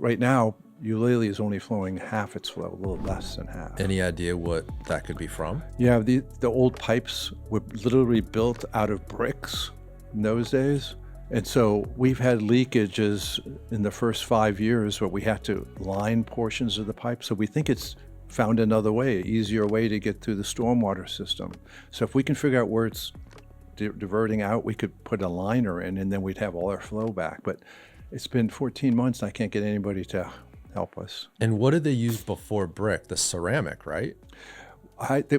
Right now, Ulele is only flowing half its flow, a little less than half. Any idea what that could be from? Yeah, the old pipes were literally built out of bricks in those days. And so we've had leakages in the first 5 years where we had to line portions of the pipe. So we think it's found another way, easier way to get through the stormwater system. So if we can figure out where it's diverting out, we could put a liner in and then we'd have all our flow back. But it's been 14 months and I can't get anybody to help us. And what did they use before brick? The ceramic, right?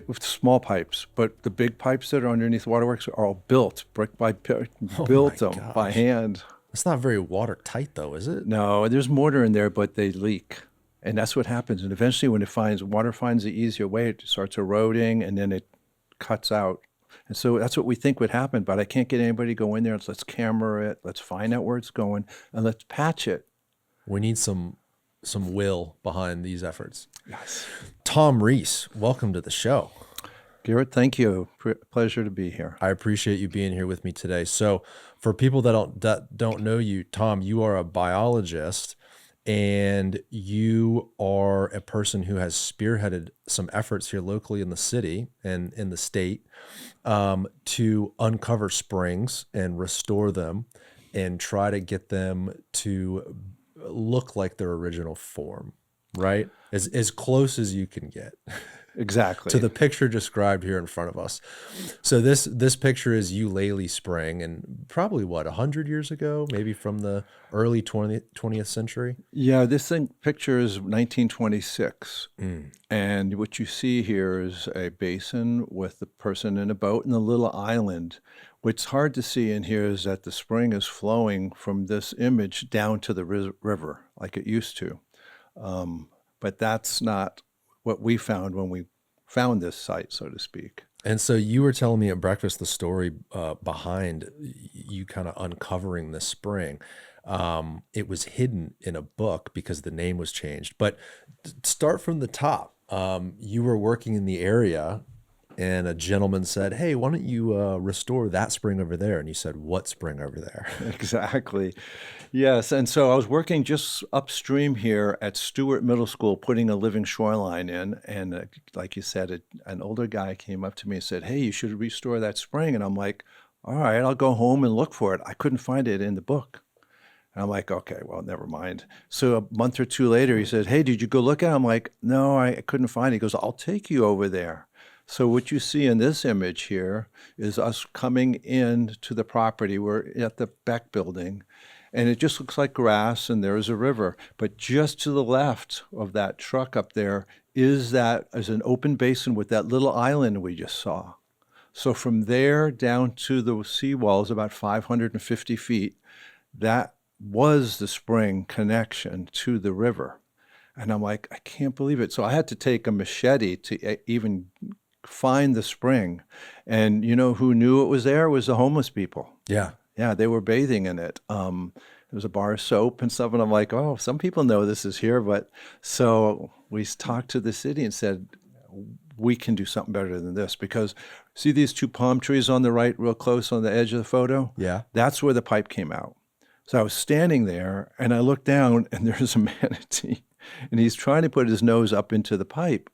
With small pipes, but the big pipes that are underneath waterworks are all built brick by brick, built them by hand. It's not very watertight though, is it? No, there's mortar in there, but they leak. And that's what happens. And eventually when water finds the easier way, it starts eroding and then it cuts out. And so that's what we think would happen, but I can't get anybody to go in there. Let's camera it. Let's find out where it's going and let's patch it. We need some will behind these efforts. Yes. Tom Ries, welcome to the show. Garrett, thank you. Pleasure to be here. I appreciate you being here with me today. So for people that don't know you, Tom, you are a biologist and you are a person who has spearheaded some efforts here locally in the city and in the state to uncover springs and restore them and try to get them to look like their original form, right? As close as you can get. Exactly. To the picture described here in front of us. So this picture is Ulele Spring, and probably what, 100 years ago, maybe from the early 20th century? Yeah, this picture is 1926. And what you see here is a basin with the person in a boat and a little island. What's hard to see in here is that the spring is flowing from this image down to the river like it used to. But that's not what we found when we found this site, so to speak. And so you were telling me at breakfast the story behind you kind of uncovering this spring. It was hidden in a book because the name was changed. But start from the top. You were working in the area and a gentleman said, "Hey, why don't you restore that spring over there?" And you said, "What spring over there?" Exactly. Yes. And so I was working just upstream here at Stewart Middle School, putting a living shoreline in. And like you said, an older guy came up to me and said, "Hey, you should restore that spring." And I'm like, "All right, I'll go home and look for it." I couldn't find it in the book. And I'm like, "Okay, well, never mind." So a month or two later, he said, "Hey, did you go look at it?" I'm like, "No, I couldn't find it." He goes, "I'll take you over there." So what you see in this image here is us coming in to the property. We're at the Beck building, and it just looks like grass, and there's a river. But just to the left of that truck up there is an open basin with that little island we just saw. So from there down to the seawalls, about 550 feet, that was the spring connection to the river. And I'm like, I can't believe it. So I had to take a machete to even find the spring. And you know who knew it was there? It was the homeless people. Yeah. Yeah, they were bathing in it. There was a bar of soap and stuff, and I'm like, oh, some people know this is here. But so we talked to the city and said, we can do something better than this, because see these two palm trees on the right, real close on the edge of the photo? Yeah. That's where the pipe came out. So I was standing there and I looked down and there's a manatee and he's trying to put his nose up into the pipe,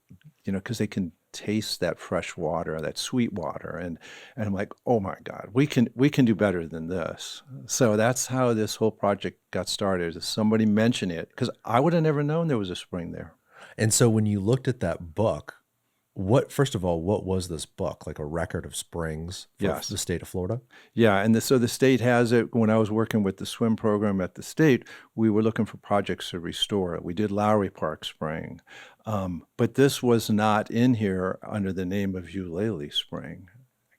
because they can taste that fresh water, that sweet water. And I'm like, oh my God, we can do better than this. So that's how this whole project got started. Somebody mentioned it, because I would have never known there was a spring there. And so when you looked at that book, first of all, what was this book? Like a record of springs for Yes. the state of Florida? Yeah, and so the state has it. When I was working with the swim program at the state, we were looking for projects to restore it. We did Lowry Park Spring, but this was not in here under the name of Ulele Spring,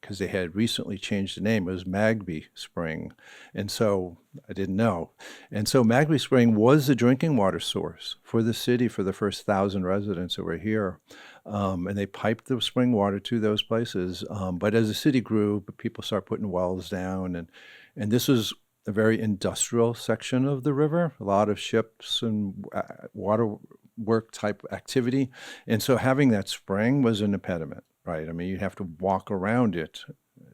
because they had recently changed the name. It was Magby Spring, and so I didn't know. And so Magby Spring was the drinking water source for the city for the first 1,000 residents that were here. And they piped the spring water to those places. But as the city grew, people started putting wells down. And this was a very industrial section of the river, a lot of ships and water work type activity. And so having that spring was an impediment, right? I mean, you have to walk around it,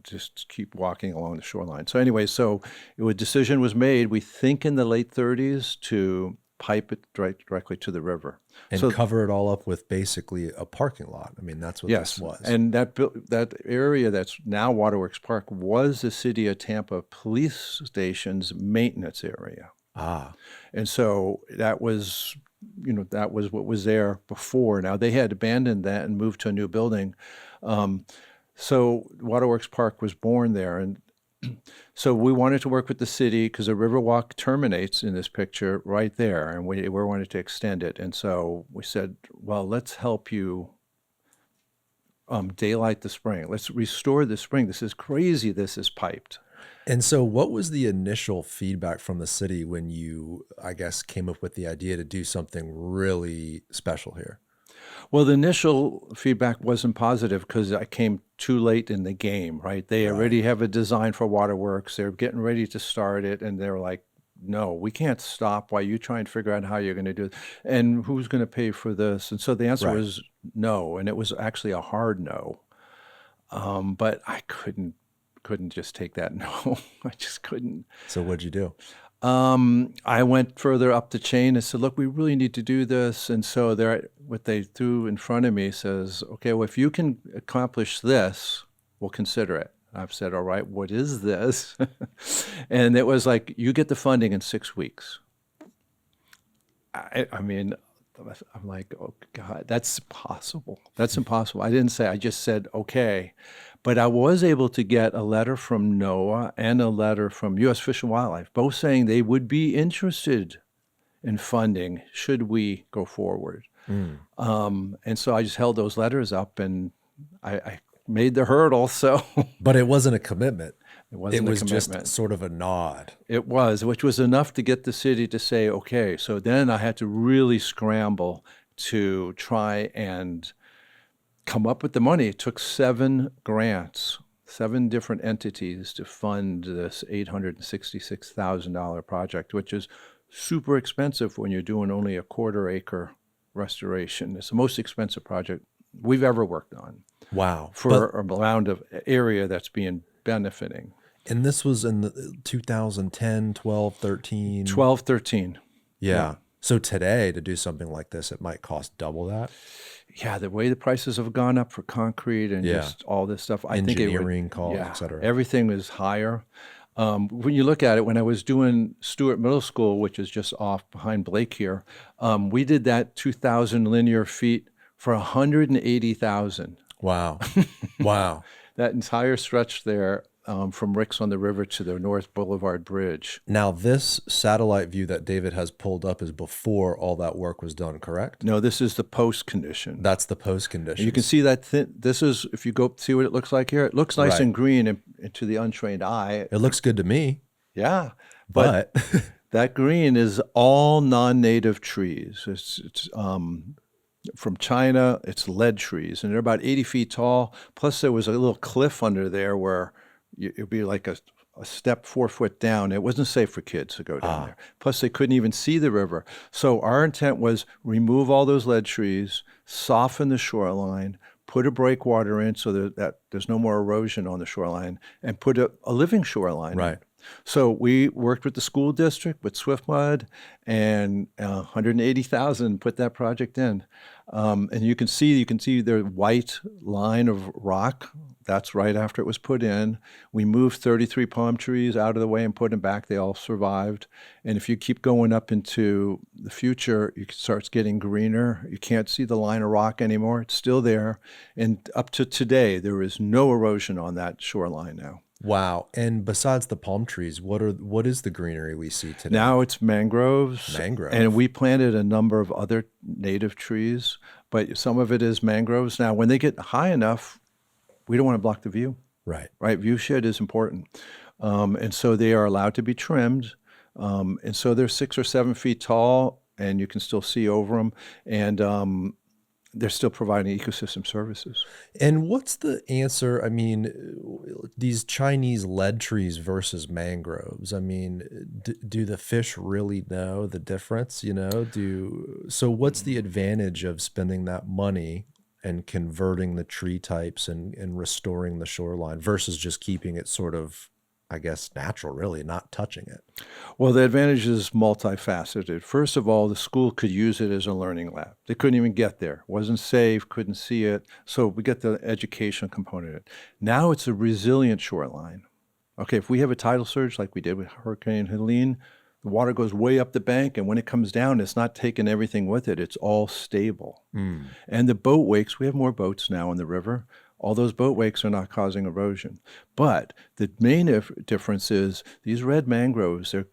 just keep walking along the shoreline. So anyway, a decision was made, we think in the late 30s, to pipe it directly to the river. And So cover it all up with basically a parking lot. I mean, that's what this yes, was. and that area that's now Waterworks Park was the city of Tampa police station's maintenance area. Ah, And so that was, that was what was there before. Now they had abandoned that and moved to a new building. So Waterworks Park was born there. And so we wanted to work with the city because the Riverwalk terminates in this picture right there. And we wanted to extend it. And so we said, well, let's help you daylight the spring. Let's restore the spring. This is crazy. This is piped. and so what was the initial feedback from the city when you, I guess, came up with the idea to do something really special here? Well, the initial feedback wasn't positive because I came too late in the game, right? They already have a design for Waterworks. They're getting ready to start it, and they're like, no, we can't stop while you try and figure out how you're going to do it. And who's going to pay for this? And so the answer Right. was no, and it was actually a hard no. But I couldn't just take that no. I just couldn't. So what'd you do? I went further up the chain and said, look, we really need to do this. And so what they threw in front of me says, okay, well, if you can accomplish this, we'll consider it. I've said, all right, what is this? And it was like, you get the funding in 6 weeks. I mean, I'm like, oh God, that's impossible. That's impossible. I didn't say, I just said, okay. But I was able to get a letter from NOAA and a letter from U.S. Fish and Wildlife, both saying they would be interested in funding should we go forward. And so I just held those letters up and I made the hurdle. So But it wasn't a commitment. it wasn't It a was commitment. just sort of a nod. It was, which was enough to get the city to say, okay. So then I had to really scramble to try and come up with the money. It took 7 grants, 7 different entities to fund this $866,000 project, which is super expensive when you're doing only a 1/4 acre restoration. It's the most expensive project we've ever worked on Wow. for a round of area that's being benefiting. And this was in the 2010, 12, 13. 12, 13. Yeah. So today to do something like this, it might cost double that. Yeah, the way the prices have gone up for concrete and just all this stuff, I think it would, Engineering costs, et cetera. everything is higher. When you look at it, when I was doing Stewart Middle School, which is just off behind Blake here, we did that 2,000 linear feet for 180,000. Wow. Wow. That entire stretch there, from Ricks on the River to the North Boulevard Bridge. Now, this satellite view that David has pulled up is before all that work was done, correct? No, this is the post condition. That's the post condition. You can see that this is, if you go see what it looks like here, it looks nice Right. and green and to the untrained eye. It looks good to me, Yeah, but that green is all non-native trees. It's from China. It's lead trees, and they're about 80 feet tall. Plus, there was a little cliff under there where it'd be like a step 4 foot down. It wasn't safe for kids to go down there. Plus, they couldn't even see the river. So our intent was remove all those lead trees, soften the shoreline, put a breakwater in so that there's no more erosion on the shoreline, and put a living shoreline in. Right. So we worked with the school district, with Swiftmud, and 180,000 put that project in. And you can see the white line of rock. That's right after it was put in. We moved 33 palm trees out of the way and put them back. They all survived. And if you keep going up into the future, it starts getting greener. You can't see the line of rock anymore. It's still there. And up to today, there is no erosion on that shoreline now. wow. And besides the palm trees, what is the greenery we see today? Now it's mangroves. Mangrove. And we planted a number of other native trees, but some of it is mangroves. Now, when they get high enough, we don't want to block the view, Right. right? View shed is important. And so they are allowed to be trimmed. And so they're 6 or 7 feet tall, and you can still see over them. And they're still providing ecosystem services. And what's the answer? I mean, these Chinese lead trees versus mangroves. I mean, do the fish really know the difference? So what's the advantage of spending that money and converting the tree types and restoring the shoreline versus just keeping it sort of I guess, natural, really, not touching it. Well, the advantage is multifaceted. First of all, the school could use it as a learning lab. They couldn't even get there. Wasn't safe, couldn't see it. So we get the education component of it. Now it's a resilient shoreline. Okay, if we have a tidal surge like we did with Hurricane Helene, the water goes way up the bank, and when it comes down, it's not taking everything with it. It's all stable. And the boat wakes, we have more boats now in the river. All those boat wakes are not causing erosion. But the main difference is these red mangroves, they're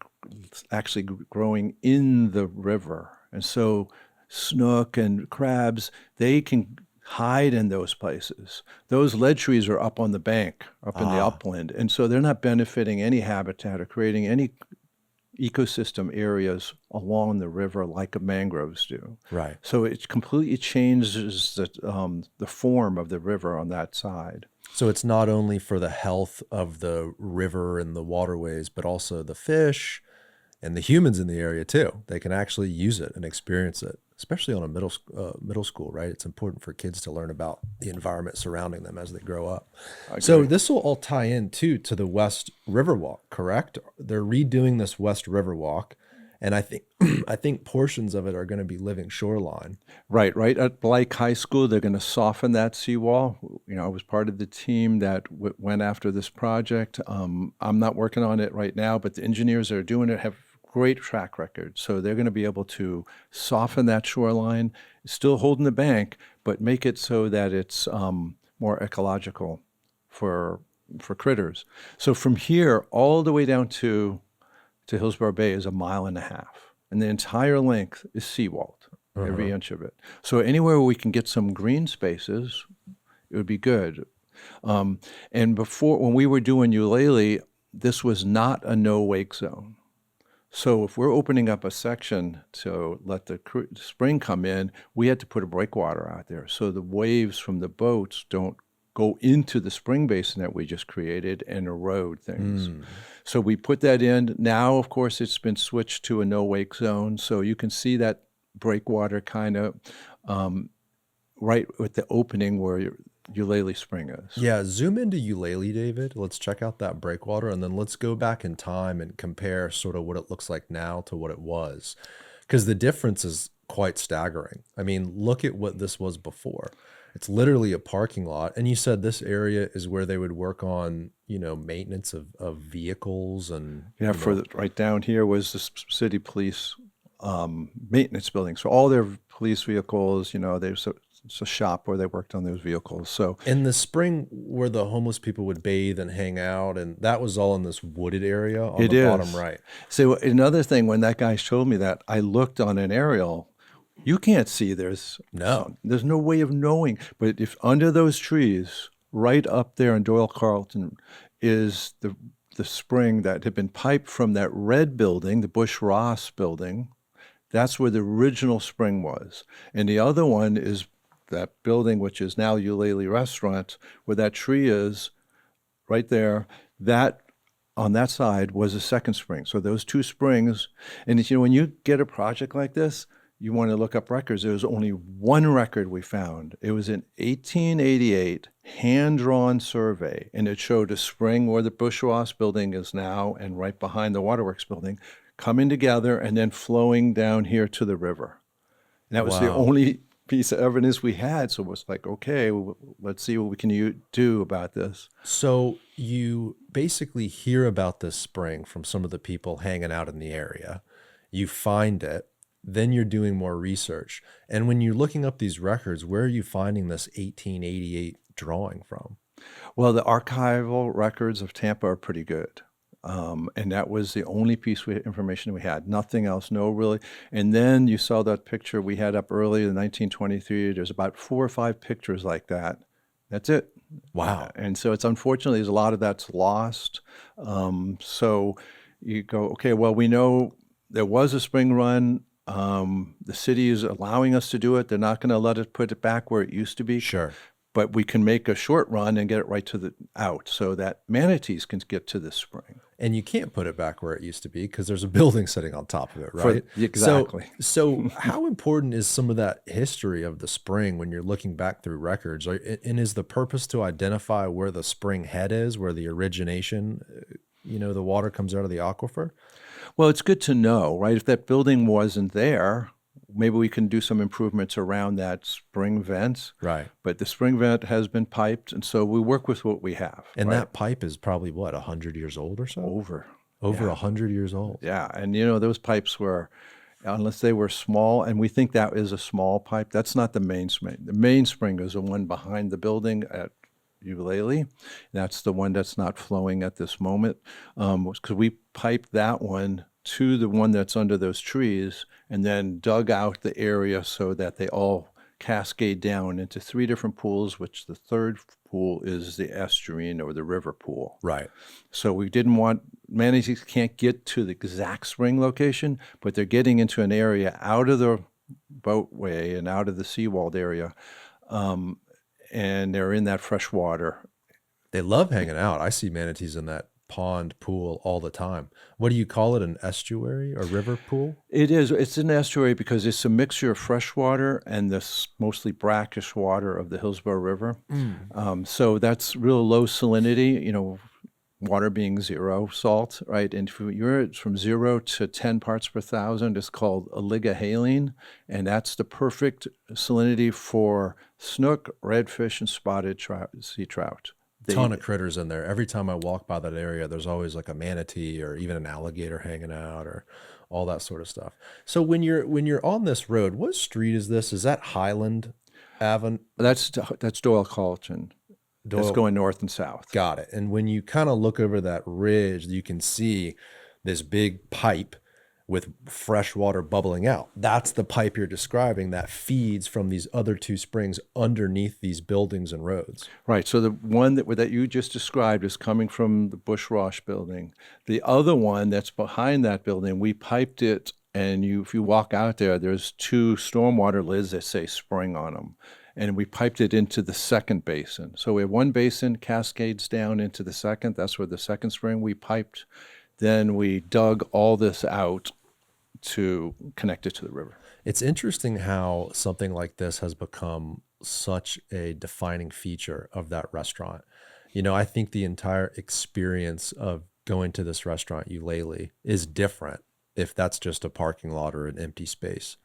actually growing in the river. And so snook and crabs, they can hide in those places. Those lead trees are up on the bank, up in the upland. And so they're not benefiting any habitat or creating any ecosystem areas along the river like mangroves do. Right. So it completely changes the form of the river on that side. So it's not only for the health of the river and the waterways, but also the fish and the humans in the area too. They can actually use it and experience it, especially on a middle school, right? It's important for kids to learn about the environment surrounding them as they grow up. So this will all tie in too to the West Riverwalk, correct? They're redoing this West Riverwalk, and I think portions of it are going to be living shoreline. Right at Blake High School, they're going to soften that seawall. You know, I was part of the team that went after this project. I'm not working on it right now, but the engineers that are doing it have great track record. So they're going to be able to soften that shoreline, still holding the bank, but make it so that it's more ecological for critters. So from here all the way down to Hillsborough Bay is 1.5 miles, and the entire length is seawalled, every inch of it. So anywhere we can get some green spaces, it would be good. And before, when we were doing Ulele, this was not a no-wake zone. So if we're opening up a section to let the spring come in, we had to put a breakwater out there so the waves from the boats don't go into the spring basin that we just created and erode things. So we put that in. Now, of course, it's been switched to a no-wake zone, so you can see that breakwater kind of right with the opening where Ulele Spring is. Yeah, zoom into Ulele, David. Let's check out that breakwater, and then let's go back in time and compare sort of what it looks like now to what it was, because the difference is quite staggering. I mean, look at what this was before. It's literally a parking lot, and you said this area is where they would work on, maintenance of vehicles and right down here was the city police maintenance building. So all their police vehicles, it's a shop where they worked on those vehicles. So in the spring where the homeless people would bathe and hang out, and that was all in this wooded area on the bottom right. So another thing, when that guy showed me that, I looked on an aerial. You can't see there's no way of knowing. But if under those trees, right up there in Doyle Carlton, is the spring that had been piped from that red building, the Bush Ross building. That's where the original spring was. And the other one is that building, which is now Ulele Restaurant, where that tree is right there. That on that side was a second spring. So those two springs, and when you get a project like this, you want to look up records. There was only one record we found. It was an 1888 hand-drawn survey, and it showed a spring where the Bush Ross building is now and right behind the Waterworks building, coming together and then flowing down here to the river. And that was the only piece of evidence we had. So it was like, okay, let's see what we can do about this. So you basically hear about this spring from some of the people hanging out in the area. You find it. Then you're doing more research. And when you're looking up these records, where are you finding this 1888 drawing from? Well, the archival records of Tampa are pretty good. And that was the only piece of information we had. Nothing else, no really. And then you saw that picture we had up early in 1923. There's about 4 or 5 pictures like that. That's it. Wow. And so it's unfortunately, there's a lot of that's lost. So you go, okay, well, we know there was a spring run. The city is allowing us to do it. They're not going to let us put it back where it used to be. Sure. But we can make a short run and get it right to out so that manatees can get to this spring. And you can't put it back where it used to be because there's a building sitting on top of it, right? Exactly. So how important is some of that history of the spring when you're looking back through records? And is the purpose to identify where the spring head is, where the origination, the water comes out of the aquifer? Well, it's good to know, right? If that building wasn't there, maybe we can do some improvements around that spring vent. Right. But the spring vent has been piped, and so we work with what we have, And right? that pipe is probably what, 100 years old or so? Over. Over Yeah. 100 years old. Yeah. And those pipes were, unless they were small, and we think that is a small pipe, that's not the main spring. The main spring is the one behind the building at Ulele. That's the one that's not flowing at this moment. Because we piped that one to the one that's under those trees and then dug out the area so that they all cascade down into 3 different pools, which the third pool is the estuarine or the river pool. Right. So we didn't want, manatees can't get to the exact spring location, but they're getting into an area out of the boatway and out of the seawalled area, and they're in that fresh water. They love hanging out. I see manatees in that pond pool all the time. What do you call it? An estuary or river pool? It is. It's an estuary because it's a mixture of fresh water and this mostly brackish water of the Hillsborough River. So that's real low salinity, water being 0 salt, right? And if you're from 0 to 10 parts per thousand, it's called oligohaline, and that's the perfect salinity for snook, redfish, and spotted sea trout. Ton of critters in there. Every time I walk by that area, there's always like a manatee or even an alligator hanging out or all that sort of stuff. So when you're on this road, what street is this? Is that Highland Avenue? That's Doyle Colleton. That's going north and south. Got it. And when you kind of look over that ridge, you can see this big pipe with fresh water bubbling out. That's the pipe you're describing that feeds from these other 2 springs underneath these buildings and roads. Right. So the one that you just described is coming from the Bush Rosh building. The other one that's behind that building, we piped it, and if you walk out there, there's 2 stormwater lids that say spring on them. And we piped it into the second basin. So we have one basin, cascades down into the second. That's where the second spring we piped. Then we dug all this out to connect it to the river. It's interesting how something like this has become such a defining feature of that restaurant. I think the entire experience of going to this restaurant, Ulele, is different if that's just a parking lot or an empty space.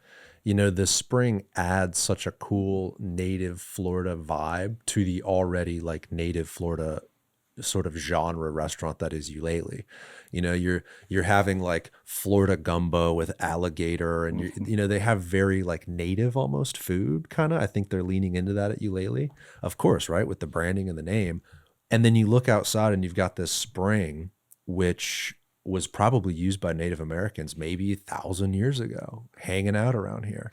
This spring adds such a cool native Florida vibe to the already like native Florida sort of genre restaurant that is Ulele. You're having like Florida gumbo with alligator, and they have very like native almost food kind of. I think they're leaning into that at Ulele, of course, right, with the branding and the name. And then you look outside and you've got this spring, which was probably used by Native Americans maybe 1,000 years ago, hanging out around here.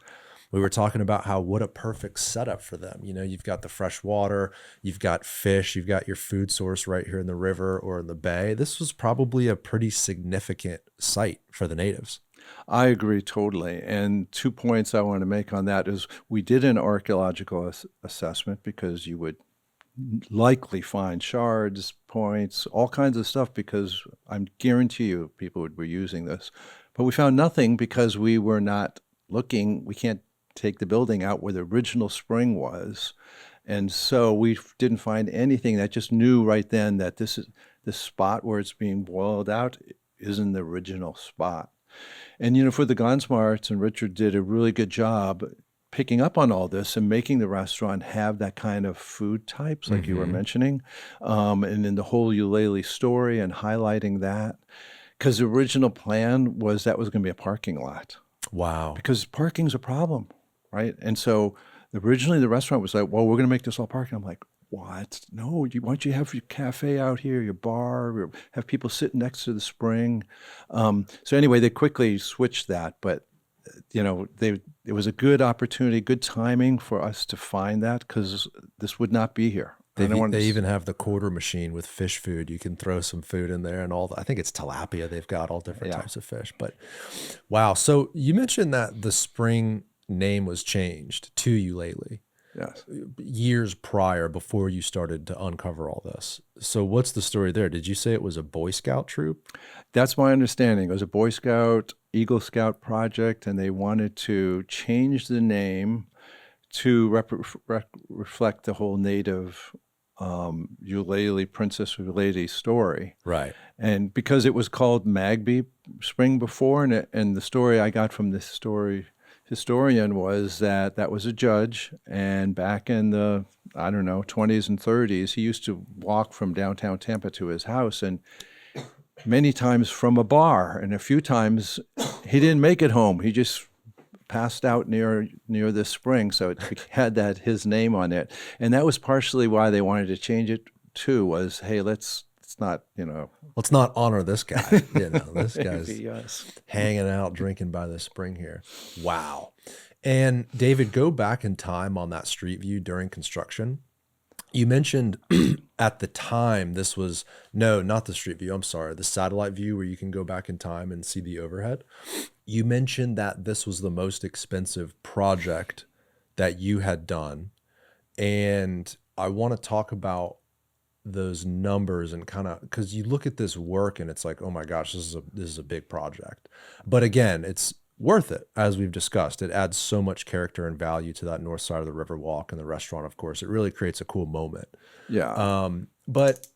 We were talking about what a perfect setup for them. You've got the fresh water, you've got fish, you've got your food source right here in the river or in the bay. This was probably a pretty significant site for the natives. I agree totally. And 2 points I want to make on that is we did an archaeological assessment because you would likely find shards, points, all kinds of stuff, because I guarantee you people were using this. But we found nothing because we were not looking. We can't take the building out where the original spring was. And so we didn't find anything. That just knew right then that this spot where it's being boiled out isn't the original spot. And, for the Gonsmarts, and Richard did a really good job picking up on all this and making the restaurant have that kind of food types like you were mentioning. And in the whole Ulele story and highlighting that, because the original plan was that was going to be a parking lot. Wow. Because parking's a problem, right? And so originally the restaurant was like, well, we're going to make this all parking. I'm like, what? No, why don't you have your cafe out here, your bar, have people sit next to the spring? So anyway, they quickly switched that, but it was a good opportunity, good timing for us to find that, because this would not be here. They even have the quarter machine with fish food. You can throw some food in there and I think it's tilapia. They've got all different types of fish. But wow. So you mentioned that the spring name was changed to Ulele. Yes. Years prior, before you started to uncover all this. So what's the story there? Did you say it was a Boy Scout troop? That's my understanding. It was a Boy Scout, Eagle Scout project, and they wanted to change the name to reflect the whole native Princess Ulele story. Right. And because it was called Magby Spring before, and the story I got from this historian was that that was a judge, and back in the, I don't know, 20s and 30s, he used to walk from downtown Tampa to his house, and many times from a bar, and a few times he didn't make it home. He just passed out near this spring, so it had that his name on it, and that was partially why they wanted to change it too. Was, hey, let's not, let's not honor this guy. This guy's yes. hanging out drinking by the spring here. Wow. And David, go back in time on that street view during construction. You mentioned at the time this was, no, not the street view, I'm sorry, the satellite view where you can go back in time and see the overhead. You mentioned that this was the most expensive project that you had done. And I want to talk about those numbers and kind of, because you look at this work and it's like, oh my gosh, this is a big project. But again, it's worth it, as we've discussed. It adds so much character and value to that north side of the river walk and the restaurant, of course. It really creates a cool moment. Yeah. But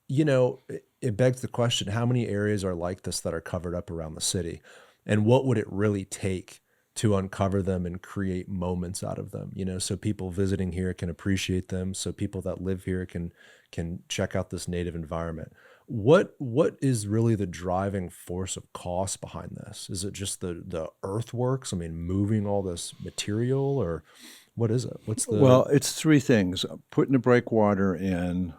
it begs the question, how many areas are like this that are covered up around the city? And what would it really take to uncover them and create moments out of them, so people visiting here can appreciate them, so people that live here can check out this native environment. What is really the driving force of cost behind this? Is it just the earthworks? I mean, moving all this material, or what is it? Well, it's three things. Putting the breakwater in,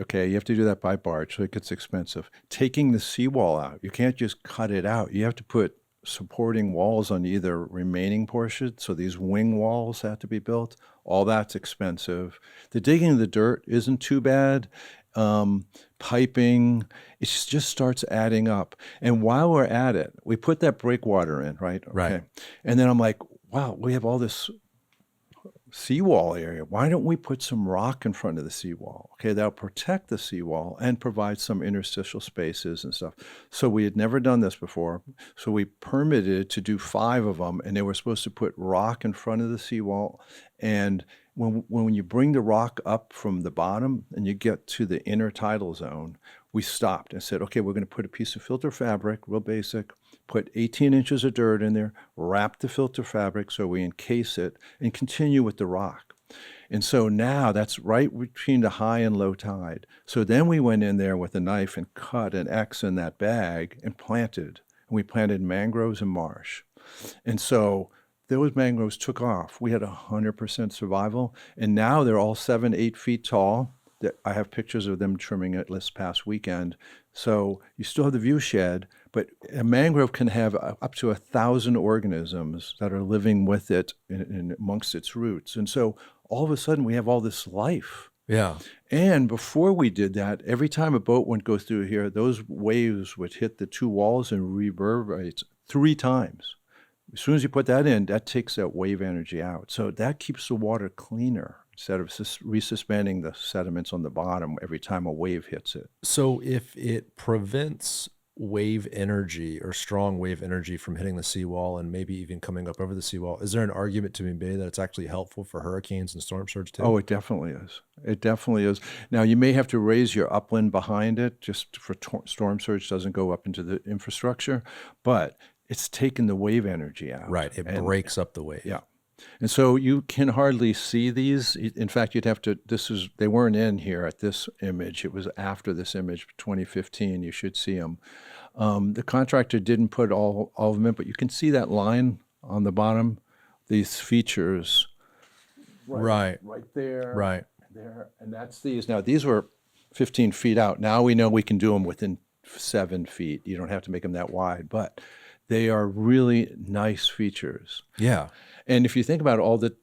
okay, you have to do that by barge, so it gets expensive. Taking the seawall out, you can't just cut it out. You have to put supporting walls on either remaining portion, so these wing walls have to be built. All that's expensive. The digging of the dirt isn't too bad. Piping, it just starts adding up. And while we're at it, we put that breakwater in, right? Okay. Right. And then I'm like, wow, we have all this seawall area. Why don't we put some rock in front of the seawall? Okay, that'll protect the seawall and provide some interstitial spaces and stuff. So we had never done this before. So we permitted to do 5 of them, and they were supposed to put rock in front of the seawall. And when you bring the rock up from the bottom and you get to the intertidal zone, we stopped and said, okay, we're going to put a piece of filter fabric, real basic, put 18 inches of dirt in there, wrap the filter fabric so we encase it, and continue with the rock. And so now that's right between the high and low tide. So then we went in there with a knife and cut an X in that bag and planted. And we planted mangroves and marsh. And so those mangroves took off. We had 100% survival. And now they're all 7-8 feet tall. I have pictures of them trimming it this past weekend. So you still have the view shed, but a mangrove can have up to 1,000 organisms that are living with it in amongst its roots. And so all of a sudden we have all this life. Yeah. And before we did that, every time a boat would go through here, those waves would hit the 2 walls and reverberate 3 times. As soon as you put that in, that takes that wave energy out. So that keeps the water cleaner instead of resuspending the sediments on the bottom every time a wave hits it. So if it prevents wave energy or strong wave energy from hitting the seawall and maybe even coming up over the seawall, is there an argument to be made that it's actually helpful for hurricanes and storm surge too? Oh, it definitely is. It definitely is. Now, you may have to raise your upland behind it just for storm surge doesn't go up into the infrastructure, but it's taken the wave energy out. Right. It breaks up the wave. Yeah. And so you can hardly see these. In fact, you'd have to, they weren't in here at this image. It was after this image, 2015. You should see them. The contractor didn't put all of them in, but you can see that line on the bottom, these features. Right there. Right. There. And that's these. Now, these were 15 feet out. Now we know we can do them within 7 feet. You don't have to make them that wide, but they are really nice features. Yeah. And if you think about all the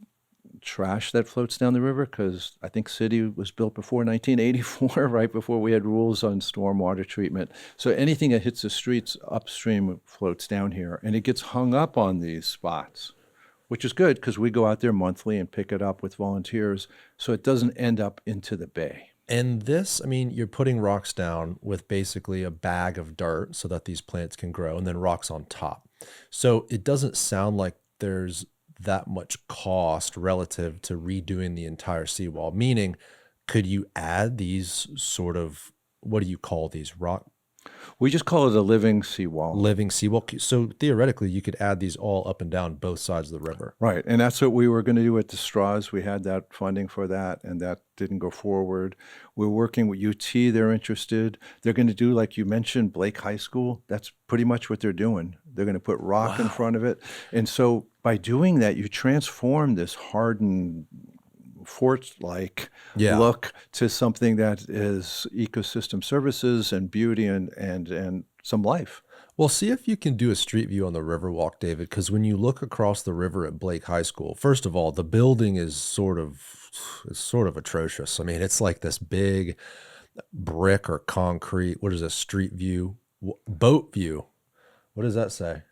trash that floats down the river, because I think city was built before 1984, right before we had rules on stormwater treatment. So anything that hits the streets upstream floats down here, and it gets hung up on these spots, which is good because we go out there monthly and pick it up with volunteers, so it doesn't end up into the bay. And this, I mean, you're putting rocks down with basically a bag of dirt so that these plants can grow, and then rocks on top. So it doesn't sound like there's that much cost relative to redoing the entire seawall, meaning could you add these sort of, what do you call these, rock We just call it a living seawall. living seawall? So theoretically, you could add these all up and down both sides of the river. Right. And that's what we were going to do at the Straws. We had that funding for that, and that didn't go forward. We're working with UT. They're interested. They're going to do, like you mentioned, Blake High School. That's pretty much what they're doing. They're going to put rock in front of it. And so by doing that, you transform this hardened fort-like Yeah. look to something that is ecosystem services and beauty and some life. Well, see if you can do a street view on the Riverwalk, David, because when you look across the river at Blake High School, first of all, the building is sort of atrocious. I mean, it's like this big brick or concrete. What is a street view? Boat view. What does that say?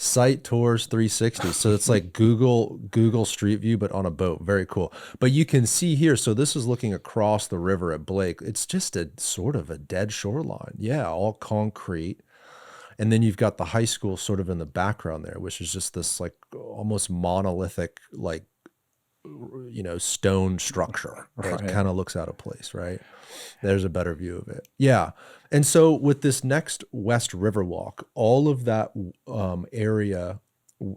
Site tours 360. So it's like Google Street View, but on a boat. Very cool. But you can see here, so this is looking across the river at Blake. It's just a sort of a dead shoreline. Yeah, all concrete. And then you've got the high school sort of in the background there, which is just this like almost monolithic, like, stone structure that Right. kind of looks out of place, right? There's a better view of it. Yeah. And so with this next West Riverwalk, all of that area,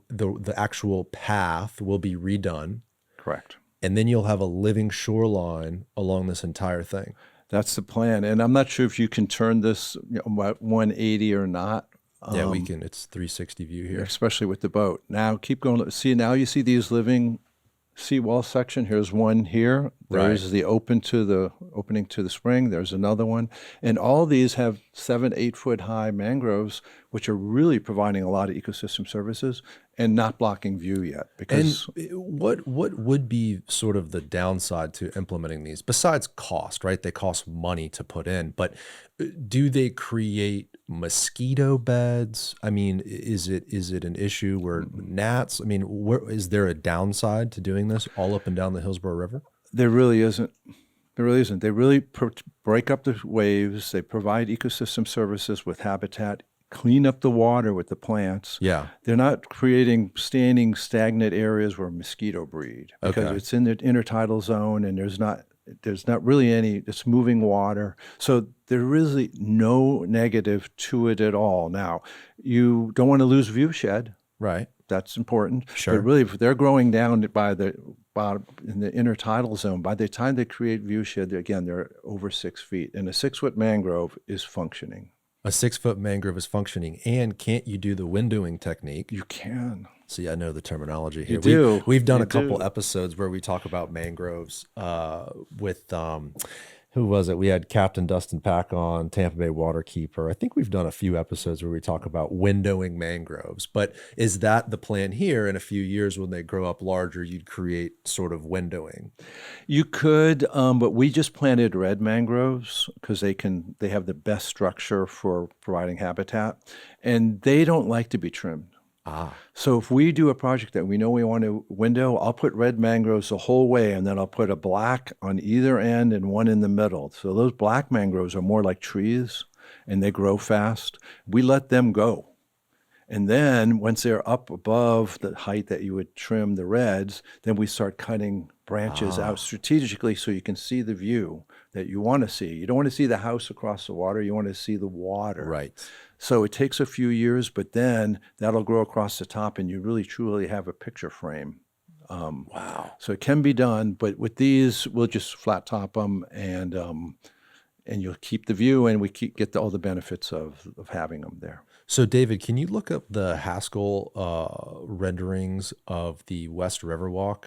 the actual path will be redone, Correct. and then you'll have a living shoreline along this entire thing. That's the plan. And I'm not sure if you can turn this 180 or not. Yeah, we can. It's 360 view here. Especially with the boat. Now keep going. See, now you see these living seawall section. Here's one here. There's Right. the opening to the spring. There's another one. And all these have 7-8 foot high mangroves, which are really providing a lot of ecosystem services and not blocking view yet. And Because what would be sort of the downside to implementing these besides cost, right? They cost money to put in, but do they create mosquito beds? I mean, is it an issue where gnats? I mean, is there a downside to doing this all up and down the Hillsborough River? there really isn't. There really isn't. They really break up the waves. They provide ecosystem services with habitat, clean up the water with the plants. Yeah. They're not creating standing stagnant areas where mosquito breed because Okay. it's in the intertidal zone and there's not really any, it's moving water. So there really no negative to it at all. Now, you don't want to lose view shed. Right. That's important. Sure. But really, if they're growing down by the bottom in the intertidal zone, by the time they create view shed, they're over 6 feet. And a 6-foot mangrove is functioning. A 6-foot mangrove is functioning. And can't you do the windowing technique? You can. See, I know the terminology here. You do. We've done You a couple do. episodes where we talk about mangroves with who was it? We had Captain Dustin Pack on, Tampa Bay Waterkeeper. I think we've done a few episodes where we talk about windowing mangroves. But is that the plan here? In a few years, when they grow up larger, you'd create sort of windowing. You could, but we just planted red mangroves because they have the best structure for providing habitat, and they don't like to be trimmed. Ah, So if we do a project that we know we want to window, I'll put red mangroves the whole way, and then I'll put a black on either end and one in the middle. So those black mangroves are more like trees, and they grow fast. We let them go. And then once they're up above the height that you would trim the reds, then we start cutting branches out strategically so you can see the view that you want to see. You don't want to see the house across the water. You want to see the water. right. So it takes a few years, but then that'll grow across the top and you really truly have a picture frame. Wow. So it can be done, but with these, we'll just flat top them and you'll keep the view and we get all the benefits of having them there. So, David, can you look up the Haskell renderings of the West Riverwalk?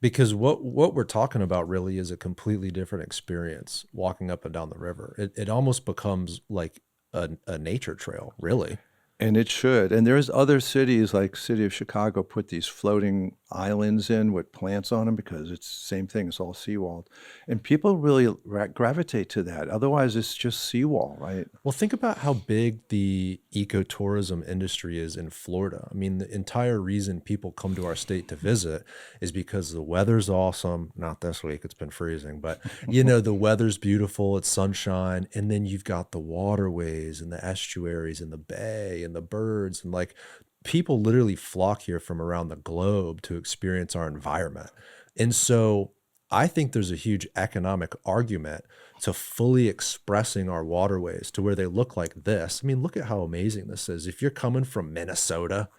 Because what we're talking about really is a completely different experience walking up and down the river. It almost becomes like a nature trail, really. And it should. And there's other cities like City of Chicago put these floating islands in with plants on them because it's the same thing. It's all seawall. And people really gravitate to that. Otherwise, it's just seawall, right? Well, think about how big the ecotourism industry is in Florida. I mean, the entire reason people come to our state to visit is because the weather's awesome. Not this week, it's been freezing, but the weather's beautiful, it's sunshine, and then you've got the waterways and the estuaries and the bay and the birds, and like people literally flock here from around the globe to experience our environment. And so I think there's a huge economic argument to fully expressing our waterways to where they look like this. I mean, look at how amazing this is. If you're coming from Minnesota,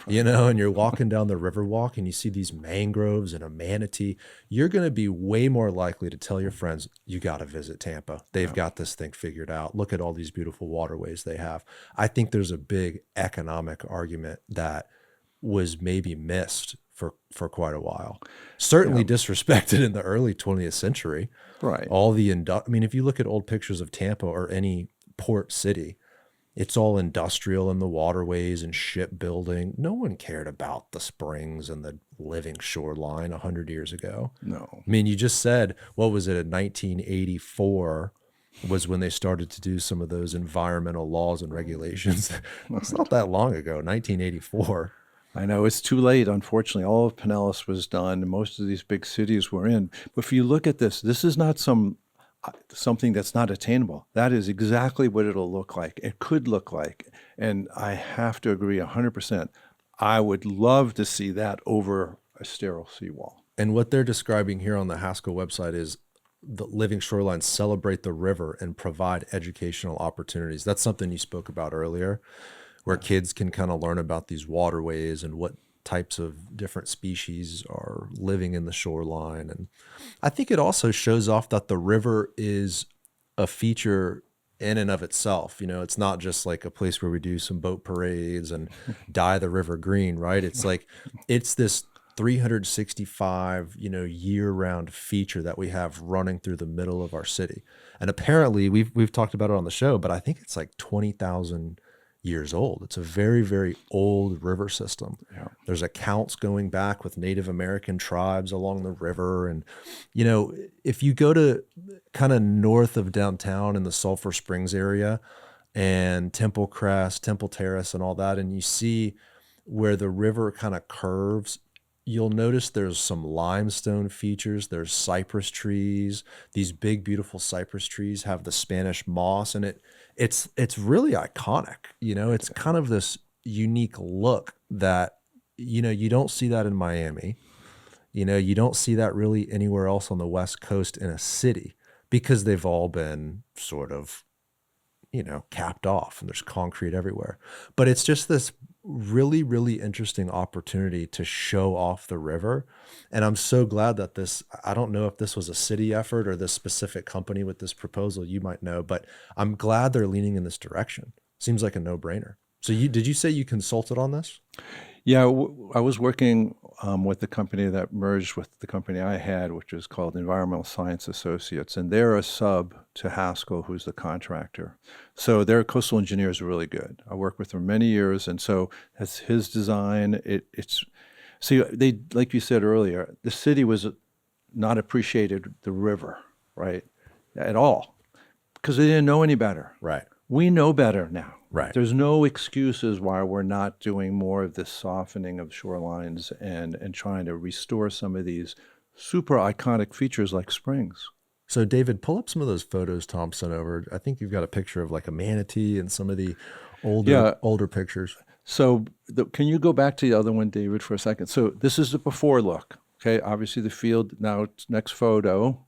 and you're walking down the Riverwalk and you see these mangroves and a manatee, you're going to be way more likely to tell your friends, you got to visit Tampa. They've got this thing figured out. Look at all these beautiful waterways they have. I think there's a big economic argument that was maybe missed for quite a while. Certainly disrespected in the early 20th century. Right. I mean, if you look at old pictures of Tampa or any port city, it's all industrial in the waterways and shipbuilding. No one cared about the springs and the living shoreline 100 years ago. No. I mean, you just said, what was it, in 1984 was when they started to do some of those environmental laws and regulations. It's not that long ago, 1984. I know it's too late. Unfortunately, all of Pinellas was done. Most of these big cities were in. But if you look at this is not something that's not attainable. That is exactly what it'll look like. It could look like. And I have to agree 100%. I would love to see that over a sterile seawall. And what they're describing here on the Haskell website is the living shorelines celebrate the river and provide educational opportunities. That's something you spoke about earlier, where kids can kind of learn about these waterways and what types of different species are living in the shoreline. And I think it also shows off that the river is a feature in and of itself. It's not just like a place where we do some boat parades and dye the river green, right? It's like, it's this 365, year-round feature that we have running through the middle of our city. And apparently we've talked about it on the show, but I think it's like 20,000 years old. It's a very, very old river system. Yeah. There's accounts going back with Native American tribes along the river. And, if you go to kind of north of downtown in the Sulphur Springs area and Temple Crest, Temple Terrace and all that, and you see where the river kind of curves, you'll notice there's some limestone features. There's cypress trees. These big, beautiful cypress trees have the Spanish moss, and it's really iconic. It's kind of this unique look that, you don't see that in Miami. You don't see that really anywhere else on the West Coast in a city because they've all been sort of, capped off and there's concrete everywhere. But it's just this really, really interesting opportunity to show off the river. And I'm so glad that I don't know if this was a city effort or this specific company with this proposal, you might know, but I'm glad they're leaning in this direction. Seems like a no-brainer. So did you say you consulted on this? Yeah, I was working with the company that merged with the company I had, which was called Environmental Science Associates, and they're a sub to Haskell, who's the contractor. So their coastal engineers are really good. I worked with them many years, and so that's his design. They, like you said earlier, the city was not appreciated the river, right, at all, because they didn't know any better. Right. We know better now. Right. There's no excuses why we're not doing more of this softening of shorelines and trying to restore some of these super iconic features like springs. So David, pull up some of those photos Tom sent over. I think you've got a picture of like a manatee and some of the older pictures. So can you go back to the other one, David, for a second? So this is the before look. Okay, obviously the field. Now next photo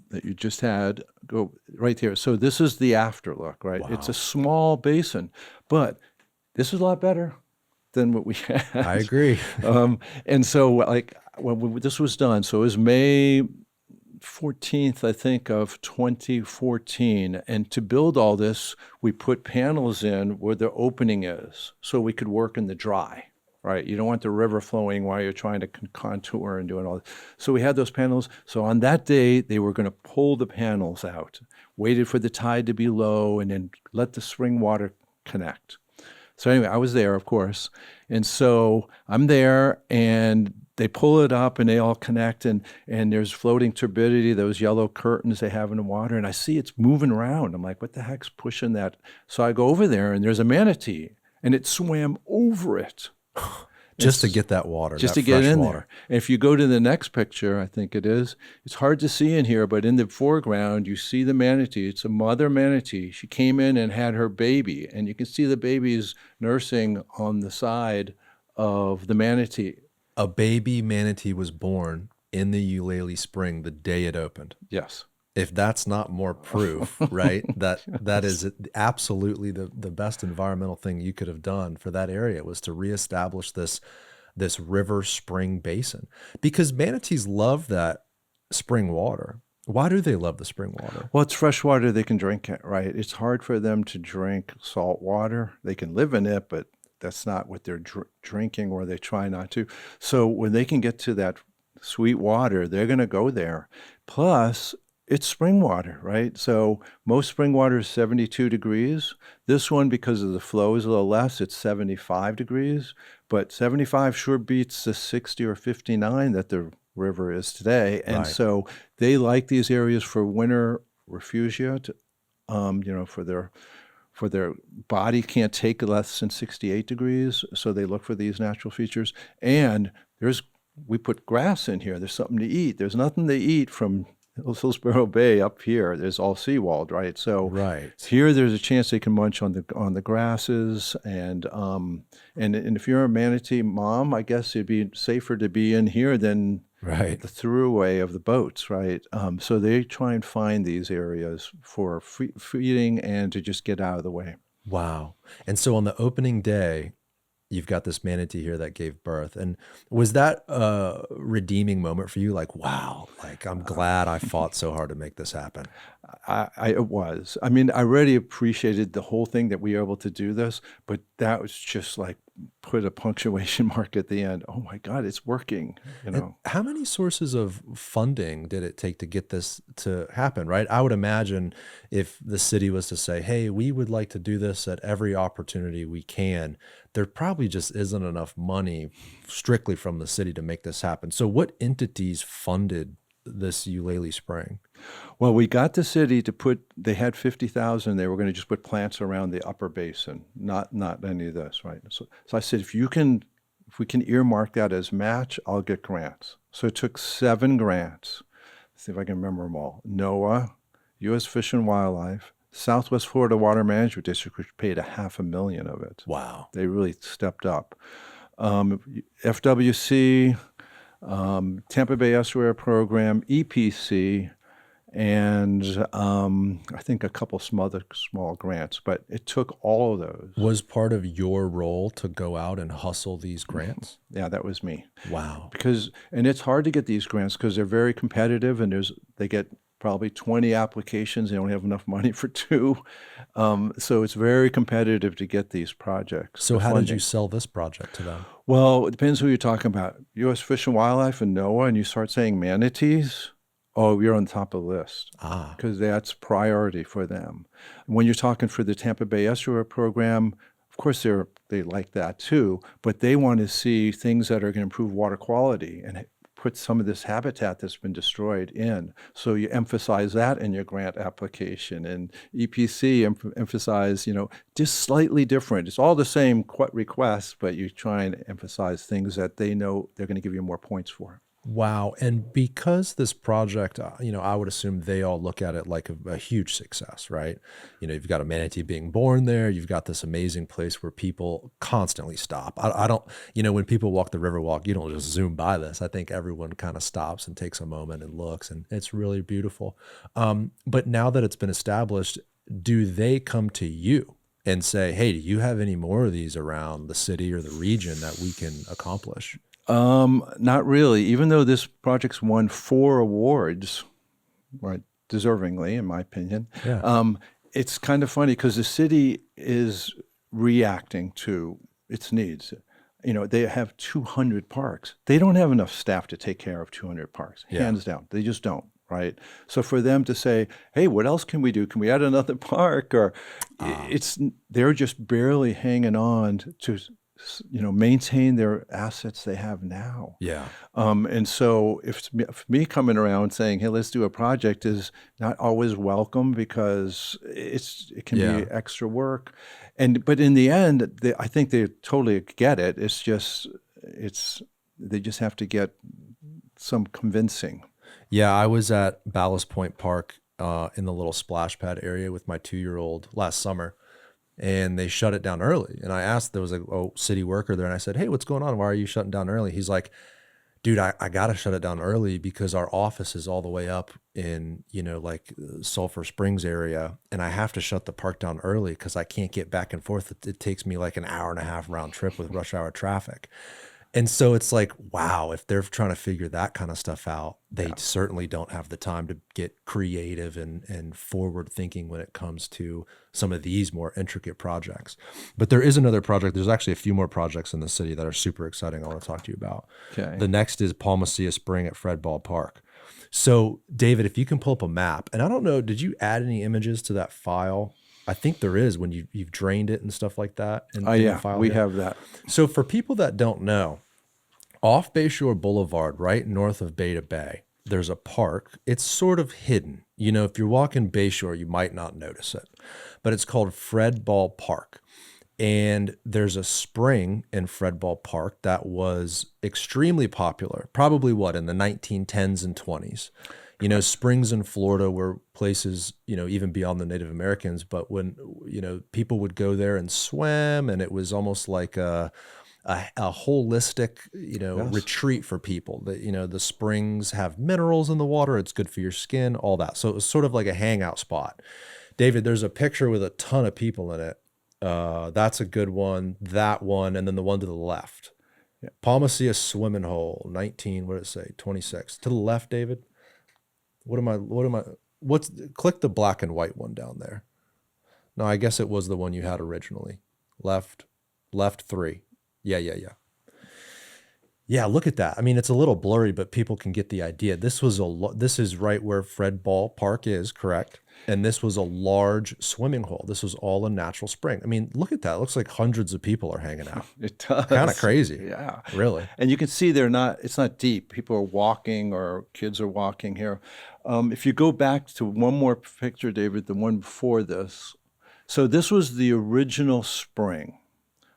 that you just had, go right there. So this is the after look, right? Wow. It's a small basin, but this is a lot better than what we had. I agree. And so like when this was done, so it was May 14th, I think, of 2014. And to build all this, we put panels in where the opening is so we could work in the dry. Right, you don't want the river flowing while you're trying to contour and doing all that. So we had those panels. So on that day, they were going to pull the panels out, waited for the tide to be low, and then let the spring water connect. So anyway, I was there, of course. And so I'm there, and they pull it up, and they all connect, and there's floating turbidity, those yellow curtains they have in the water, and I see it's moving around. I'm like, what the heck's pushing that? So I go over there, and there's a manatee, and it swam over it. Just to get that water, just that to get in water. there. And if you go to the next picture, I think it is, it's hard to see in here, but in the foreground, you see the manatee. It's a mother manatee. She came in and had her baby, and you can see the baby's nursing on the side of the manatee. A baby manatee was born in the Ulele Spring the day it opened. Yes. If that's not more proof, right, that Yes. is absolutely the best environmental thing you could have done for that area, was to reestablish this river spring basin, because manatees love that spring water. Why do they love the spring water? Well, it's fresh water. They can drink it, right? It's hard for them to drink salt water. They can live in it, but that's not what they're drinking, or they try not to. So when they can get to that sweet water, they're going to go there. Plus, it's spring water, right? So most spring water is 72 degrees. This one, because of the flow, is a little less. It's 75 degrees, but 75 sure beats the 60 or 59 that the river is today. And Right. so they like these areas for winter refugia, for their body can't take less than 68 degrees. So they look for these natural features. And we put grass in here. There's something to eat. There's nothing to eat from Hillsborough Bay up here. There's all seawalled, right? So Right. here there's a chance they can munch on the grasses, and if you're a manatee mom, I guess it'd be safer to be in here than Right. the throughway of the boats, right? So they try and find these areas for feeding and to just get out of the way. Wow. And so on the opening day, you've got this manatee here that gave birth. And was that a redeeming moment for you? Like, wow, like I'm glad I fought so hard to make this happen. It was. I mean, I really appreciated the whole thing that we were able to do this, but that was just like put a punctuation mark at the end. Oh my God, it's working, you And know. how many sources of funding did it take to get this to happen, right? I would imagine if the city was to say, hey, we would like to do this at every opportunity we can, there probably just isn't enough money strictly from the city to make this happen. So what entities funded this Ulele Spring? Well, we got the city to they had 50,000. They were going to just put plants around the upper basin, not any of this, right? So I said, if we can earmark that as match, I'll get grants. So it took 7 grants. Let's see if I can remember them all. NOAA, U.S. Fish and Wildlife, Southwest Florida Water Management District, which paid $500,000 of it. Wow. They really stepped up. FWC, Tampa Bay Estuary Program, EPC, and I think a couple some other small grants, but it took all of those. Was part of your role to go out and hustle these grants? Yeah, that was me. Wow. And it's hard to get these grants because they're very competitive, and they get probably 20 applications. They don't have enough money for 2. So it's very competitive to get these projects. So how did you sell this project to them? Well, it depends who you're talking about. U.S. Fish and Wildlife and NOAA, and you start saying manatees, oh, you're on the top of the list because that's priority for them. When you're talking for the Tampa Bay Estuary Program, of course they like that too, but they want to see things that are going to improve water quality and put some of this habitat that's been destroyed in. So you emphasize that in your grant application. And EPC emphasize, just slightly different. It's all the same requests, but you try and emphasize things that they know they're going to give you more points for. Wow. And because this project, I would assume they all look at it like a huge success, right? You've got a manatee being born there. You've got this amazing place where people constantly stop. I don't, when people walk the Riverwalk, you don't just zoom by this. I think everyone kind of stops and takes a moment and looks, and it's really beautiful. But now that it's been established, do they come to you and say, hey, do you have any more of these around the city or the region that we can accomplish? Not really. Even though this project's won 4 awards, right, deservingly, in my opinion, it's kind of funny because the city is reacting to its needs. They have 200 parks. They don't have enough staff to take care of 200 parks, hands down. They just don't, right? So for them to say, hey, what else can we do? Can we add another park? Or they're just barely hanging on to maintain their assets they have now. Yeah. And so if me coming around saying, hey, let's do a project is not always welcome because it can be extra work. But in the end, I think they totally get it. It's just, they just have to get some convincing. Yeah. I was at Ballast Point Park in the little splash pad area with my 2-year-old last summer. And they shut it down early. And I asked, there was a city worker there, and I said, hey, what's going on? Why are you shutting down early? He's like, Dude, I got to shut it down early because our office is all the way up in, like Sulphur Springs area. And I have to shut the park down early because I can't get back and forth. It takes me like an hour and a half round trip with rush hour traffic. And so it's like, wow, if they're trying to figure that kind of stuff out, they certainly don't have the time to get creative and forward thinking when it comes to some of these more intricate projects. But there is another project. There's actually a few more projects in the city that are super exciting I want to talk to you about. Okay. The next is Palma Spring at Fred Ball Park. So, David, if you can pull up a map, and I don't know, did you add any images to that file? I think there is when you've drained it and stuff like that. In the Yeah, file we here. have that. So for people that don't know, off Bayshore Boulevard, right north of Beta Bay, there's a park. It's sort of hidden. If you're walking Bayshore, you might not notice it, but it's called Fred Ball Park. And there's a spring in Fred Ball Park that was extremely popular, probably in the 1910s and 20s. Springs in Florida were places, even beyond the Native Americans, but when, people would go there and swim, and it was almost like a holistic, retreat for people. The springs have minerals in the water. It's good for your skin, all that. So it was sort of like a hangout spot. David, there's a picture with a ton of people in it. That's a good one. That one, and then the one to the left. Yeah. Palma swimming hole, 19. What did it say? 26. To the left, David. Click the black and white one down there. No, I guess it was the one you had originally. Left 3. Yeah. Yeah, look at that. I mean, it's a little blurry, but people can get the idea. This is right where Fred Ball Park is, correct? And this was a large swimming hole. This was all a natural spring. I mean, look at that. It looks like hundreds of people are hanging out. It does. Kind of crazy. Yeah. Really. And you can see it's not deep. People are walking or kids are walking here. If you go back to one more picture, David, the one before this. So this was the original spring.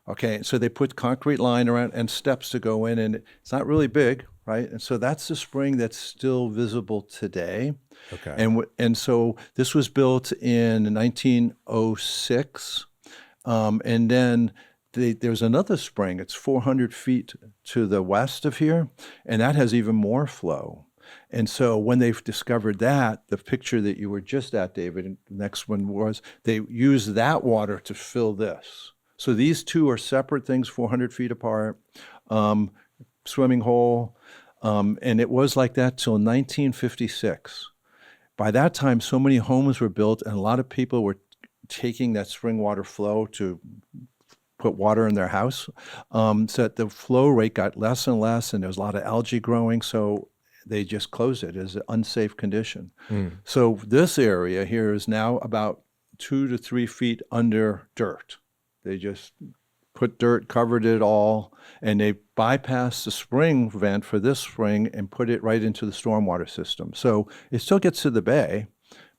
Okay, so they put concrete line around and steps to go in, and it's not really big, right? And so that's the spring that's still visible today. Okay. And so this was built in 1906, and then there's another spring. It's 400 feet to the west of here, and that has even more flow. And so when they've discovered that, the picture that you were just at, David, and the next one was, they used that water to fill this. So these two are separate things, 400 feet apart, swimming hole, and it was like that till 1956. By that time, so many homes were built, and a lot of people were taking that spring water flow to put water in their house, so that the flow rate got less and less, and there was a lot of algae growing, so they just closed it as an unsafe condition. So this area here is now about 2 to 3 feet under dirt. They just put dirt, covered it all, and they bypassed the spring vent for this spring and put it right into the stormwater system. So it still gets to the bay,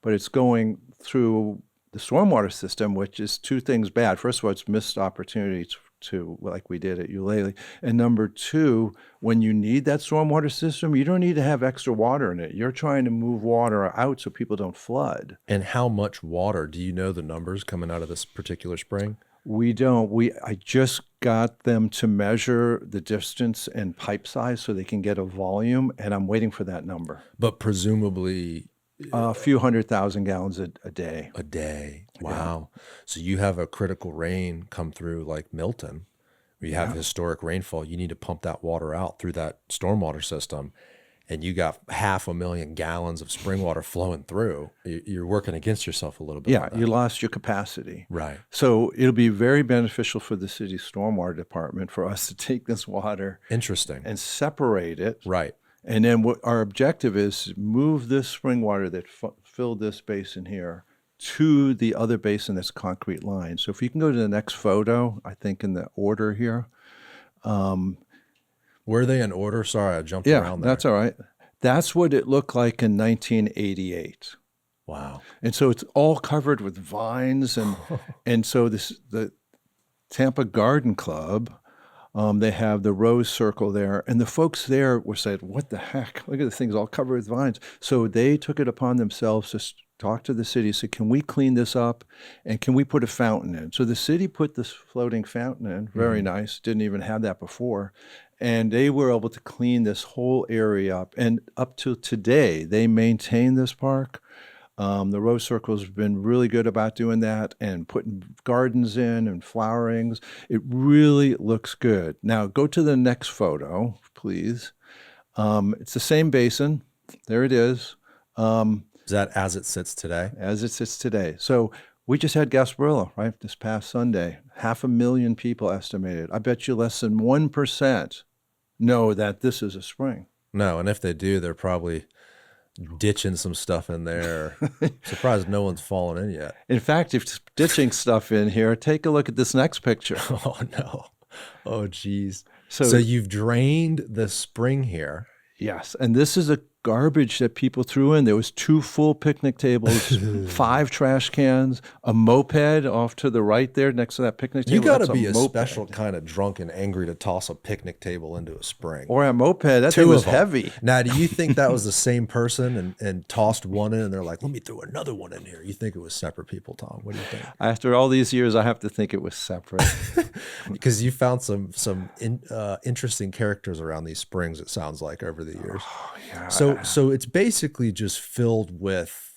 but it's going through the stormwater system, which is two things bad. First of all, it's missed opportunities to, like we did at Ulele. And number two, when you need that stormwater system, you don't need to have extra water in it. You're trying to move water out so people don't flood. And how much water? Do you know the numbers coming out of this particular spring? We don't. I just got them to measure the distance and pipe size so they can get a volume, and I'm waiting for that number. But presumably a few 100,000 gallons a day. A day. Wow. Yeah. So you have a critical rain come through like Milton, where you have historic rainfall. You need to pump that water out through that stormwater system, and you got 500,000 gallons of spring water flowing through. You're working against yourself a little bit. Yeah, you lost your capacity. Right. So it'll be very beneficial for the city's stormwater department for us to take this water. Interesting. And separate it. Right. And then what our objective is, move this spring water that filled this basin here to the other basin that's concrete lined. So if you can go to the next photo, I think in the order here. Were they in order? Sorry, I jumped around there. Yeah, that's all right. That's what it looked like in 1988. Wow. And so it's all covered with vines. And so the Tampa Garden Club, they have the rose circle there. And the folks there were saying, what the heck? Look at this thing's all covered with vines. So they took it upon themselves talked to the city, said, can we clean this up and can we put a fountain in? So the city put this floating fountain in, very nice, didn't even have that before. And they were able to clean this whole area up. And up to today, they maintain this park. The Rose Circle's been really good about doing that and putting gardens in and flowerings. It really looks good. Now go to the next photo, please. It's the same basin. There it is. Is that as it sits today? As it sits today. So we just had Gasparilla, right, this past Sunday. 500,000 people estimated. I bet you less than 1% know that this is a spring. No, and if they do, they're probably ditching some stuff in there. Surprised no one's fallen in yet. In fact, if ditching stuff in here, take a look at this next picture. Oh, no. Oh, geez. So So you've drained the spring here. yes, and this is a garbage that people threw in. There was 2 full picnic tables, 5 trash cans, a moped off to the right there next to that picnic table. You got to That's be a moped. special kind of drunk and angry to toss a picnic table into a spring. Or a moped. That 2 thing was of 'em. heavy. Now, do you think that was the same person and tossed one in and they're like, let me throw another one in here? You think it was separate people, Tom? What do you think? After all these years, I have to think it was separate. Because you found some interesting characters around these springs, it sounds like, over the years. Oh, yeah. So it's basically just filled with,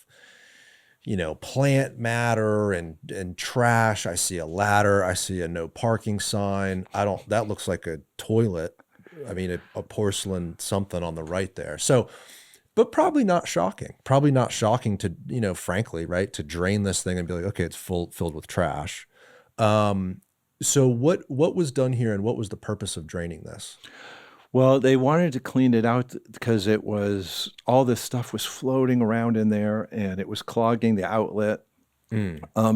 plant matter and trash. I see a ladder. I see a no parking sign. That looks like a toilet. I mean, a porcelain something on the right there. So, but probably not shocking. Probably not shocking to, frankly, right, to drain this thing and be like, okay, it's filled with trash. So what was done here and what was the purpose of draining this? Well, they wanted to clean it out because all this stuff was floating around in there and it was clogging the outlet.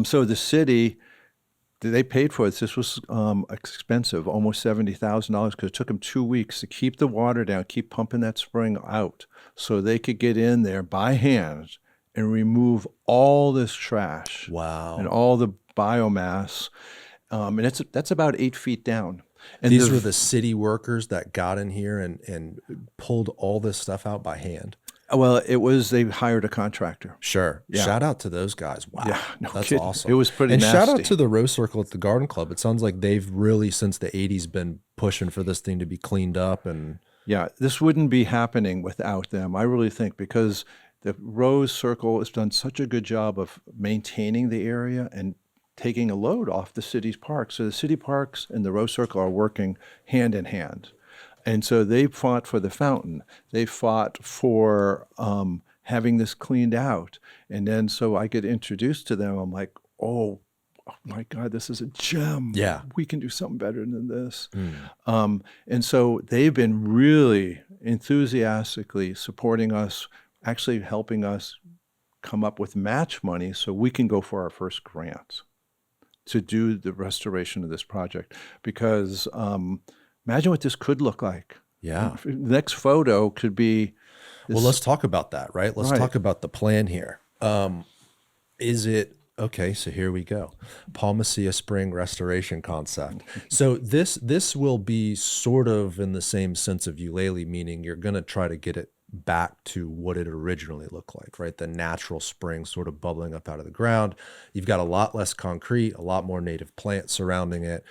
So the city, they paid for this. This was expensive, almost $70,000, because it took them 2 weeks to keep the water down, keep pumping that spring out so they could get in there by hand and remove all this trash. Wow. And all the biomass. And that's about 8 feet down. And These were the city workers that got in here and pulled all this stuff out by hand. Well, they hired a contractor. Sure. Yeah. Shout out to those guys. Wow. Yeah, no That's kidding. awesome. It was pretty and nasty. shout out to the Rose Circle at the Garden Club. It sounds like they've really, since the 80s, been pushing for this thing to be cleaned up. And Yeah, this wouldn't be happening without them, I really think, because the Rose Circle has done such a good job of maintaining the area and taking a load off the city's parks. So the city parks and the Rose Circle are working hand in hand. And so they fought for the fountain. They fought for having this cleaned out. And then so I get introduced to them. I'm like, oh my God, this is a gem. Yeah. We can do something better than this. And so they've been really enthusiastically supporting us, actually helping us come up with match money so we can go for our first grant to do the restoration of this project. Because imagine what this could look like. yeah. The next photo could be this. Well, let's talk about that, right? Let's Right. talk about the plan here. Is it okay? So here we go. Palma Spring restoration concept. So this will be sort of in the same sense of Ulele, meaning you're going to try to get it back to what it originally looked like, right? The natural spring sort of bubbling up out of the ground. You've got a lot less concrete, a lot more native plants surrounding it.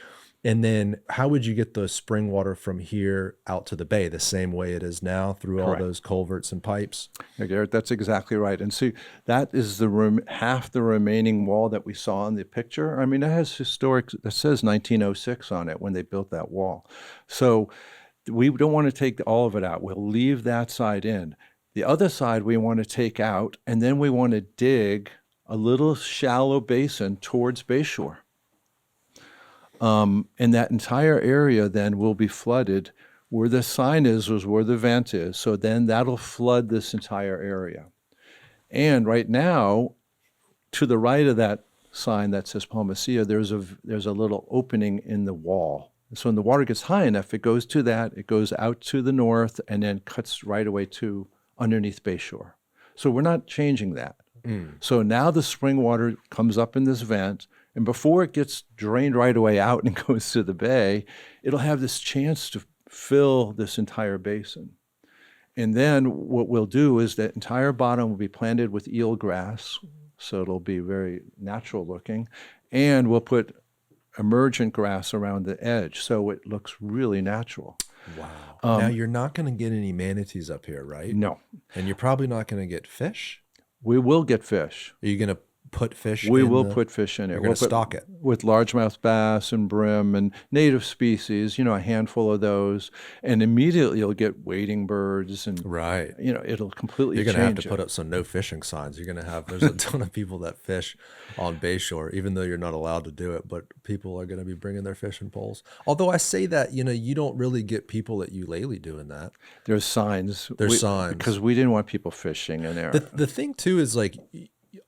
And then how would you get the spring water from here out to the bay the same way it is now through all Correct. those culverts and pipes? Yeah, Garrett, that's exactly right. And see, that is half the remaining wall that we saw in the picture. I mean, it has that says 1906 on it when they built that wall. So we don't want to take all of it out. We'll leave that side in. The other side we want to take out, and then we want to dig a little shallow basin towards Bayshore. And that entire area then will be flooded. Where the sign is where the vent is. So then that'll flood this entire area. And right now, to the right of that sign that says Palma, there's a little opening in the wall. So when the water gets high enough, it goes to that, it goes out to the north, and then cuts right away to underneath Bayshore. So we're not changing that. So now the spring water comes up in this vent, and before it gets drained right away out and goes to the bay, it'll have this chance to fill this entire basin. And then what we'll do is that entire bottom will be planted with eel grass, so it'll be very natural looking. And we'll put emergent grass around the edge, so it looks really natural. Wow. Now you're not going to get any manatees up here, right? No, And you're probably not going to get fish. we will get fish. Are you going to put fish We in will put fish in it. You're We'll going to put stock it. with largemouth bass and brim and native species, a handful of those. And immediately you'll get wading birds and, Right. it'll completely You're going to have change to it. put up some no fishing signs. You're going to have, there's a ton of people that fish on Bayshore, even though you're not allowed to do it, but people are going to be bringing their fishing poles. Although I say that, you don't really get people at Ulele doing that. There's signs. There's signs. Because we didn't want people fishing in there. The thing too is like,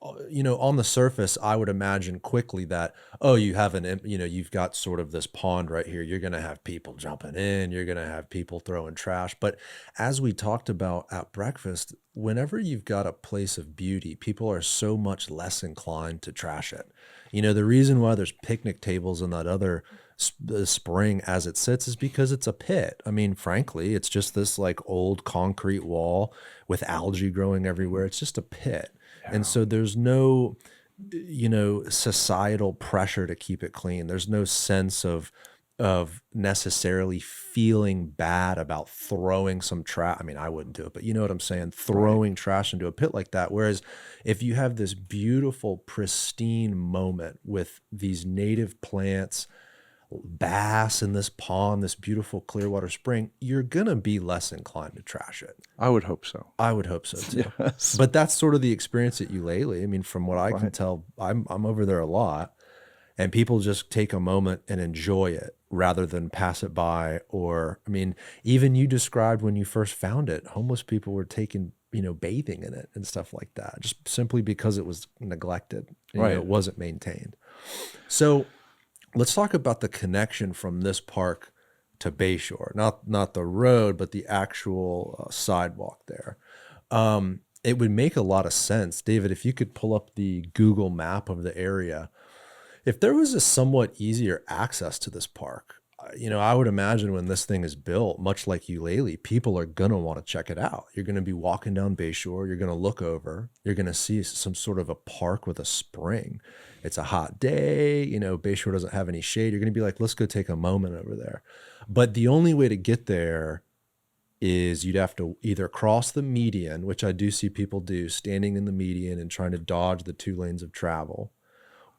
on the surface, I would imagine quickly that, oh, you've got sort of this pond right here. You're going to have people jumping in. You're going to have people throwing trash. But as we talked about at breakfast, whenever you've got a place of beauty, people are so much less inclined to trash it. The reason why there's picnic tables in that other spring as it sits is because it's a pit. I mean, frankly, it's just this like old concrete wall with algae growing everywhere. It's just a pit. And so there's no, societal pressure to keep it clean. There's no sense of necessarily feeling bad about throwing some trash. I mean, I wouldn't do it, but you know what I'm saying? Throwing trash into a pit like that. Whereas if you have this beautiful, pristine moment with these native plants, bass in this pond, this beautiful Clearwater spring, you're going to be less inclined to trash it. I would hope so. I would hope so too. Yes. But that's sort of the experience at Ulele. I mean, from what I can tell, I'm over there a lot, and people just take a moment and enjoy it rather than pass it by. Or, I mean, even you described when you first found it, homeless people were taking, bathing in it and stuff like that, just simply because it was neglected. It wasn't maintained. So let's talk about the connection from this park to Bayshore, not the road, but the actual sidewalk there. It would make a lot of sense, David, if you could pull up the Google map of the area. If there was a somewhat easier access to this park, I would imagine when this thing is built, much like Ulele, people are going to want to check it out. You're going to be walking down Bayshore. You're going to look over. You're going to see some sort of a park with a spring. It's a hot day. Bayshore doesn't have any shade. You're going to be like, let's go take a moment over there. But the only way to get there is you'd have to either cross the median, which I do see people do, standing in the median and trying to dodge the 2 lanes of travel,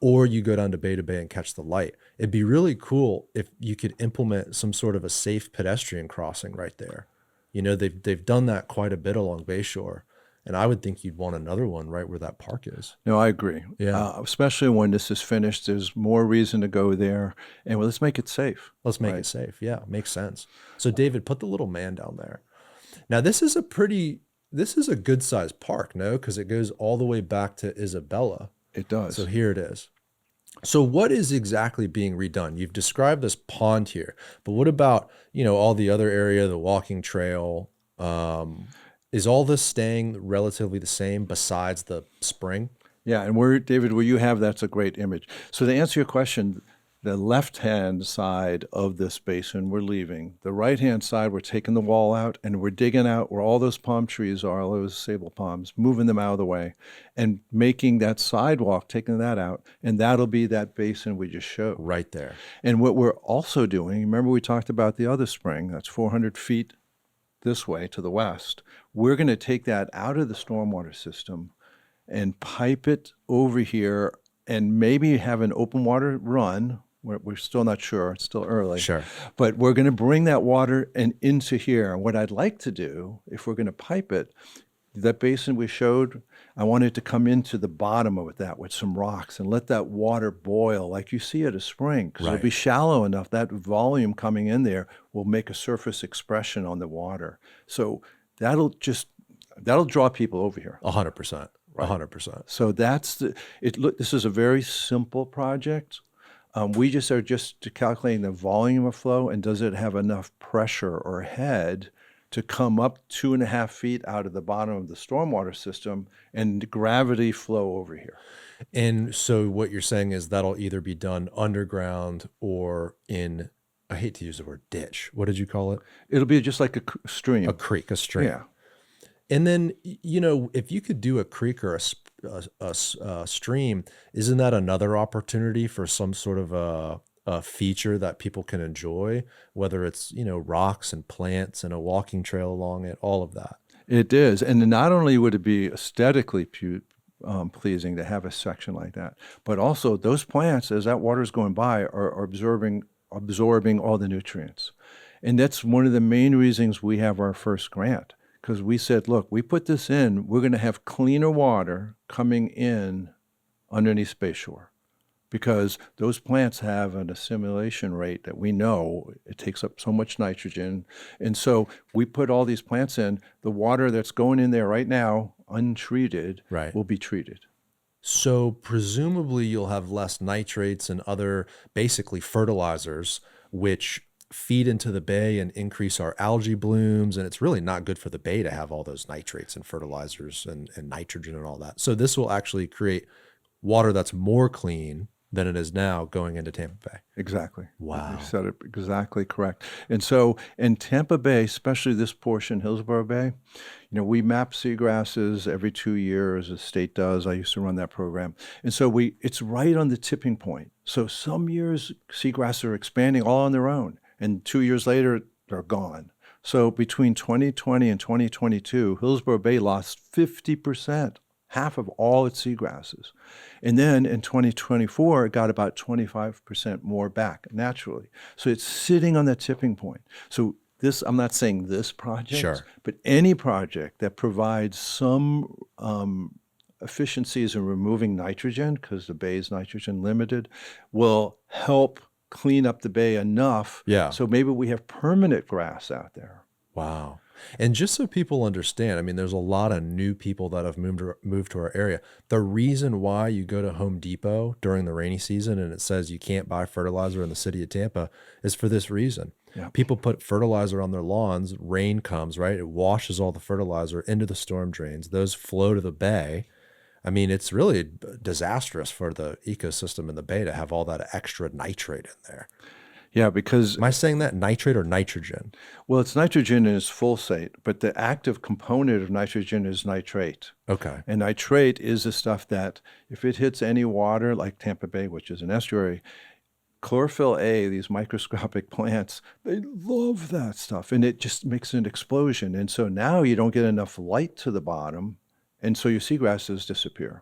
or you go down to Bay and catch the light. It'd be really cool if you could implement some sort of a safe pedestrian crossing right there. They've done that quite a bit along Bayshore, and I would think you'd want another one right where that park is. No, I agree. Yeah. Especially when this is finished, there's more reason to go there. And let's make it safe. Let's make it safe. Yeah, makes sense. So David, put the little man down there. Now this is a good sized park, no? Because it goes all the way back to Isabella. It does. So here it is. So what is exactly being redone? You've described this pond here, but what about, all the other area, the walking trail? Is all this staying relatively the same besides the spring? Yeah, and David, where you have, that's a great image. So to answer your question, the left-hand side of this basin, we're leaving. The right-hand side, we're taking the wall out, and we're digging out where all those palm trees are, all those sable palms, moving them out of the way, and making that sidewalk, taking that out, and that'll be that basin we just showed. Right there. And what we're also doing, remember we talked about the other spring, that's 400 feet this way to the west. We're going to take that out of the stormwater system and pipe it over here and maybe have an open water run. We're still not sure. It's still early. Sure. But we're going to bring that water into here. And what I'd like to do, if we're going to pipe it, that basin we showed, I want it to come into the bottom of that with some rocks and let that water boil like you see at a spring. Because it'll be shallow enough. That volume coming in there will make a surface expression on the water. So that'll draw people over here. 100%. 100%. So this is a very simple project. We just are calculating the volume of flow and does it have enough pressure or head to come up 2.5 feet out of the bottom of the stormwater system and gravity flow over here. And so what you're saying is that'll either be done underground or in, I hate to use the word ditch. What did you call it? It'll be just like a stream. A creek, a stream. Yeah. And then, if you could do a creek or a stream, isn't that another opportunity for some sort of a feature that people can enjoy, whether it's, rocks and plants and a walking trail along it, all of that? It is. And not only would it be aesthetically pleasing to have a section like that, but also those plants, as that water is going by, are absorbing all the nutrients. And that's one of the main reasons we have our first grant, because we said, look, we put this in, we're going to have cleaner water coming in underneath Bayshore, because those plants have an assimilation rate that we know it takes up so much nitrogen. And so we put all these plants in, the water that's going in there right now, untreated, Right. will be treated. So presumably you'll have less nitrates and other basically fertilizers, which feed into the bay and increase our algae blooms. And it's really not good for the bay to have all those nitrates and fertilizers and nitrogen and all that. So this will actually create water that's more clean than it is now going into Tampa Bay. Exactly. Wow. You said it exactly correct. And so in Tampa Bay, especially this portion, Hillsborough Bay, we map seagrasses every 2 years, the state does. I used to run that program. And so it's right on the tipping point. So some years seagrasses are expanding all on their own, and 2 years later, they're gone. So between 2020 and 2022, Hillsborough Bay lost 50%, half of all its seagrasses. And then in 2024, it got about 25% more back naturally. So it's sitting on that tipping point. So I'm not saying this project, Sure. but any project that provides some efficiencies in removing nitrogen, because the bay is nitrogen limited, will help clean up the bay enough. Yeah. So maybe we have permanent grass out there. Wow. And just so people understand, I mean, there's a lot of new people that have moved to our area. The reason why you go to Home Depot during the rainy season and it says you can't buy fertilizer in the city of Tampa is for this reason. Yeah. People put fertilizer on their lawns, rain comes, right? It washes all the fertilizer into the storm drains. Those flow to the bay. I mean, it's really disastrous for the ecosystem in the bay to have all that extra nitrate in there. Yeah, because Am I saying that nitrate or nitrogen? well, it's nitrogen in its full state, but the active component of nitrogen is nitrate. Okay. And nitrate is the stuff that if it hits any water, like Tampa Bay, which is an estuary, chlorophyll A, these microscopic plants, they love that stuff, and it just makes an explosion. And so now you don't get enough light to the bottom, and so your seagrasses disappear.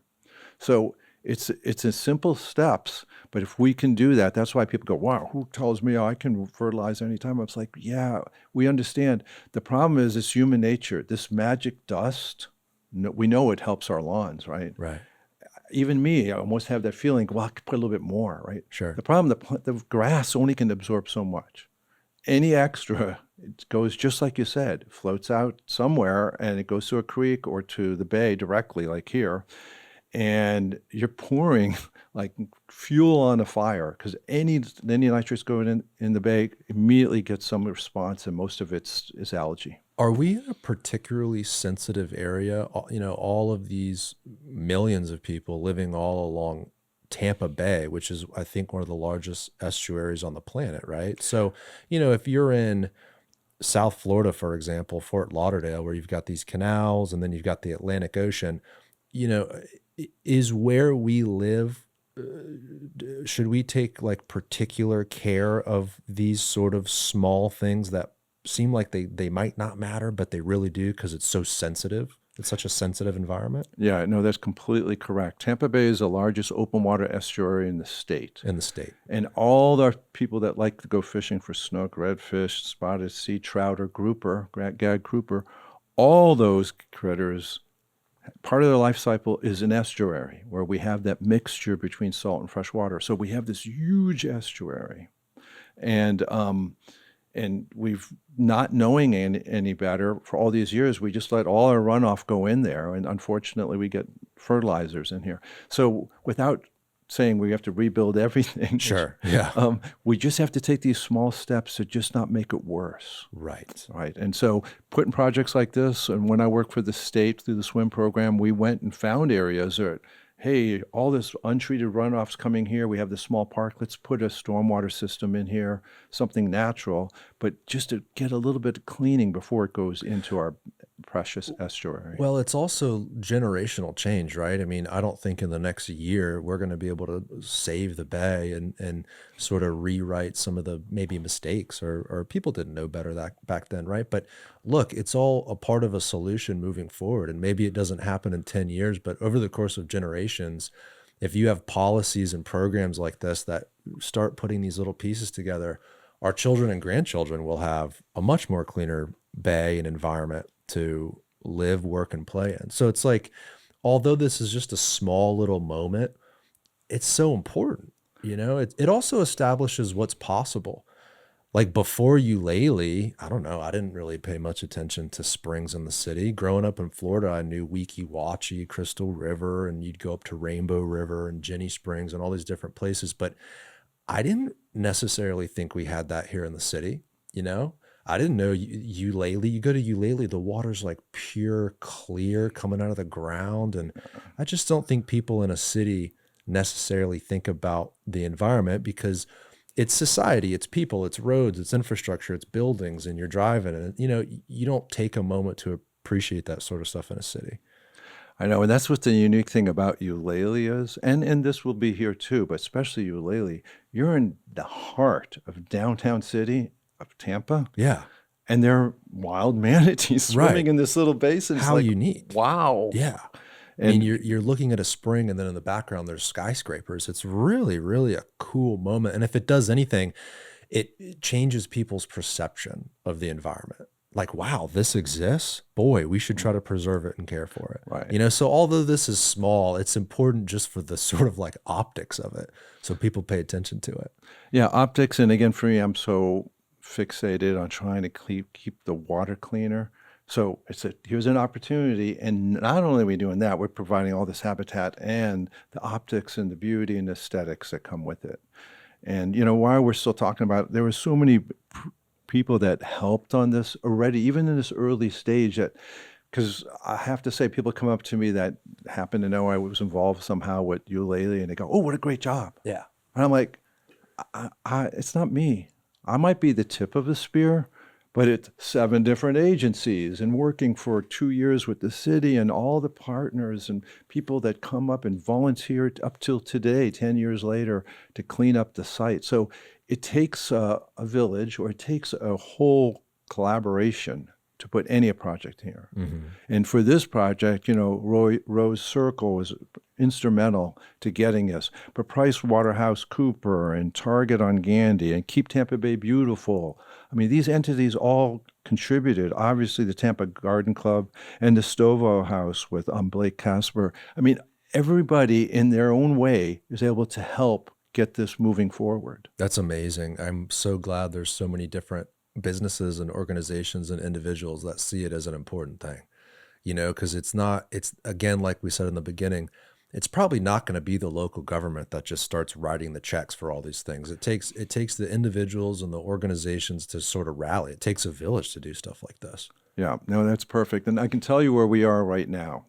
So it's in simple steps, but if we can do that, that's why people go, wow, who tells me I can fertilize anytime? I was like, yeah, we understand. The problem is it's human nature. This magic dust, we know it helps our lawns, right? Right. Even me, I almost have that feeling, well, I could put a little bit more, right? Sure. The problem, the grass only can absorb so much. Any extra, it goes just like you said, floats out somewhere and it goes to a creek or to the bay directly, like here. And you're pouring like fuel on a fire, because any nitrates going in the bay immediately gets some response, and most of it is algae. Are we in a particularly sensitive area? All of these millions of people living all along Tampa Bay, which is, I think, one of the largest estuaries on the planet, right? So, if you're in South Florida, for example, Fort Lauderdale, where you've got these canals and then you've got the Atlantic Ocean, is where we live, should we take like particular care of these sort of small things that seem like they might not matter, but they really do because it's so sensitive? It's such a sensitive environment. Yeah, no, that's completely correct. Tampa Bay is the largest open water estuary in the state. And all the people that like to go fishing for snook, redfish, spotted sea trout, or grouper, gag grouper, all those critters, part of their life cycle is an estuary where we have that mixture between salt and fresh water. So we have this huge estuary. And we've, not knowing any better for all these years, we just let all our runoff go in there. And unfortunately, we get fertilizers in here. So without saying we have to rebuild everything. Sure. Yeah. We just have to take these small steps to just not make it worse. Right. Right. And so putting projects like this, and when I worked for the state through the SWIM program, we went and found areas that, hey, all this untreated runoff's coming here. We have this small park. Let's put a stormwater system in here, something natural, but just to get a little bit of cleaning before it goes into our precious estuary. Well, it's also generational change, right? I mean, I don't think in the next year we're going to be able to save the bay and sort of rewrite some of the maybe mistakes or people didn't know better that back then, right? But look, it's all a part of a solution moving forward. And maybe it doesn't happen in 10 years, but over the course of generations, if you have policies and programs like this that start putting these little pieces together, our children and grandchildren will have a much more cleaner bay and environment to live, work, and play in. So it's like, although this is just a small little moment, it's so important. It also establishes what's possible. Like before Ulele, I don't know, I didn't really pay much attention to springs in the city. Growing up in Florida, I knew Weeki Wachee, Crystal River, and you'd go up to Rainbow River and Jenny Springs and all these different places. But I didn't necessarily think we had that here in the city, I didn't know Ulele. You go to Ulele, the water's like pure, clear, coming out of the ground. And I just don't think people in a city necessarily think about the environment because it's society, it's people, it's roads, it's infrastructure, it's buildings, and you're driving. And, you don't take a moment to appreciate that sort of stuff in a city. I know, and that's what the unique thing about Ulele is, and this will be here too, but especially Ulele. You're in the heart of downtown city of Tampa, Yeah. and there are wild manatees swimming Right. in this little basin. It's How like, unique. wow. Yeah. I mean, And you're looking at a spring and then in the background there's skyscrapers. It's really, really a cool moment. And if it does anything, it changes people's perception of the environment. Like, wow, this exists. Boy, we should try to preserve it and care for it. right. So although this is small, it's important just for the sort of like optics of it. So people pay attention to it. Yeah, optics, and again, for me, I'm so fixated on trying to keep the water cleaner. So here's an opportunity, and not only are we doing that, we're providing all this habitat and the optics and the beauty and aesthetics that come with it. And while we're still talking about it, there were so many people that helped on this already, even in this early stage. Because I have to say, people come up to me that happen to know I was involved somehow with Ulele, and they go, "Oh, what a great job!" Yeah. And I'm like, it's not me. I might be the tip of the spear, but it's 7 different agencies and working for 2 years with the city and all the partners and people that come up and volunteer up till today, 10 years later, to clean up the site. So it takes a village, or it takes a whole collaboration to put any project here. Mm-hmm. And for this project, Rose Circle was instrumental to getting us. But Price Waterhouse Cooper and Target on Gandy and Keep Tampa Bay Beautiful. I mean, these entities all contributed. Obviously, the Tampa Garden Club and the Stovo House with Blake Casper. I mean, everybody in their own way is able to help get this moving forward. That's amazing. I'm so glad there's so many different businesses and organizations and individuals that see it as an important thing, because it's again, like we said in the beginning, it's probably not going to be the local government that just starts writing the checks for all these things. It takes the individuals and the organizations to sort of rally. It takes a village to do stuff like this. Yeah, no, that's perfect. And I can tell you where we are right now.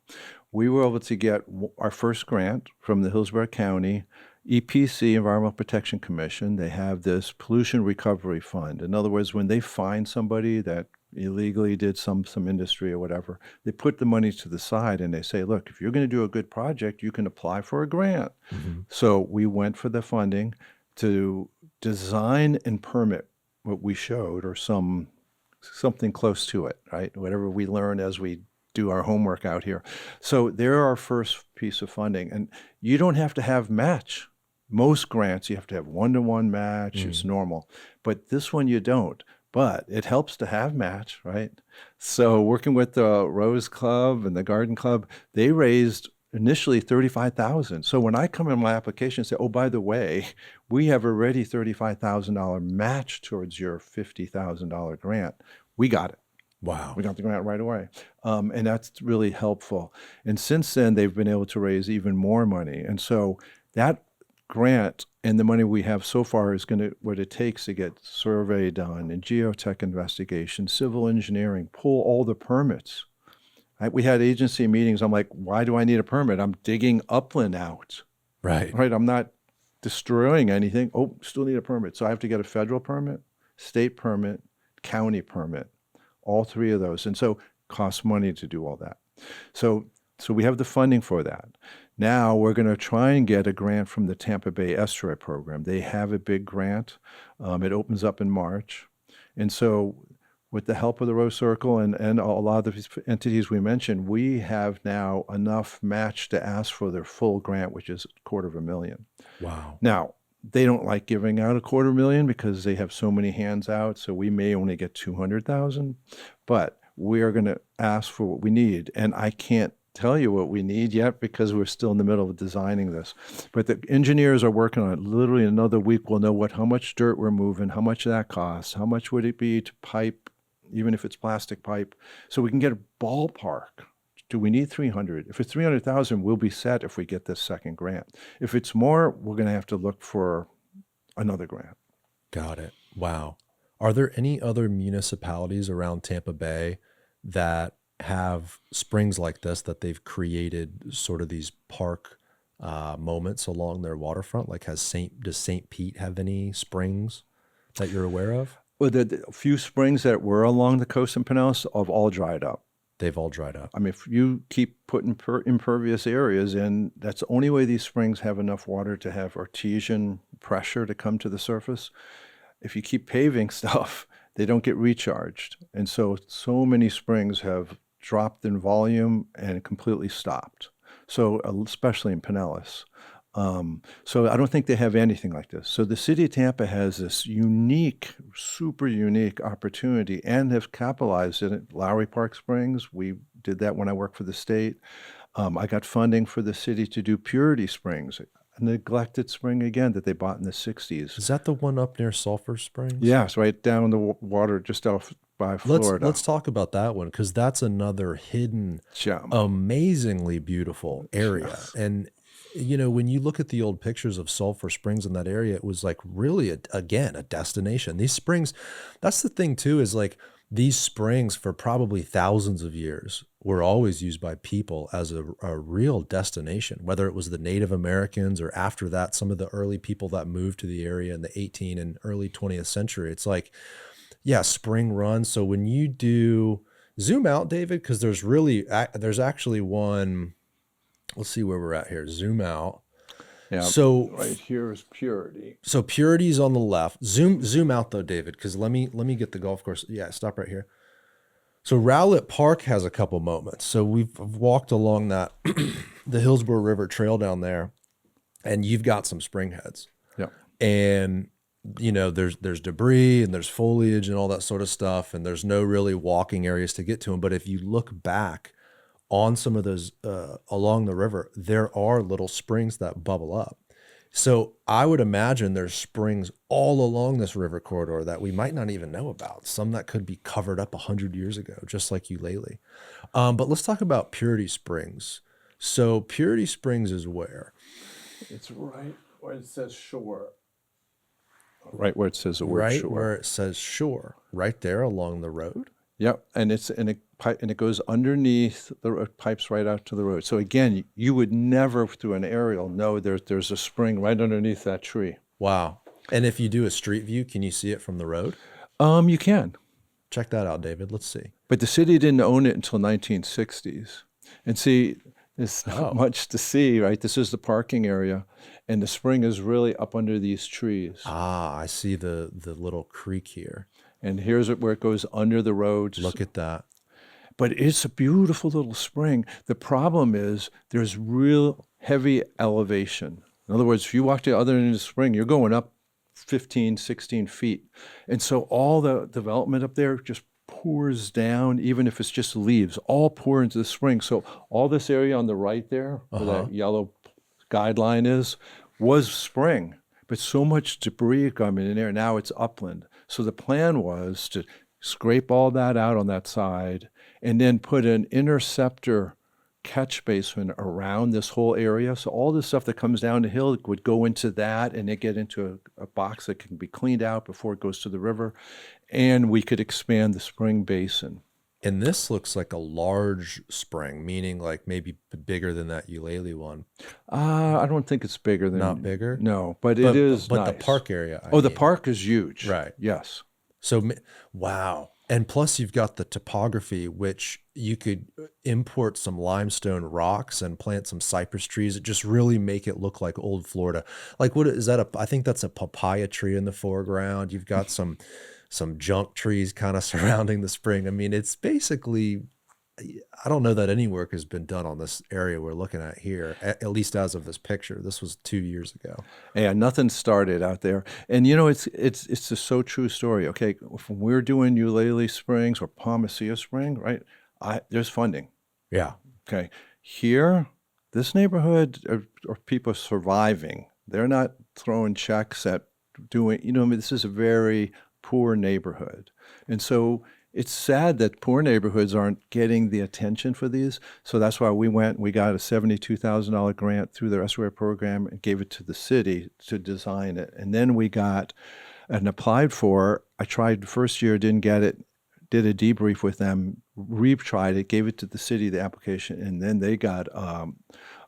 We were able to get our first grant from the Hillsborough County EPC, Environmental Protection Commission. They have this pollution recovery fund. In other words, when they find somebody that illegally did some industry or whatever, they put the money to the side and they say, look, if you're going to do a good project, you can apply for a grant. Mm-hmm. So we went for the funding to design and permit what we showed, or something close to it, right? Whatever we learn as we do our homework out here. So they're our first piece of funding. And you don't have to have match. Most grants, you have to have 1-to-1 match. It's normal. But this one, you don't. But it helps to have match, right? So working with the Rose Club and the Garden Club, they raised initially $35,000. So when I come in my application and say, oh, by the way, we have already $35,000 match towards your $50,000 grant, we got it. Wow. We got the grant right away. And that's really helpful. And since then, they've been able to raise even more money. And so that grant and the money we have so far is what it takes to get survey done and geotech investigation, civil engineering, pull all the permits. We had agency meetings. I'm like, why do I need a permit? I'm digging upland out. Right. Right. I'm not destroying anything. Oh, still need a permit. So I have to get a federal permit, state permit, county permit, all 3 of those. And so costs money to do all that. So we have the funding for that. Now we're going to try and get a grant from the Tampa Bay Estuary Program. They have a big grant. It opens up in March. And so with the help of the Rose Circle and a lot of these entities we mentioned, we have now enough match to ask for their full grant, which is $250,000. Wow. Now, they don't like giving out $250,000 because they have so many hands out, so we may only get 200,000, but we are going to ask for what we need. And I can't tell you what we need yet because we're still in the middle of designing this. But the engineers are working on it. Literally another week, we'll know how much dirt we're moving, how much that costs, how much would it be to pipe, even if it's plastic pipe, so we can get a ballpark. Do we need 300? If it's 300,000, we'll be set if we get this second grant. If it's more, we're going to have to look for another grant. Got it. Wow. Are there any other municipalities around Tampa Bay that have springs like this that they've created sort of these park moments along their waterfront? Like does St. Pete have any springs that you're aware of? Well, the few springs that were along the coast and Pinellas have all dried up. They've all dried up. I mean, if you keep putting impervious areas in, that's the only way these springs have enough water to have artesian pressure to come to the surface. If you keep paving stuff, they don't get recharged. And so many springs have dropped in volume and completely stopped. So especially in Pinellas. So I don't think they have anything like this. So the city of Tampa has this unique, super unique opportunity and have capitalized in it. Lowry Park Springs, we did that when I worked for the state. I got funding for the city to do Purity Springs, a neglected spring again that they bought in the 60s. Is that the one up near Sulphur Springs? Yes, right down the water just off by Florida. Let's talk about that one because that's another hidden, gem. Amazingly beautiful area. Yes. And you know, when you look at the old pictures of Sulphur Springs in that area, it was like really, again, a destination. These springs, that's the thing too, is like these springs for probably thousands of years were always used by people as a real destination, whether it was the Native Americans or after that, some of the early people that moved to the area in the 18th and early 20th century. It's like, yeah, spring runs. So when you do, zoom out, David, because there's actually one. Let's see where we're at here. Zoom out. Yeah. So right here is Purity. So Purity's on the left. Zoom out though, David, because let me get the golf course. Yeah, stop right here. So Rowlett Park has a couple moments. So we've walked along that the Hillsborough River Trail down there, and you've got some spring heads. Yeah. And you know, there's debris and there's foliage and all that sort of stuff, and there's no really walking areas to get to them. But if you look back on some of those along the river, there are little springs that bubble up. So I would imagine there's springs all along this river corridor that we might not even know about. Some that could be covered up 100 years ago, just like Ulele. But let's talk about Purity Springs. So Purity Springs is where? It's right where it says shore. Right where it says the word right shore. Where it says shore, right there along the road. Yep, and it goes underneath the pipes right out to the road. So again, you would never through an aerial know there's a spring right underneath that tree. Wow! And if you do a street view, can you see it from the road? You can. Check that out, David. Let's see. But the city didn't own it until 1960s. And see, there's not much to see, right? This is the parking area, and the spring is really up under these trees. Ah, I see the little creek here. And here's where it goes under the road. Look at that. But it's a beautiful little spring. The problem is there's real heavy elevation. In other words, if you walk to the other end of the spring, you're going up 15, 16 feet. And so all the development up there just pours down, even if it's just leaves, all pour into the spring. So all this area on the right there, where that yellow guideline is, was spring. But so much debris coming in there, now it's upland. So the plan was to scrape all that out on that side and then put an interceptor catch basin around this whole area. So all the stuff that comes down the hill would go into that and then get into a box that can be cleaned out before it goes to the river. And we could expand the spring basin. And this looks like a large spring, meaning like maybe bigger than that Ulele one. I don't think it's bigger than... Not bigger? No, but it is But nice. the park area. The park is huge. Right. Yes. So, wow. And plus, you've got the topography, which you could import some limestone rocks and plant some cypress trees. It just really make it look like old Florida. Like, what is that? I think that's a papaya tree in the foreground. You've got some junk trees kind of surrounding the spring. I mean, it's basically, I don't know that any work has been done on this area we're looking at here, at least as of this picture. This was 2 years ago. Yeah, nothing started out there. And it's a so true story. Okay, if we're doing Ulele Springs or Palma Spring, right? There's funding. Yeah. Okay, here, this neighborhood are people surviving. They're not throwing checks at doing. I mean, this is a very poor neighborhood, and so it's sad that poor neighborhoods aren't getting the attention for these. So that's why we got a $72,000 grant through the Restoration program and gave it to the city to design it. And then we got and applied for. I tried the first year, didn't get it. Did a debrief with them, retried it, gave it to the city, the application, and then they got a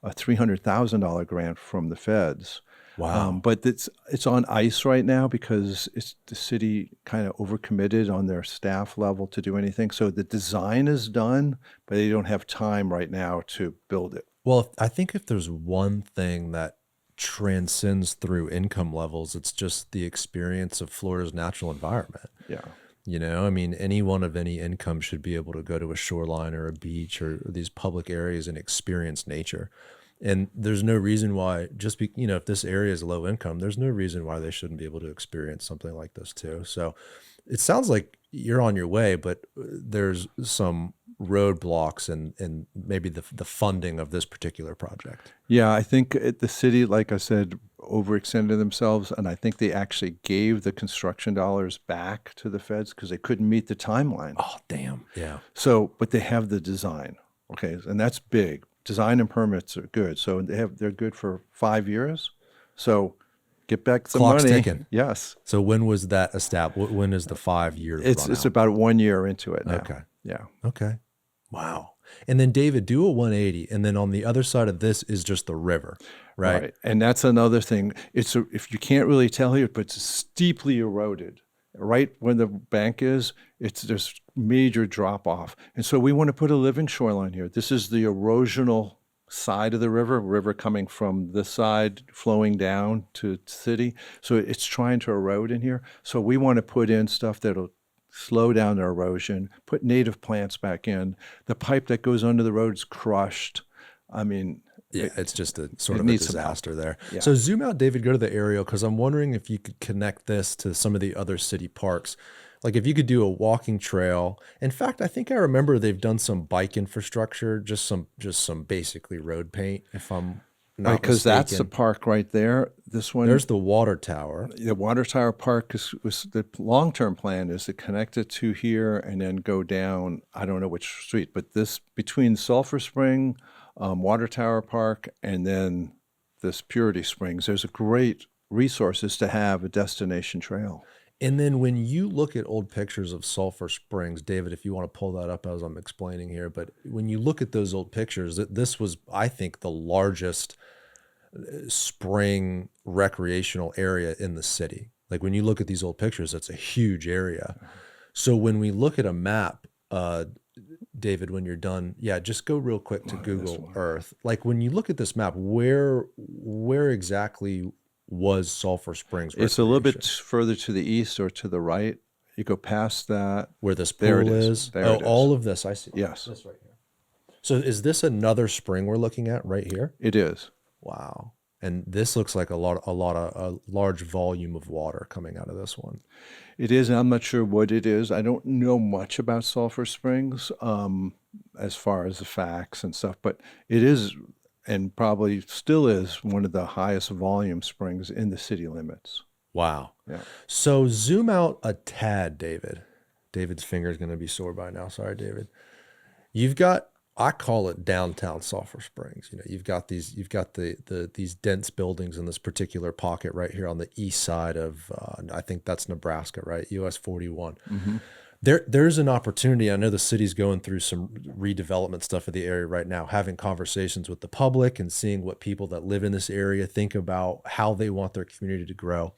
$300,000 grant from the feds. Wow. But it's on ice right now because the city kind of overcommitted on their staff level to do anything. So the design is done, but they don't have time right now to build it. Well, I think if there's one thing that transcends through income levels, it's just the experience of Florida's natural environment. Yeah. I mean, anyone of any income should be able to go to a shoreline or a beach or these public areas and experience nature. And there's no reason why, if this area is low income, there's no reason why they shouldn't be able to experience something like this too. So it sounds like you're on your way, but there's some roadblocks and maybe the funding of this particular project. Yeah, I think the city, like I said, overextended themselves, and I think they actually gave the construction dollars back to the feds because they couldn't meet the timeline. Oh, damn. Yeah. So, but they have the design, okay, and that's big. Design and permits are good, so they're good for 5 years. So, get back some Clock's money. ticking. Yes. So when was that established? When is the 5 years? It's about 1 year into it now. Okay. Yeah. Okay. Wow. And then David, do a 180, and then on the other side of this is just the river, right? And that's another thing. If you can't really tell here, but it's steeply eroded. Right when the bank is, there's major drop off. And so we want to put a living shoreline here. This is the erosional side of the river coming from this side, flowing down to the city. So it's trying to erode in here. So we want to put in stuff that'll slow down the erosion, put native plants back in. The pipe that goes under the road is crushed. I mean, yeah, it's just a sort of a disaster there. Yeah. So zoom out, David, go to the aerial, because I'm wondering if you could connect this to some of the other city parks. Like if you could do a walking trail. In fact, I think I remember they've done some bike infrastructure, just some basically road paint, if I'm not because mistaken. that's the park right there. This one, there's the water tower. The water tower park was the long-term plan is to connect it to here and then go down. I don't know which street, but this between Sulphur Spring, Water Tower Park, and then this Purity Springs. There's a great resources to have a destination trail. And then when you look at old pictures of Sulphur Springs, David, if you want to pull that up as I'm explaining here, but when you look at those old pictures, this was, I think, the largest spring recreational area in the city. Like when you look at these old pictures, it's a huge area. So when we look at a map, David, when you're done, just go real quick to Google Earth. Like when you look at this map, where exactly was Sulphur Springs? It's a little bit further to the east or to the right. You go past that. Where this pool is? There it is. All of this, I see. Yes. This right here. So is this another spring we're looking at right here? It is. Wow. And this looks like a large volume of water coming out of this one. It is, and I'm not sure what it is. I don't know much about Sulphur Springs as far as the facts and stuff, but it is, and probably still is, one of the highest volume springs in the city limits. Wow. Yeah. So zoom out a tad, David. David's finger is going to be sore by now. Sorry, David. You've got, I call it downtown Sulphur Springs. You've got these dense buildings in this particular pocket right here on the east side of, I think that's Nebraska, right? US 41. Mm-hmm. There's an opportunity. I know the city's going through some redevelopment stuff of the area right now, having conversations with the public and seeing what people that live in this area think about how they want their community to grow.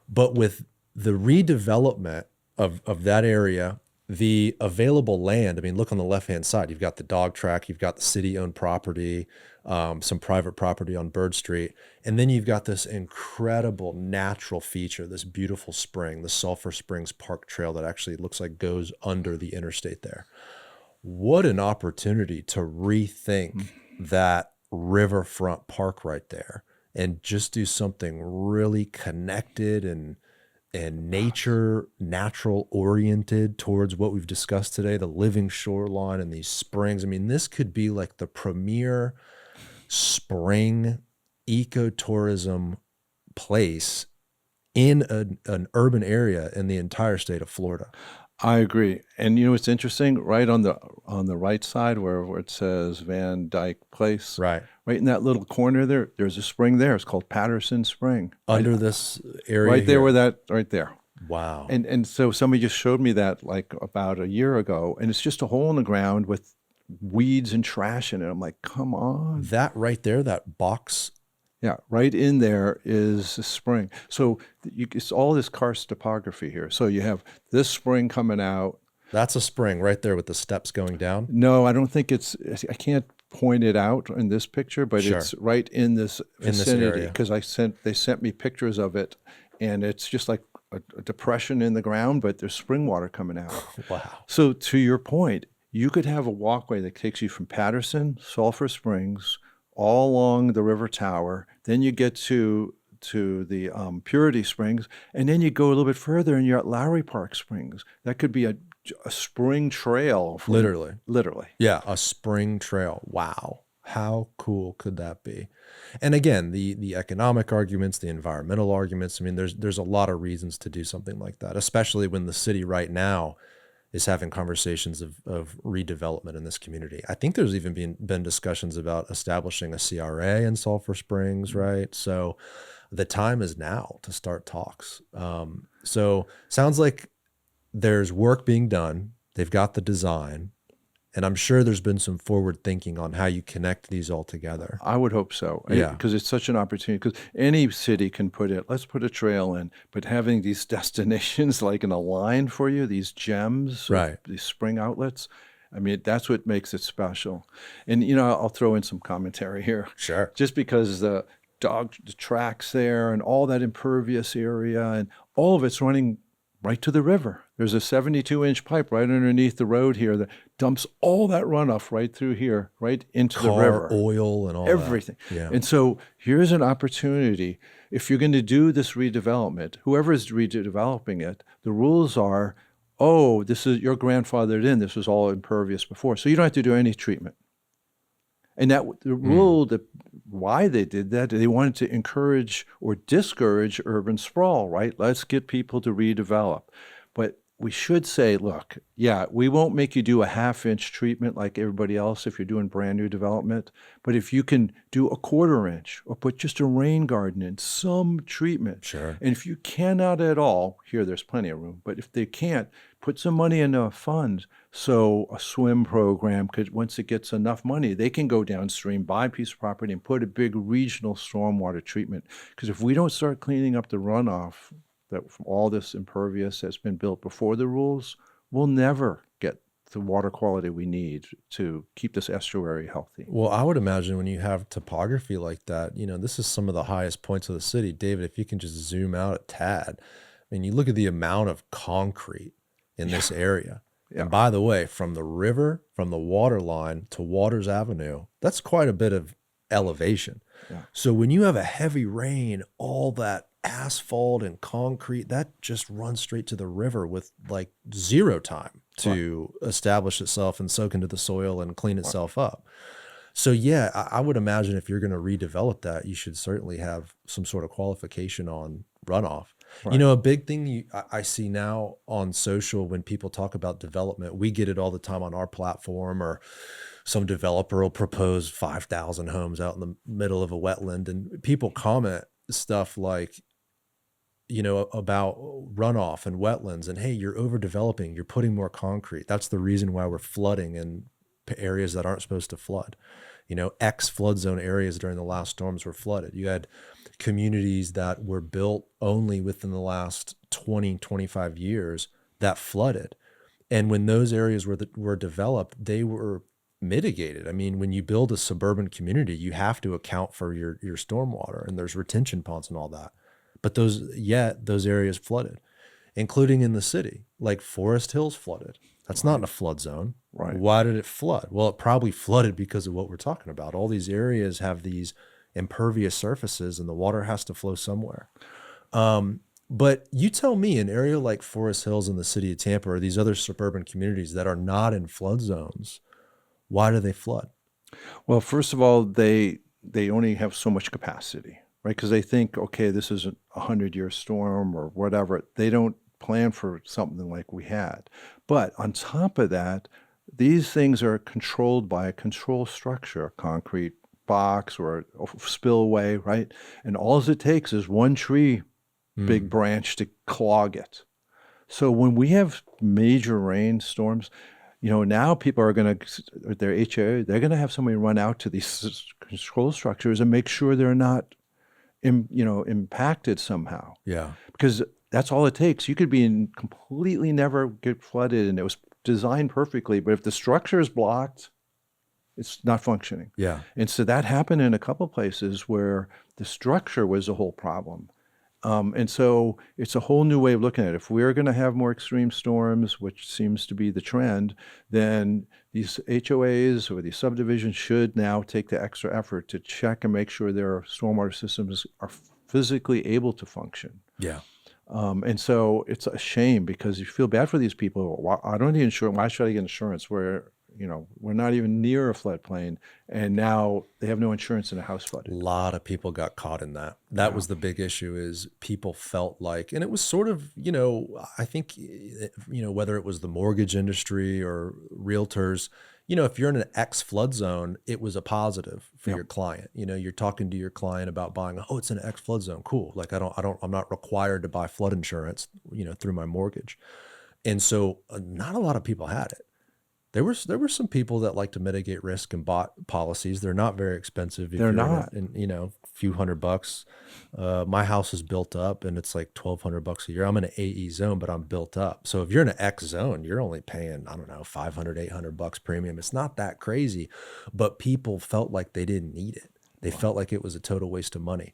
But with the redevelopment of that area, the available land, I mean, look on the left-hand side, you've got the dog track, you've got the city-owned property, some private property on Bird Street, and then you've got this incredible natural feature, this beautiful spring, the Sulphur Springs Park Trail that actually looks like goes under the interstate there. What an opportunity to rethink that riverfront park right there and just do something really connected and natural oriented towards what we've discussed today, the living shoreline and these springs. I mean, this could be like the premier spring ecotourism place in an urban area in the entire state of Florida. I agree. And you know what's interesting? Right on the right side where it says Van Dyke Place, Right. right in that little corner there, there's a spring there. It's called Patterson Spring. Under this area Right there here. where that, right there. Wow. And so somebody just showed me that like about a year ago, and it's just a hole in the ground with weeds and trash in it. I'm like, come on. That right there, that box. Yeah, right in there is a spring. So it's all this karst topography here. So you have this spring coming out. That's a spring right there with the steps going down. No, I don't think I can't point it out in this picture, but Sure. it's right in this vicinity area. because they sent me pictures of it, and it's just like a depression in the ground, but there's spring water coming out. Wow. So to your point, you could have a walkway that takes you from Patterson, Sulphur Springs, all along the river tower. Then you get to the Purity Springs, and then you go a little bit further, and you're at Lowry Park Springs. That could be a spring trail. Literally. Yeah, a spring trail. Wow. How cool could that be? And again, the economic arguments, the environmental arguments, I mean, there's a lot of reasons to do something like that, especially when the city right now is having conversations of redevelopment in this community. I think there's even been discussions about establishing a CRA in Sulphur Springs, right? So the time is now to start talks. So sounds like there's work being done. They've got the design. And I'm sure there's been some forward thinking on how you connect these all together. I would hope so. Yeah. Because it's such an opportunity. Because any city can let's put a trail in, but having these destinations like in a line for you, these gems, Right. these spring outlets, I mean, that's what makes it special. And, you know, I'll throw in some commentary here. Sure. Just because the tracks there and all that impervious area and all of it's running right to the river. There's a 72-inch pipe right underneath the road here that dumps all that runoff right through here, right into the river. Oil and all Everything. that. Yeah. And so here's an opportunity. If you're going to do this redevelopment, whoever is redeveloping it, the rules are, oh, this is your grandfathered in. This was all impervious before. So you don't have to do any treatment. And that the rule, why they did that, they wanted to encourage or discourage urban sprawl, right? Let's get people to redevelop. But we should say, look, yeah, we won't make you do a half-inch treatment like everybody else if you're doing brand new development. But if you can do a quarter-inch or put just a rain garden in, some treatment. Sure. And if you cannot at all, here there's plenty of room, but if they can't, put some money into a fund. So a swim program could, once it gets enough money, they can go downstream, buy a piece of property and put a big regional stormwater treatment. Because if we don't start cleaning up the runoff that from all this impervious that's been built before the rules, we'll never get the water quality we need to keep this estuary healthy. Well, I would imagine when you have topography like that, you know, this is some of the highest points of the city. David, if you can just zoom out a tad, I mean, you look at the amount of concrete in this area. Yeah. And by the way, from the river, from the water line to Waters Avenue, that's quite a bit of elevation. Yeah. So when you have a heavy rain, all that asphalt and concrete, that just runs straight to the river with like zero time to establish itself and soak into the soil and clean itself up. So yeah, I would imagine if you're going to redevelop that, you should certainly have some sort of qualification on runoff. Right. You know, a big thing I see now on social when people talk about development, we get it all the time on our platform, or some developer will propose 5,000 homes out in the middle of a wetland, and people comment stuff like, you know, about runoff and wetlands and, hey, you're overdeveloping, you're putting more concrete. That's the reason why we're flooding in areas that aren't supposed to flood. You know, X flood zone areas during the last storms were flooded. You had communities that were built only within the last 20, 25 years that flooded. And when those areas were developed, they were mitigated. I mean, when you build a suburban community, you have to account for your stormwater, and there's retention ponds and all that. But those areas flooded, including in the city, like Forest Hills flooded. That's not in a flood zone. Right. Why did it flood? Well, it probably flooded because of what we're talking about. All these areas have these impervious surfaces, and the water has to flow somewhere. But you tell me, an area like Forest Hills in the city of Tampa, or these other suburban communities that are not in flood zones, why do they flood? Well, first of all, they only have so much capacity, right? Because they think, okay, this is a 100-year storm or whatever. They don't plan for something like we had. But on top of that, these things are controlled by a control structure, a concrete box or a spillway, right? And all it takes is one tree, big branch to clog it. So when we have major rainstorms, now people are going to, their HOA, they're going to have somebody run out to these control structures and make sure they're not, impacted somehow. Yeah. Because that's all it takes. You could be completely never get flooded and it was designed perfectly, but if the structure is blocked, it's not functioning. Yeah. And so that happened in a couple places where the structure was the whole problem. And so it's a whole new way of looking at it. If we're going to have more extreme storms, which seems to be the trend, then these HOAs or these subdivisions should now take the extra effort to check and make sure their stormwater systems are physically able to function. Yeah. And so it's a shame because you feel bad for these people. I don't need insurance. Why should I get insurance? We're not even near a floodplain, and now they have no insurance in a house flooded. A lot of people got caught in that. That was the big issue, is people felt like, and it was sort of, I think, whether it was the mortgage industry or realtors, if you're in an X flood zone, it was a positive for your client. You're talking to your client about buying, oh, it's in an X flood zone. Cool. Like I'm not required to buy flood insurance, through my mortgage. And so not a lot of people had it. There were some people that like to mitigate risk and bought policies. They're not very expensive. They're not. And a few $100. My house is built up and it's like $1,200 a year. I'm in an AE zone, but I'm built up. So if you're in an X zone, you're only paying, I don't know, $500, $800 premium. It's not that crazy, but people felt like they didn't need it. They felt like it was a total waste of money.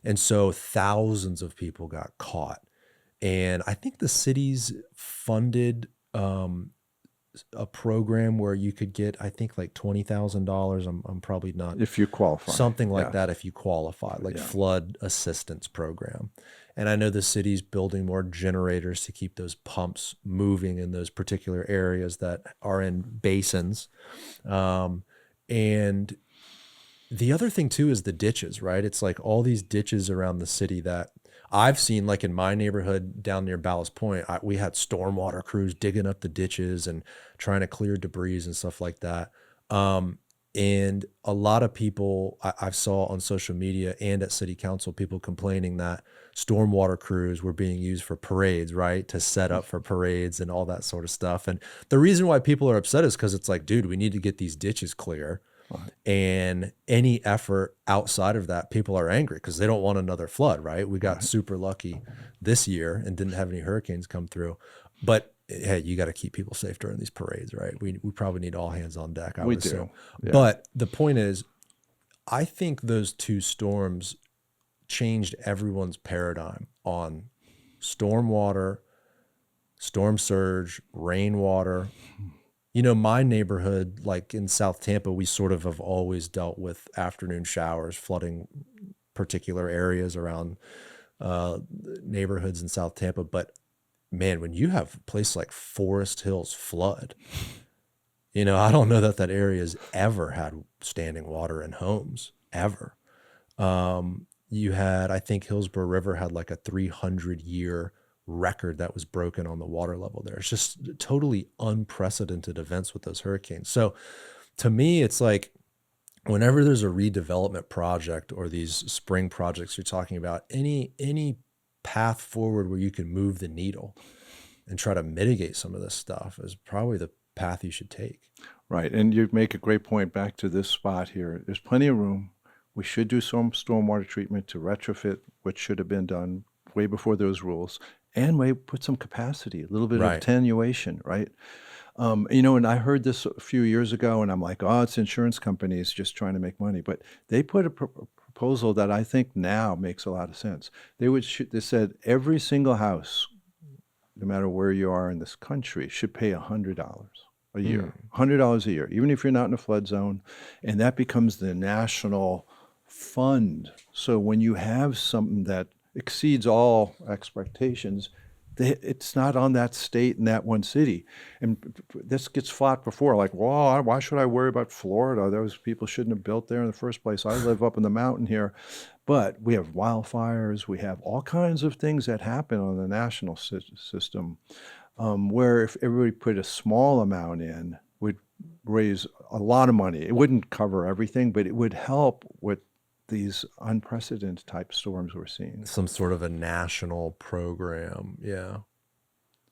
And so thousands of people got caught. And I think the cities funded, a program where you could get, I think, like $20,000. I'm probably not, if you qualify, something like that. If you qualify, like Yeah. flood assistance program. And I know the city's building more generators to keep those pumps moving in those particular areas that are in basins. And the other thing too is the ditches, right? It's like all these ditches around the city that I've seen, like in my neighborhood down near Ballast Point, we had stormwater crews digging up the ditches and trying to clear debris and stuff like that. And a lot of people I saw on social media and at city council, people complaining that stormwater crews were being used for parades, right? To set up for parades and all that sort of stuff. And the reason why people are upset is because it's like, dude, we need to get these ditches clear. And any effort outside of that, people are angry because they don't want another flood, right? We got super lucky this year and didn't have any hurricanes come through. But hey, you got to keep people safe during these parades, right? We probably need all hands on deck, I would assume. Yeah. But the point is, I think those two storms changed everyone's paradigm on stormwater, storm surge, rainwater. My neighborhood, like in South Tampa, we sort of have always dealt with afternoon showers, flooding particular areas around neighborhoods in South Tampa. But man, when you have a place like Forest Hills flood, I don't know that area has ever had standing water in homes, ever. You had, I think Hillsborough River had like a 300-year record that was broken on the water level there. It's just totally unprecedented events with those hurricanes. So to me, it's like whenever there's a redevelopment project or these spring projects you're talking about, any path forward where you can move the needle and try to mitigate some of this stuff is probably the path you should take. Right. And you make a great point back to this spot here. There's plenty of room. We should do some stormwater treatment to retrofit, which should have been done way before those rules. and we put some capacity, a little bit of Right. attenuation, right? And I heard this a few years ago, and I'm like, oh, it's insurance companies just trying to make money. But they put a proposal that I think now makes a lot of sense. They said every single house, no matter where you are in this country, should pay $100 a year. $100 a year, even if you're not in a flood zone, and that becomes the national fund. So when you have something that exceeds all expectations, it's not on that state and that one city. And this gets fought before, like, well, why should I worry about Florida? Those people shouldn't have built there in the first place. I live up in the mountain here. But we have wildfires. We have all kinds of things that happen on the national system, where if everybody put a small amount in, would raise a lot of money. It wouldn't cover everything, but it would help with these unprecedented type storms we're seeing. Some sort of a national program. Yeah.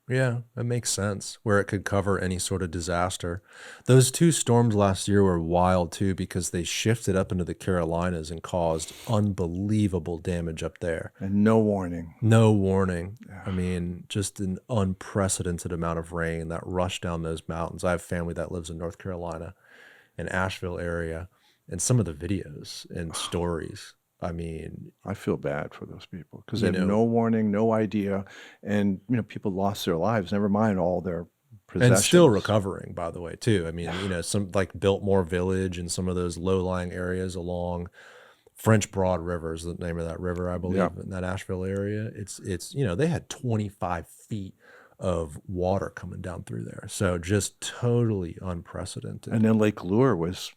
Yeah, that makes sense, where it could cover any sort of disaster. Those two storms last year were wild too, because they shifted up into the Carolinas and caused unbelievable damage up there. And no warning. No warning. I mean, just an unprecedented amount of rain that rushed down those mountains. I have family that lives in North Carolina, in Asheville area, and some of the videos and stories. I mean, I feel bad for those people because they have no warning, no idea, and people lost their lives. Never mind all their possessions. and still recovering, by the way, too. I mean, some like Biltmore Village and some of those low-lying areas along French Broad River is the name of that river, I believe, in that Asheville area. It's they had 25 feet of water coming down through there. So just totally unprecedented. And then Lake Lure was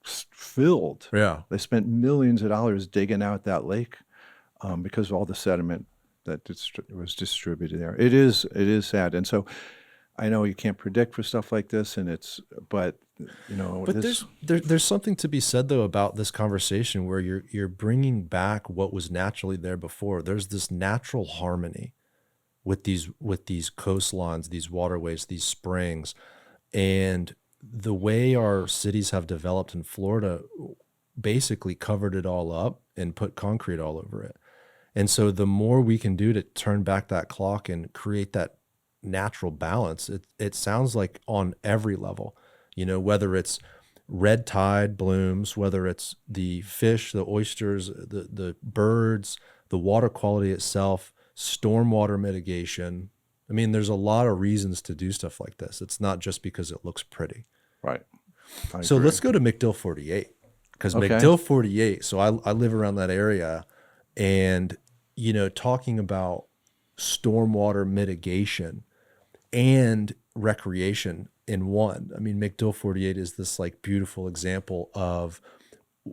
filled. Yeah. They spent millions of dollars digging out that lake because of all the sediment that was distributed there. It is sad. And so I know you can't predict for stuff like this, but there's something to be said though about this conversation where you're bringing back what was naturally there before. There's this natural harmony with these coastlines, these waterways, these springs, and the way our cities have developed in Florida basically covered it all up and put concrete all over it. And so the more we can do to turn back that clock and create that natural balance, it sounds like on every level, whether it's red tide blooms, whether it's the fish, the oysters, the birds, the water quality itself, stormwater mitigation. I mean, there's a lot of reasons to do stuff like this. It's not just because it looks pretty. Right. So let's go to MacDill 48, because MacDill 48, so I live around that area, and, talking about stormwater mitigation and recreation in one. I mean, MacDill 48 is this like beautiful example of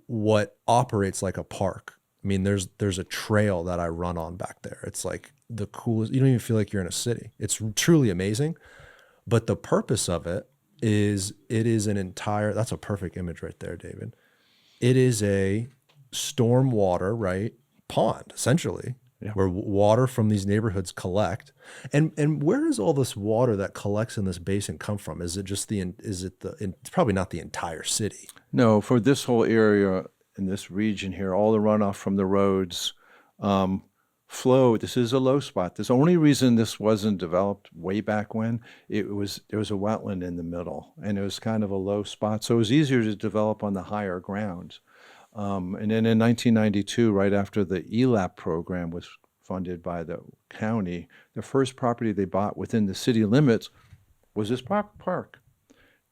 what operates like a park. I mean, there's a trail that I run on back there. It's like the coolest. You don't even feel like you're in a city. It's truly amazing. But the purpose of it is an entire, that's a perfect image right there, David. It is a stormwater, right, pond, essentially, where water from these neighborhoods collect. And where does all this water that collects in this basin come from? Is it just it's probably not the entire city. No, for this whole area in this region here, all the runoff from the roads flow. This is a low spot. The only reason this wasn't developed way back when, there was a wetland in the middle, and it was kind of a low spot. So it was easier to develop on the higher ground. And then in 1992, right after the ELAP program was funded by the county, the first property they bought within the city limits was this park.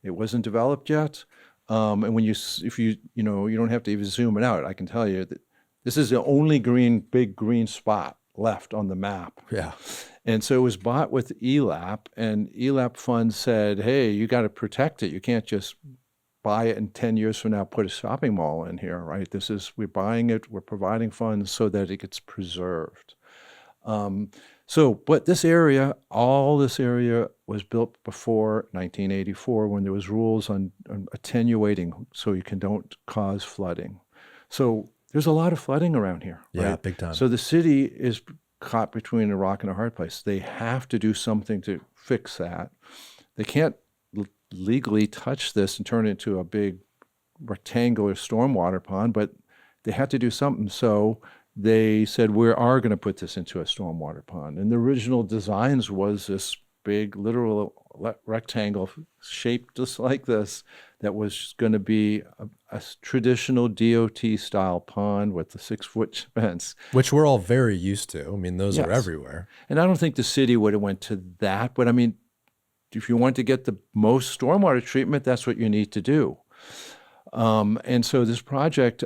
It wasn't developed yet. And if you don't have to even zoom it out, I can tell you that this is the only big green spot left on the map. Yeah. And so it was bought with ELAP, and ELAP funds said, hey, you got to protect it. You can't just buy it and 10 years from now put a shopping mall in here, right? We're buying it, we're providing funds so that it gets preserved. But all this area was built before 1984, when there was rules on attenuating so you don't cause flooding. So there's a lot of flooding around here. Yeah, right? big time. So the city is caught between a rock and a hard place. They have to do something to fix that. They can't legally touch this and turn it into a big rectangular stormwater pond, but they have to do something. So they said, we are going to put this into a stormwater pond. And the original designs was this big literal rectangle shaped just like this that was going to be a traditional DOT style pond with the 6-foot fence. Which we're all very used to. I mean, those are Yes. everywhere. And I don't think the city would have went to that, but I mean, if you want to get the most stormwater treatment, that's what you need to do. And so this project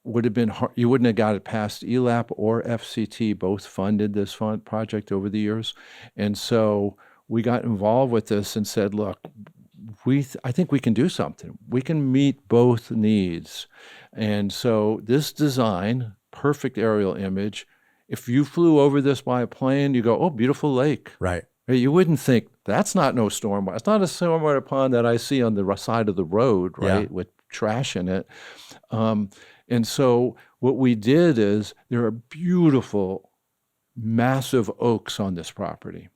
would have been hard. You wouldn't have got it past ELAP or FCT. Both funded this project over the years. And so we got involved with this and said, look, I think we can do something. We can meet both needs. And so this design, perfect aerial image, if you flew over this by a plane, you go, oh, beautiful lake. Right. You wouldn't think, that's not no stormwater. It's not a stormwater pond that I see on the side of the road, right, with trash in it. And so what we did is there are beautiful, massive oaks on this property.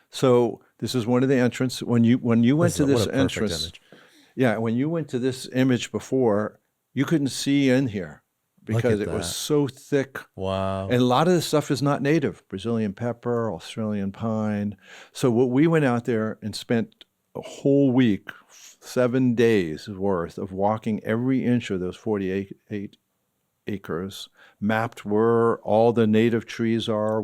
So this is one of the entrances. When you went to this entrance, when you went to this image before, you couldn't see in here because it was so thick. Wow. And a lot of this stuff is not native. Brazilian pepper, Australian pine. So what we went out there and spent a whole week, 7 days worth of walking every inch of those 48 acres, mapped where all the native trees are,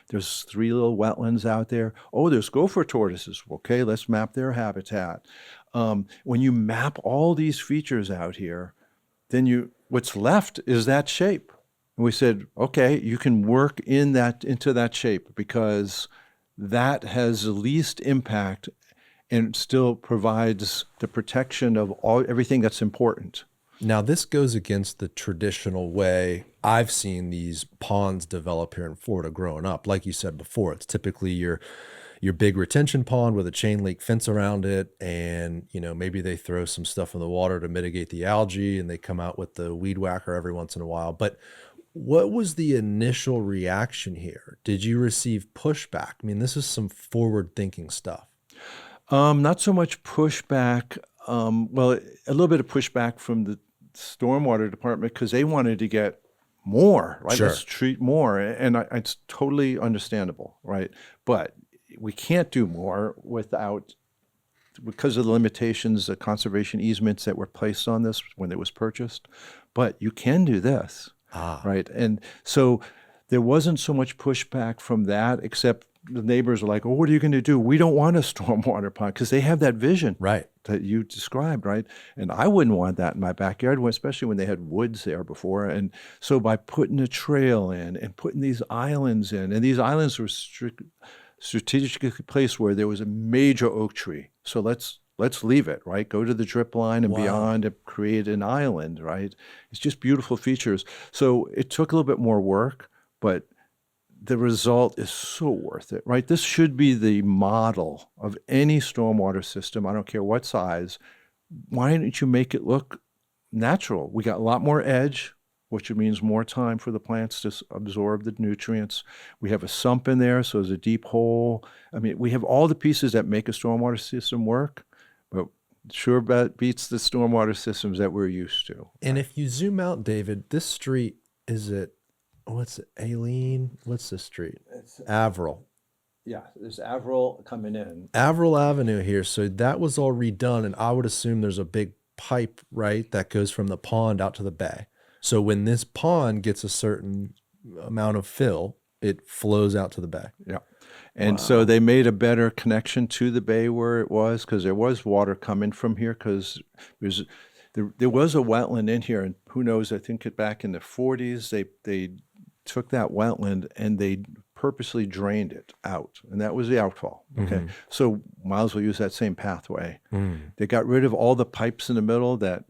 there's 3 little wetlands out there. Oh, there's gopher tortoises. Okay, let's map their habitat. When you map all these features out here, then what's left is that shape. And we said, okay, you can work into that shape because that has the least impact and still provides the protection of everything that's important. Now, this goes against the traditional way I've seen these ponds develop here in Florida growing up. Like you said before, it's typically your big retention pond with a chain link fence around it, and maybe they throw some stuff in the water to mitigate the algae, and they come out with the weed whacker every once in a while. But what was the initial reaction here? Did you receive pushback? I mean, this is some forward-thinking stuff. Not so much pushback. Well, a little bit of pushback from the stormwater department because they wanted to get more, right? Sure. Let's treat more. And it's totally understandable, right? But we can't do more because of the limitations, the conservation easements that were placed on this when it was purchased. But you can do this, right? And so there wasn't so much pushback from that, except the neighbors are like, oh, what are you going to do? We don't want a stormwater pond because they have that vision that you described, right? And I wouldn't want that in my backyard, especially when they had woods there before. And so by putting a trail in and putting these islands in, and these islands were strategically placed where there was a major oak tree. So let's leave it, right? Go to the drip line and beyond and create an island, right? It's just beautiful features. So it took a little bit more work, but the result is so worth it, right? This should be the model of any stormwater system. I don't care what size. Why don't you make it look natural? We got a lot more edge, which means more time for the plants to absorb the nutrients. We have a sump in there, so there's a deep hole. I mean, we have all the pieces that make a stormwater system work, but sure beats the stormwater systems that we're used to. And if you zoom out, David, this street, what's it? Aileen? What's this street? It's Averill. Yeah, there's Averill coming in. Averill Avenue here. So that was all redone, and I would assume there's a big pipe, right, that goes from the pond out to the bay. So when this pond gets a certain amount of fill, it flows out to the bay. Yeah. And so they made a better connection to the bay where it was, because there was water coming from here, because there was a wetland in here, and who knows, I think back in the 40s, they took that wetland and they purposely drained it out, and that was the outfall. Okay. Mm-hmm. So might as well use that same pathway. Mm. They got rid of all the pipes in the middle that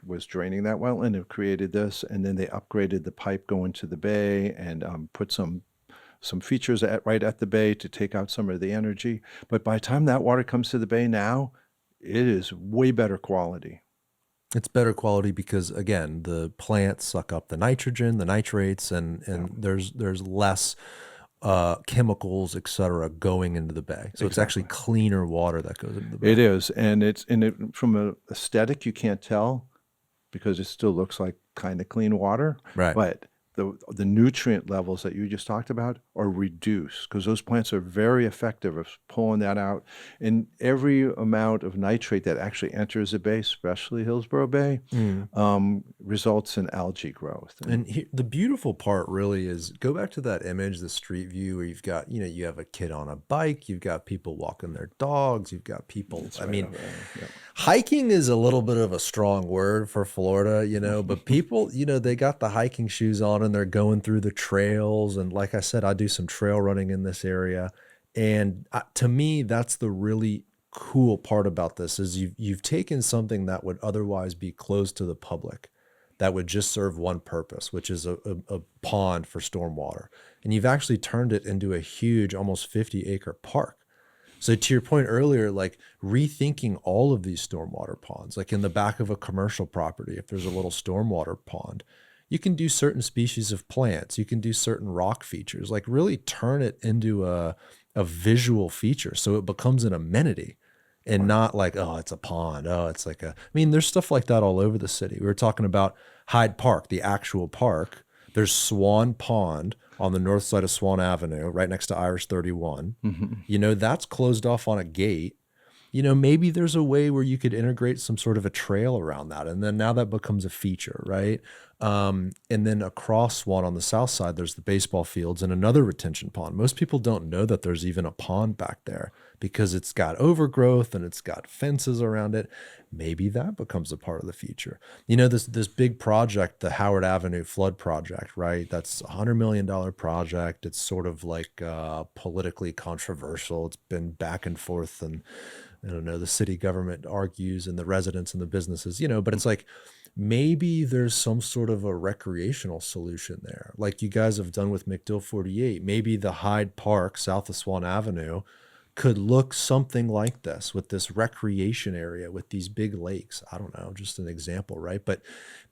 was draining that wetland and created this, and then they upgraded the pipe going to the bay and put some features right at the bay to take out some of the energy. But by the time that water comes to the bay now, it is way better quality. It's better quality because, again, the plants suck up the nitrogen, the nitrates, and there's less chemicals, et cetera, going into the bay. So It's actually cleaner water that goes into the bay. It is, and from an aesthetic, you can't tell, because it still looks like kind of clean water, Right. but the nutrient levels that you just talked about are reduced because those plants are very effective of pulling that out. And every amount of nitrate that actually enters the bay, especially Hillsborough Bay, Mm. results in algae growth. And the beautiful part really is go back to that image, the street view where you've got, you have a kid on a bike, you've got people walking their dogs, you've got people. That's I right mean, over there. Yep. hiking is a little bit of a strong word for Florida, but people, they got the hiking shoes on and they're going through the trails. And like I said, I do some trail running in this area. And to me, that's the really cool part about this is you've taken something that would otherwise be closed to the public, that would just serve one purpose, which is a pond for stormwater. And you've actually turned it into a huge, almost 50-acre park. So to your point earlier, like rethinking all of these stormwater ponds, like in the back of a commercial property, if there's a little stormwater pond, you can do certain species of plants, you can do certain rock features, like really turn it into a visual feature so it becomes an amenity. And not like, oh, it's a pond. Oh, it's like there's stuff like that all over the city. We were talking about Hyde Park, the actual park. There's Swan Pond on the north side of Swan Avenue, right next to Irish 31. That's closed off on a gate. Maybe there's a way where you could integrate some sort of a trail around that. And then now that becomes a feature, right? And then across Swan on the south side, there's the baseball fields and another retention pond. Most people don't know that there's even a pond back there because it's got overgrowth and it's got fences around it. Maybe that becomes a part of the future. This big project, the Howard Avenue Flood Project, right? That's $100 million project. It's sort of like politically controversial. It's been back and forth, and I don't know, the city government argues and the residents and the businesses, but it's like, maybe there's some sort of a recreational solution there. Like you guys have done with MacDill 48. Maybe the Hyde Park south of Swan Avenue could look something like this with this recreation area with these big lakes. I don't know, just an example, right? But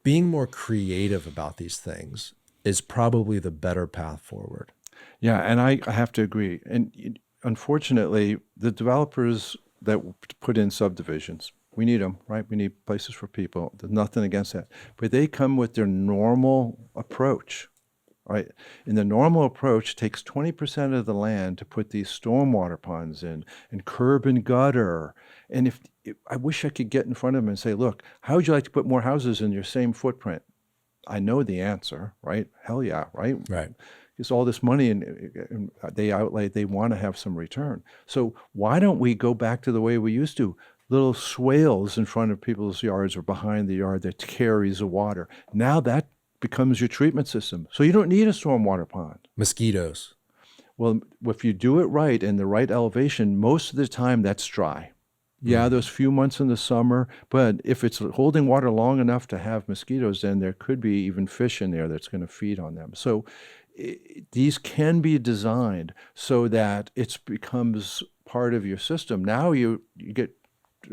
being more creative about these things is probably the better path forward. Yeah, and I have to agree. And unfortunately, the developers that put in subdivisions, we need them, right? We need places for people. There's nothing against that. But they come with their normal approach, right? And the normal approach takes 20% of the land to put these stormwater ponds in and curb and gutter. And if I wish I could get in front of them and say, look, how would you like to put more houses in your same footprint? I know the answer, right? Hell yeah, right? Right. Because all this money and they outlay, they want to have some return. So why don't we go back to the way we used to? Little swales in front of people's yards or behind the yard that carries the water. Now that becomes your treatment system. So you don't need a stormwater pond. Mosquitoes. Well, if you do it right in the right elevation, most of the time that's dry. Yeah, those few months in the summer, but if it's holding water long enough to have mosquitoes, then there could be even fish in there that's going to feed on them. So these can be designed so that it becomes part of your system. Now you get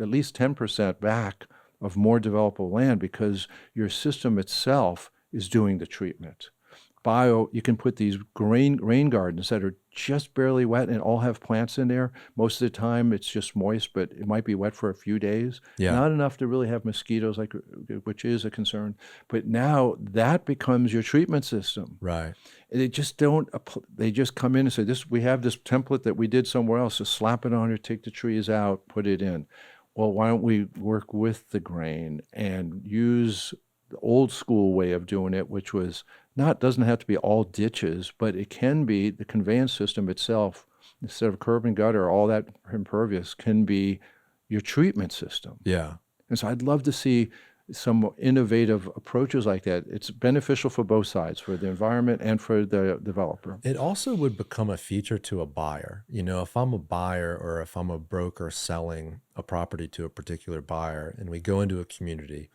at least 10% back of more developable land because your system itself is doing the treatment. You can put these rain gardens that are just barely wet and all have plants in there. Most of the time it's just moist, but it might be wet for a few days. Yeah. Not enough to really have mosquitoes, which is a concern. But now that becomes your treatment system. Right. They just don't. They just come in and say, we have this template that we did somewhere else. So slap it on or take the trees out, put it in. Well, why don't we work with the grain and use the old school way of doing it, which was doesn't have to be all ditches, but it can be the conveyance system itself, instead of curb and gutter, all that impervious can be your treatment system. Yeah. And so I'd love to see some innovative approaches like that. It's beneficial for both sides, for the environment and for the developer. It also would become a feature to a buyer. If I'm a buyer or if I'm a broker selling a property to a particular buyer and we go into a community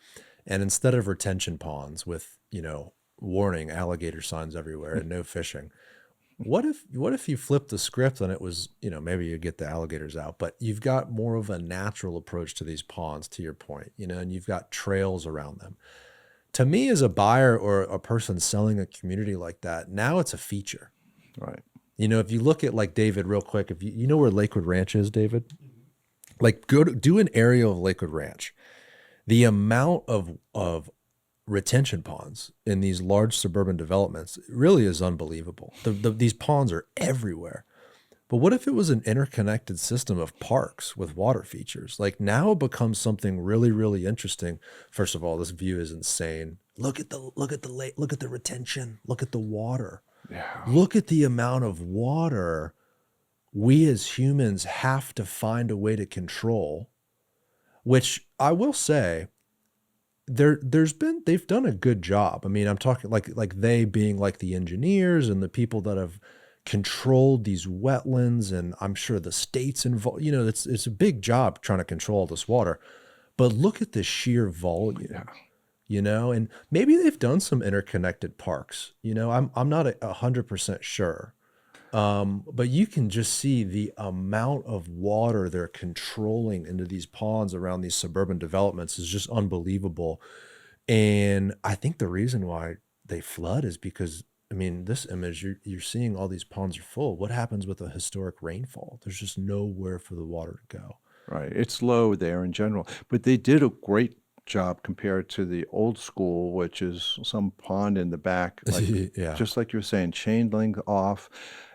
and instead of retention ponds with, warning alligator signs everywhere and no fishing, what if you flip the script and it was, maybe you get the alligators out, but you've got more of a natural approach to these ponds, to your point, and you've got trails around them. To me, as a buyer or a person selling a community like that, now it's a feature. Right. If you look at like David real quick, if you know where Lakewood Ranch is, David, like do an area of Lakewood Ranch. The amount of retention ponds in these large suburban developments really is unbelievable. These ponds are everywhere. But what if it was an interconnected system of parks with water features? Like now it becomes something really, really interesting. First of all, this view is insane. Look at the lake, look at the retention, look at the water. Yeah. Look at the amount of water we as humans have to find a way to control, which I will say they've done a good job. I mean, I'm talking like they being like the engineers and the people that have controlled these wetlands, and I'm sure the states involved. You know, it's a big job trying to control all this water. But look at the sheer volume. Yeah. You know, and maybe they've done some interconnected parks. You know, I'm not 100% sure. But you can just see the amount of water they're controlling into these ponds around these suburban developments is just unbelievable. And I think the reason why they flood is because, I mean, this image, you're seeing all these ponds are full. What happens with a historic rainfall? There's just nowhere for the water to go. Right. It's low there in general, but they did a great job compared to the old school, which is some pond in the back, like Yeah. just like you were saying, chain link off.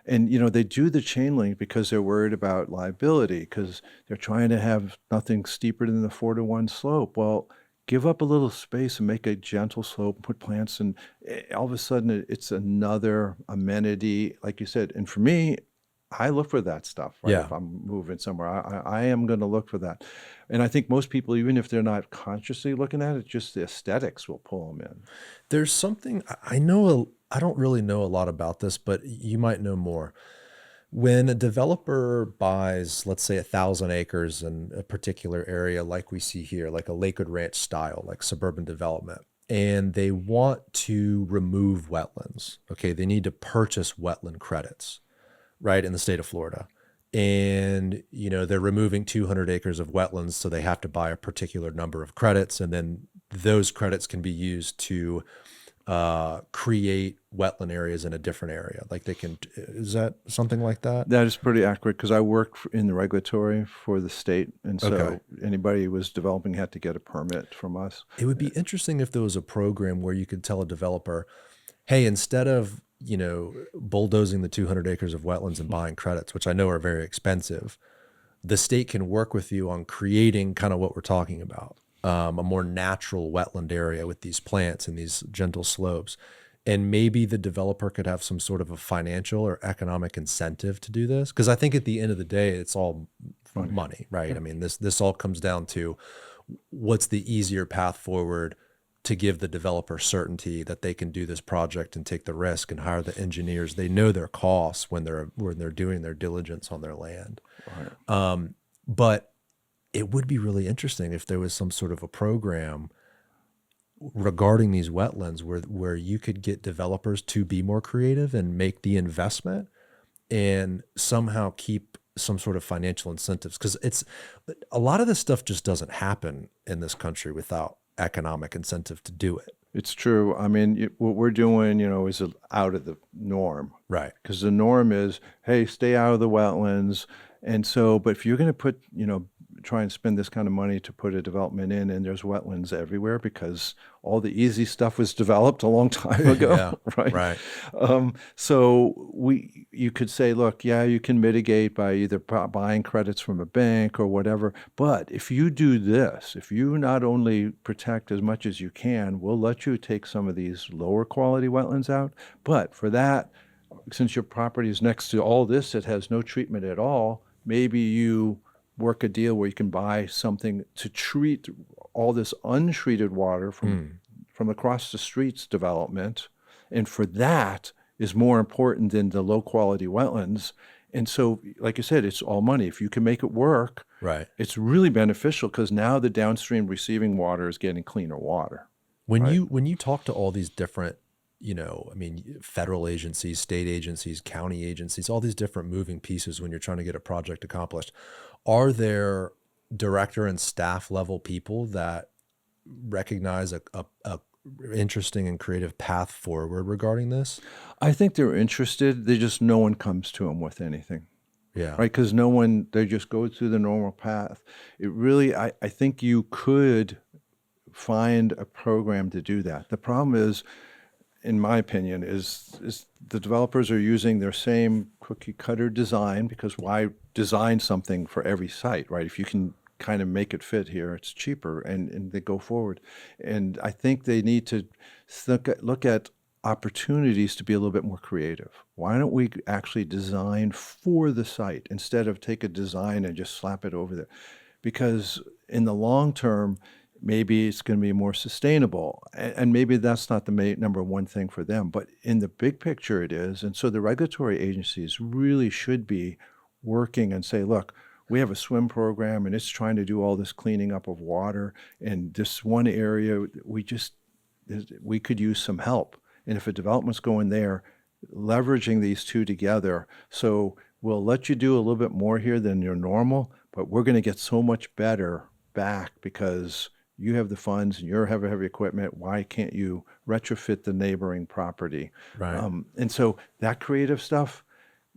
And they do the chain link because they're worried about liability, because they're trying to have nothing steeper than the 4-to-1 slope. Well, give up a little space and make a gentle slope, put plants, and all of a sudden it's another amenity, like you said. And for me, I look for that stuff, right? Yeah. If I'm moving somewhere, I am going to look for that. And I think most people, even if they're not consciously looking at it, just the aesthetics will pull them in. There's something I know, I don't really know a lot about this, but you might know more. When a developer buys, let's say 1,000 acres in a particular area, like we see here, like a Lakewood Ranch style, like suburban development, and they want to remove wetlands, okay, they need to purchase wetland credits, right, in the state of Florida. And, they're removing 200 acres of wetlands, so they have to buy a particular number of credits, and then those credits can be used to create wetland areas in a different area. Like is that something like that? That is pretty accurate, because I work in the regulatory for the state. And so Okay. anybody who was developing had to get a permit from us. It would be interesting if there was a program where you could tell a developer, hey, instead of, bulldozing the 200 acres of wetlands and buying credits, which I know are very expensive, the state can work with you on creating kind of what we're talking about, a more natural wetland area with these plants and these gentle slopes. And maybe the developer could have some sort of a financial or economic incentive to do this. Because I think at the end of the day, it's all money, right? I mean, this all comes down to what's the easier path forward to give the developer certainty that they can do this project and take the risk and hire the engineers. They know their costs when they're doing their diligence on their land. Right. But it would be really interesting if there was some sort of a program regarding these wetlands where you could get developers to be more creative and make the investment and somehow keep some sort of financial incentives. Because it's a lot of this stuff just doesn't happen in this country without economic incentive to do it. It's true. I mean, what we're doing, is out of the norm. Right. Because the norm is, hey, stay out of the wetlands. And so, but if you're going to put, try and spend this kind of money to put a development in, and there's wetlands everywhere because all the easy stuff was developed a long time ago, Yeah, right? right. So you could say, look, yeah, you can mitigate by either buying credits from a bank or whatever. But if you do this, if you not only protect as much as you can, we'll let you take some of these lower quality wetlands out. But for that, since your property is next to all this that has no treatment at all, maybe you work a deal where you can buy something to treat all this untreated water from across the streets development. And for that is more important than the low quality wetlands. And so, like I said, it's all money. If you can make it work, Right. it's really beneficial, because now the downstream receiving water is getting cleaner water. When Right. you talk to all these different, I mean, federal agencies, state agencies, county agencies, all these different moving pieces when you're trying to get a project accomplished, are there director and staff level people that recognize a interesting and creative path forward regarding this? I think they're interested. No one comes to them with anything. Yeah. Right? Because they just go through the normal path. It really, I think you could find a program to do that. The problem is, in my opinion, is the developers are using their same cookie cutter design, because why design something for every site, right? If you can kind of make it fit here, it's cheaper, and they go forward. And I think they need to look at opportunities to be a little bit more creative. Why don't we actually design for the site instead of take a design and just slap it over there? Because in the long term, maybe it's going to be more sustainable. And maybe that's not the number one thing for them, but in the big picture it is. And so the regulatory agencies really should be working and say, look, we have a swim program and it's trying to do all this cleaning up of water. And this one area, we could use some help. And if a development's going there, leveraging these two together. So we'll let you do a little bit more here than your normal, but we're going to get so much better back because you have the funds and you have heavy equipment. Why can't you retrofit the neighboring property? Right. And so that creative stuff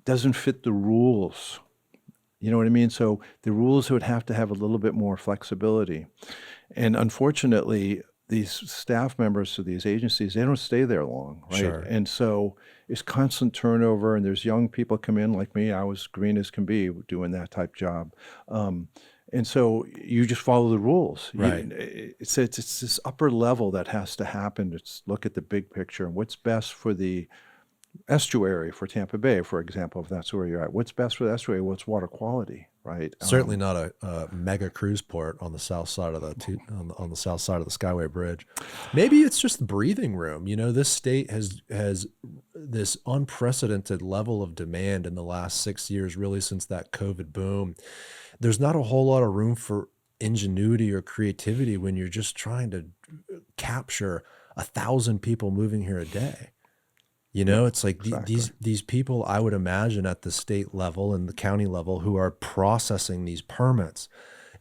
doesn't fit the rules. You know what I mean? So the rules would have to have a little bit more flexibility. And unfortunately, these staff members of these agencies, they don't stay there long, right? Sure. And so it's constant turnover, and there's young people come in like me. I was green as can be doing that type job. And so you just follow the rules. Right. It's this upper level that has to happen. It's look at the big picture and what's best for the estuary, for Tampa Bay, for example, if that's where you're at. What's best for the estuary? Well, it's water quality, right? Certainly not a mega cruise port on the south side of on the south side of the Skyway Bridge. Maybe it's just breathing room. You know, this state has this unprecedented level of demand in the last 6 years, really since that COVID boom. There's not a whole lot of room for ingenuity or creativity when you're just trying to capture 1,000 people moving here a day. You know, it's like exactly. these people, I would imagine at the state level and the county level, who are processing these permits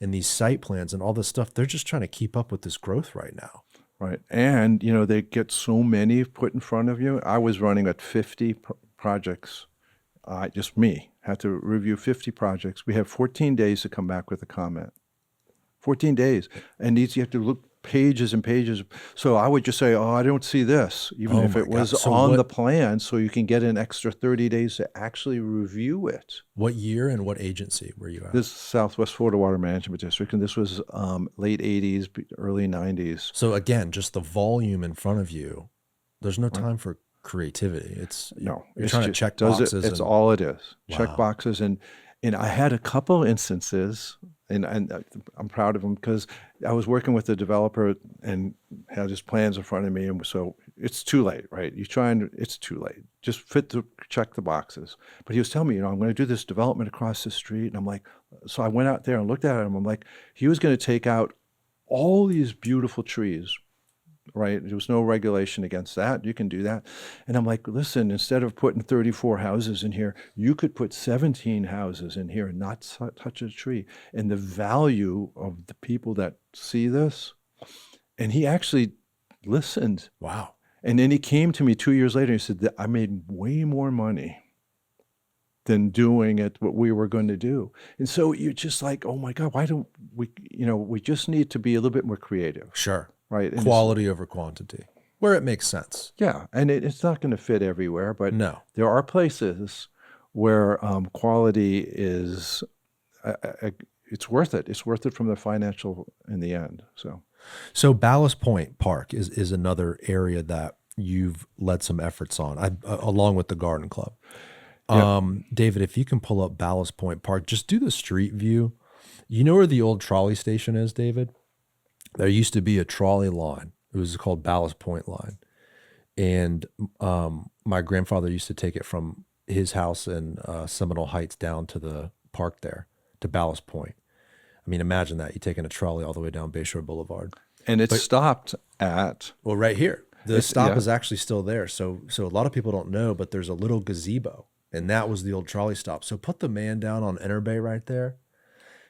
and these site plans and all this stuff, they're just trying to keep up with this growth right now. Right. And, you know, they get so many put in front of you. I was running at 50 projects. Just me had to review 50 projects. We have 14 days to come back with a comment. 14 days. And you have to look pages and pages. So I would just say, oh, I don't see this, even if it was on the plan, so you can get an extra 30 days to actually review it. What year and what agency were you at? This is Southwest Florida Water Management District, and this was late 80s, early 90s. So again, just the volume in front of you, there's no time for creativity. You're trying to check boxes. It's all it is. Wow. Check boxes. And I had a couple instances, and I'm proud of them, because I was working with the developer and had his plans in front of me, and so it's too late, right? It's too late. Just check the boxes. But he was telling me, I'm going to do this development across the street, and I'm like, so I went out there and looked at him. I'm like, he was going to take out all these beautiful trees, right? There was no regulation against that. You can do that. And I'm like, listen, instead of putting 34 houses in here, you could put 17 houses in here and not touch a tree. And the value of the people that see this, and he actually listened. Wow. And then he came to me 2 years later and he said that I made way more money than doing it, what we were going to do. And so you're just like, oh my God, why don't we, we just need to be a little bit more creative. Sure. Right. And quality over quantity, where it makes sense. Yeah. And it's not going to fit everywhere, but no, there are places where quality is, it's worth it. It's worth it from the financial in the end. So Ballast Point Park is another area that you've led some efforts on, along with the Garden Club. Yeah. David, if you can pull up Ballast Point Park, just do the street view. You know where the old trolley station is, David? There used to be a trolley line. It was called Ballast Point Line. And my grandfather used to take it from his house in Seminole Heights down to the park there, to Ballast Point. I mean, imagine that. You're taking a trolley all the way down Bayshore Boulevard. And it stopped at... Well, right here. The stop is actually still there. So a lot of people don't know, but there's a little gazebo. And that was the old trolley stop. So put the man down on Interbay right there.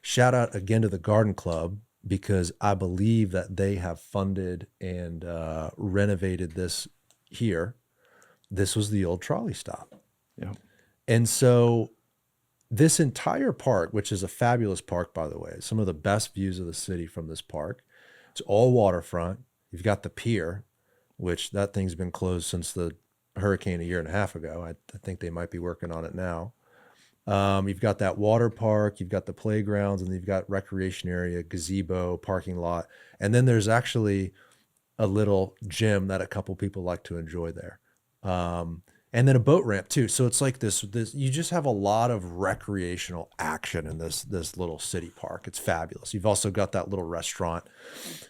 Shout out again to the Garden Club, because I believe that they have funded and renovated this here. This was the old trolley stop. Yeah. And so this entire park, which is a fabulous park, by the way, some of the best views of the city from this park, It's all waterfront. You've got the pier, which that thing's been closed since the hurricane a year and a half ago. I think they might be working on it now. You've got that water park, you've got the playgrounds, and you've got recreation area, gazebo, parking lot. And then there's actually a little gym that a couple people like to enjoy there. And then a boat ramp too. So it's like this, you just have a lot of recreational action in this little city park. It's fabulous. You've also got that little restaurant,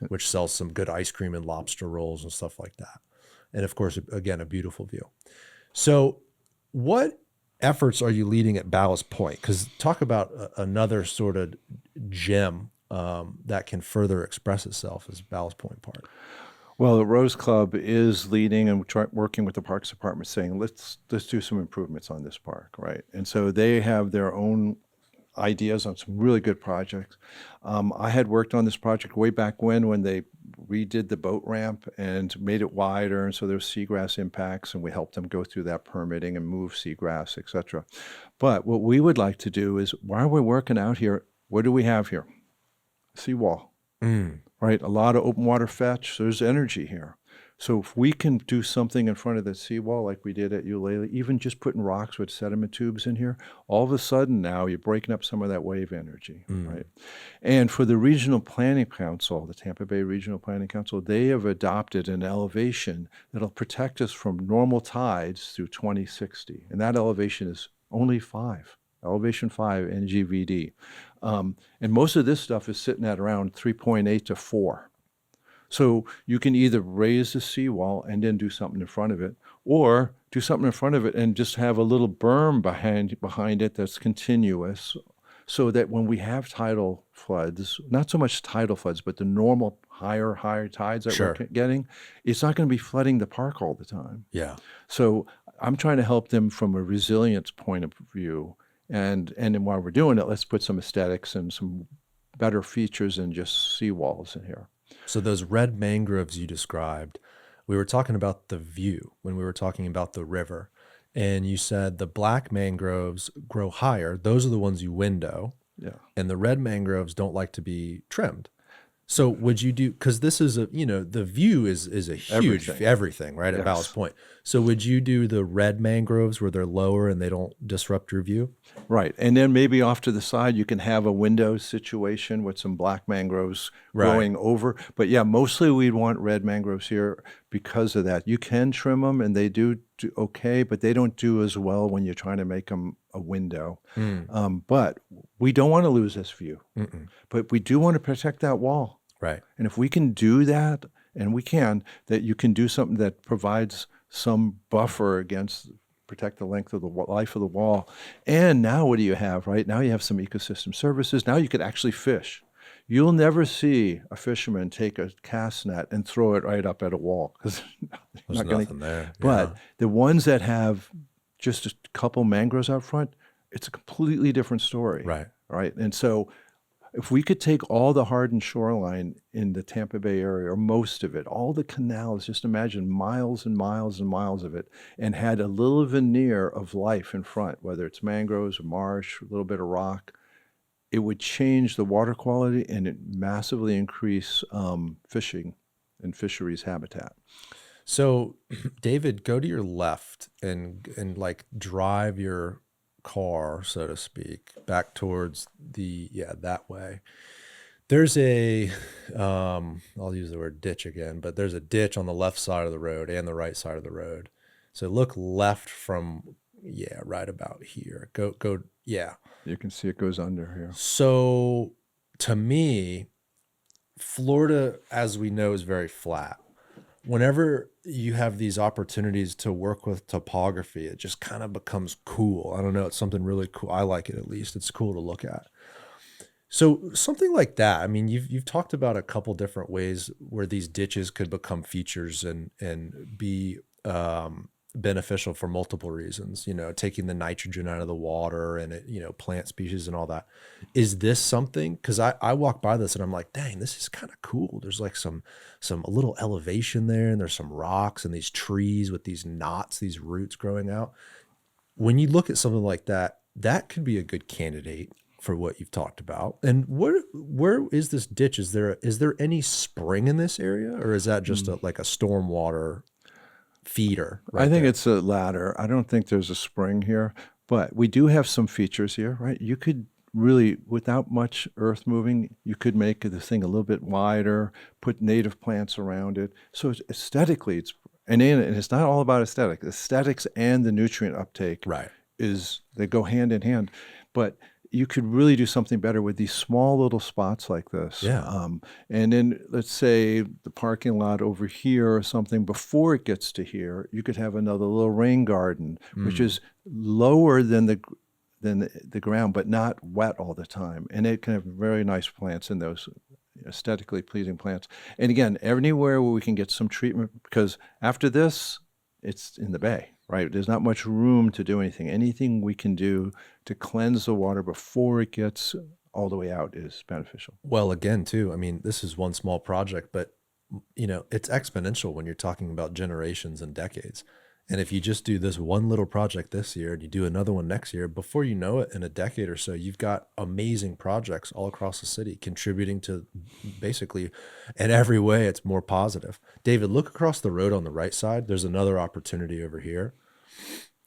which sells some good ice cream and lobster rolls and stuff like that. And of course, again, a beautiful view. So what efforts are you leading at Ballast Point? Because talk about another sort of gem that can further express itself as Ballast Point Park. Well, the Rose Club is leading and working with the Parks Department, saying let's do some improvements on this park, right? And so they have their own ideas on some really good projects. I had worked on this project way back when they redid the boat ramp and made it wider, and so there's seagrass impacts, and we helped them go through that permitting and move seagrass, etc. But what we would like to do is, while we're working out here, what do we have here? Seawall. Right? A lot of open water fetch. So there's energy here. So if we can do something in front of the seawall like we did at Ulele, even just putting rocks with sediment tubes in here, all of a sudden now you're breaking up some of that wave energy, right? And for the Regional Planning Council, the Tampa Bay Regional Planning Council, they have adopted an elevation that'll protect us from normal tides through 2060. And that elevation is only 5. Elevation 5 NGVD. And most of this stuff is sitting at around 3.8 to 4. So you can either raise the seawall and then do something in front of it, or do something in front of it and just have a little berm behind it that's continuous, so that when we have tidal floods, not so much tidal floods, but the normal higher tides that we're getting, it's not going to be flooding the park all the time. Yeah. So I'm trying to help them from a resilience point of view. And then while we're doing it, let's put some aesthetics and some better features than just seawalls in here. So those red mangroves you described, we were talking about the view when we were talking about the river. And you said the black mangroves grow higher. Those are the ones you window. Yeah. And the red mangroves don't like to be trimmed. So would you do, because this is the view is a huge everything right, at Ballast Point. So would you do the red mangroves where they're lower and they don't disrupt your view? Right. And then maybe off to the side, you can have a window situation with some black mangroves growing over. But yeah, mostly we'd want red mangroves here because of that. You can trim them and they do okay, but they don't do as well when you're trying to make them a window. But we don't want to lose this view. But we do want to protect that wall. Right. And if we can do that, and we can, that you can do something that provides some buffer against, protect the length of the life of the wall. And now what do you have, right? Now you have some ecosystem services. Now you could actually fish. You'll never see a fisherman take a cast net and throw it right up at a wall, because there's nothing there. But the ones that have just a couple mangroves out front, it's a completely different story. Right. Right. And so if we could take all the hardened shoreline in the Tampa Bay area, or most of it, all the canals, just imagine miles and miles and miles of it, and had a little veneer of life in front, whether it's mangroves or marsh, a little bit of rock, it would change the water quality and it massively increase fishing and fisheries habitat. So, David, go to your left and like drive your car, so to speak, back towards that way. There's a I'll use the word ditch again, but there's a ditch on the left side of the road and the right side of the road. So look left from right about here. Go You can see it goes under here. So to me, Florida, as we know, is very flat. Whenever you have these opportunities to work with topography, it just kind of becomes cool. I don't know. It's something really cool. I like it, at least. It's cool to look at. So something like that. I mean, you've talked about a couple different ways where these ditches could become features and be beneficial for multiple reasons, taking the nitrogen out of the water and plant species and all that. Is this something, because I walk by this and I'm like, dang, this is kind of cool. There's like a little elevation there, and there's some rocks and these trees with these knots, these roots growing out. When you look at something like that, that could be a good candidate for what you've talked about. And where is this ditch? Is there any spring in this area, or is that just like a stormwater feeder I right think there? it's a ladder. I don't think there's a spring here, but we do have some features here, right? You could really, without much earth moving, you could make this thing a little bit wider, put native plants around it. So aesthetically, and it's not all about aesthetics and the nutrient uptake Right. they go hand in hand. But you could really do something better with these small little spots like this. Yeah. And then let's say the parking lot over here or something, before it gets to here, you could have another little rain garden, which is lower than the ground, but not wet all the time. And it can have very nice plants in those, aesthetically pleasing plants. And again, anywhere where we can get some treatment, because after this, it's in the bay, right? There's not much room to do anything. Anything we can do to cleanse the water before it gets all the way out is beneficial. Well, again, too, I mean, this is one small project, but it's exponential when you're talking about generations and decades. And if you just do this one little project this year and you do another one next year, before you know it, in a decade or so, you've got amazing projects all across the city contributing to, basically, in every way, it's more positive. David, look across the road on the right side. There's another opportunity over here.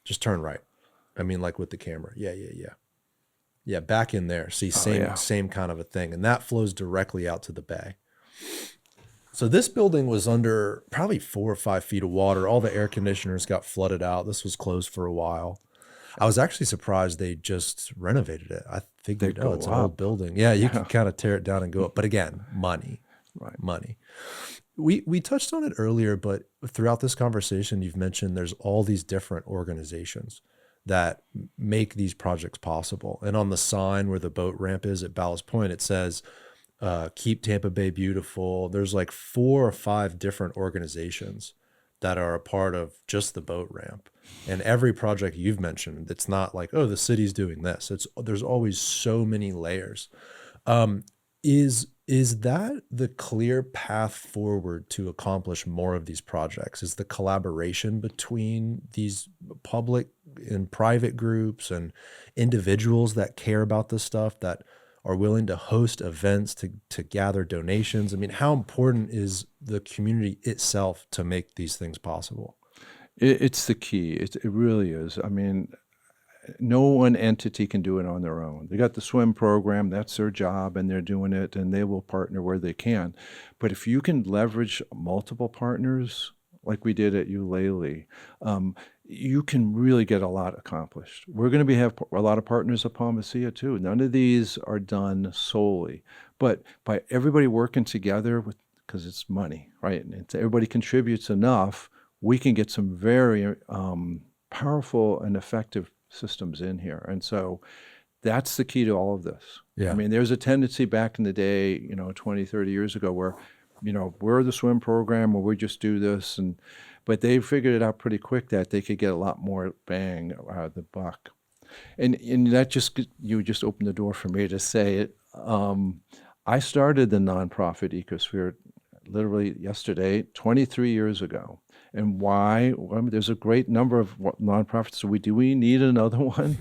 Just turn right. I mean, like with the camera. Yeah. Yeah, back in there. See, same kind of a thing. And that flows directly out to the bay. So this building was under probably 4 or 5 feet of water. All the air conditioners got flooded out. This was closed for a while. I was actually surprised they just renovated it. I figured, it's an old building. Yeah, you can kind of tear it down and go up. But again, money. Right. Money. We touched on it earlier, but throughout this conversation, you've mentioned there's all these different organizations that make these projects possible. And on the sign where the boat ramp is at Ballast Point, it says, keep Tampa Bay beautiful. There's like 4 or 5 different organizations that are a part of just the boat ramp. And every project you've mentioned, it's not like, oh, the city's doing this. There's always so many layers. Is that the clear path forward to accomplish more of these projects? Is the collaboration between these public and private groups and individuals that care about this stuff, that are willing to host events, to gather donations? I mean, how important is the community itself to make these things possible? It's the key. It really is. I mean, no one entity can do it on their own. They got the swim program, that's their job, and they're doing it, and they will partner where they can. But if you can leverage multiple partners, like we did at Ulele, you can really get a lot accomplished. We're going to have a lot of partners at Palma too. None of these are done solely, but by everybody working together, because it's money, right? And everybody contributes enough, we can get some very powerful and effective systems in here. And so that's the key to all of this. Yeah. I mean, there's a tendency back in the day, 20, 30 years ago where, we're the swim program or we just do this. But they figured it out pretty quick that they could get a lot more bang out of the buck. And that you just opened the door for me to say it. I started the nonprofit Ecosphere literally yesterday, 23 years ago. And why? Well, there's a great number of nonprofits. So do we need another one?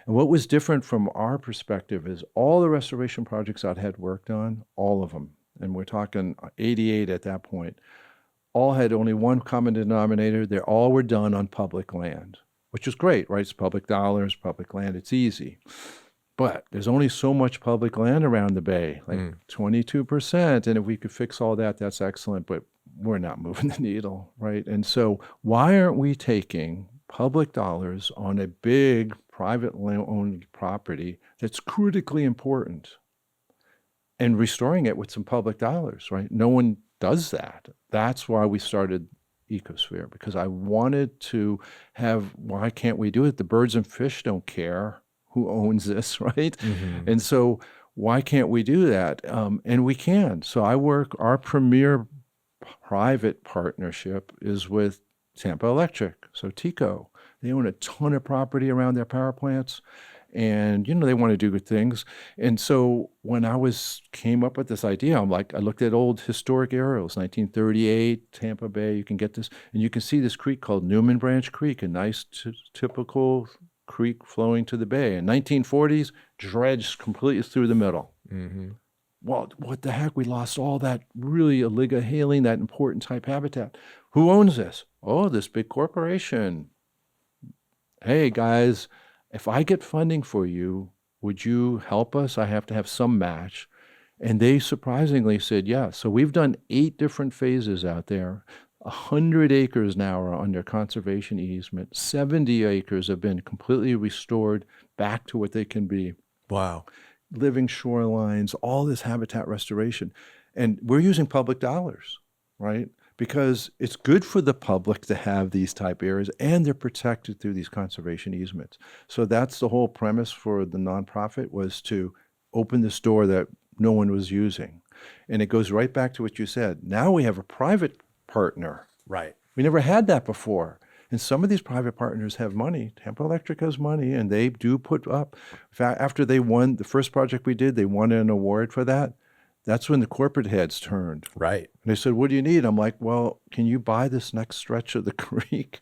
And what was different from our perspective is all the restoration projects I had worked on, all of them, and we're talking 88 at that point, all had only one common denominator. They all were done on public land, which is great, right? It's public dollars, public land. It's easy. But there's only so much public land around the bay, like 22%. And if we could fix all that, that's excellent. But we're not moving the needle, right? And so why aren't we taking public dollars on a big privately owned property that's critically important and restoring it with some public dollars, right? No one does that. That's why we started Ecosphere, because I wanted to why can't we do it? The birds and fish don't care who owns this, right? Mm-hmm. And so why can't we do that? And we can. So our premier private partnership is with Tampa Electric, so TECO. They own a ton of property around their power plants, and they want to do good things. And so when I came up with this idea, I looked at old historic aerials, 1938, Tampa Bay. You can get this, and you can see this creek called Newman Branch Creek, a nice typical creek flowing to the bay. In 1940s, dredged completely through the middle. Mm-hmm. Well, what the heck? We lost all that really oligohaline, that important type habitat. Who owns this? Oh, this big corporation. Hey, guys, if I get funding for you, would you help us? I have to have some match. And they surprisingly said, yeah. So we've done 8 different phases out there. 100 acres now are under conservation easement. 70 acres have been completely restored back to what they can be. Wow. Living shorelines, all this habitat restoration. And we're using public dollars, right? Because it's good for the public to have these type areas, and they're protected through these conservation easements. So that's the whole premise for the nonprofit, was to open this door that no one was using. And it goes right back to what you said. Now we have a private partner. Right. We never had that before. And some of these private partners have money. Tampa Electric has money, and they do put up. In fact, after they won the first project we did, they won an award for that. That's when the corporate heads turned. Right. And they said, what do you need? I'm like, well, can you buy this next stretch of the creek?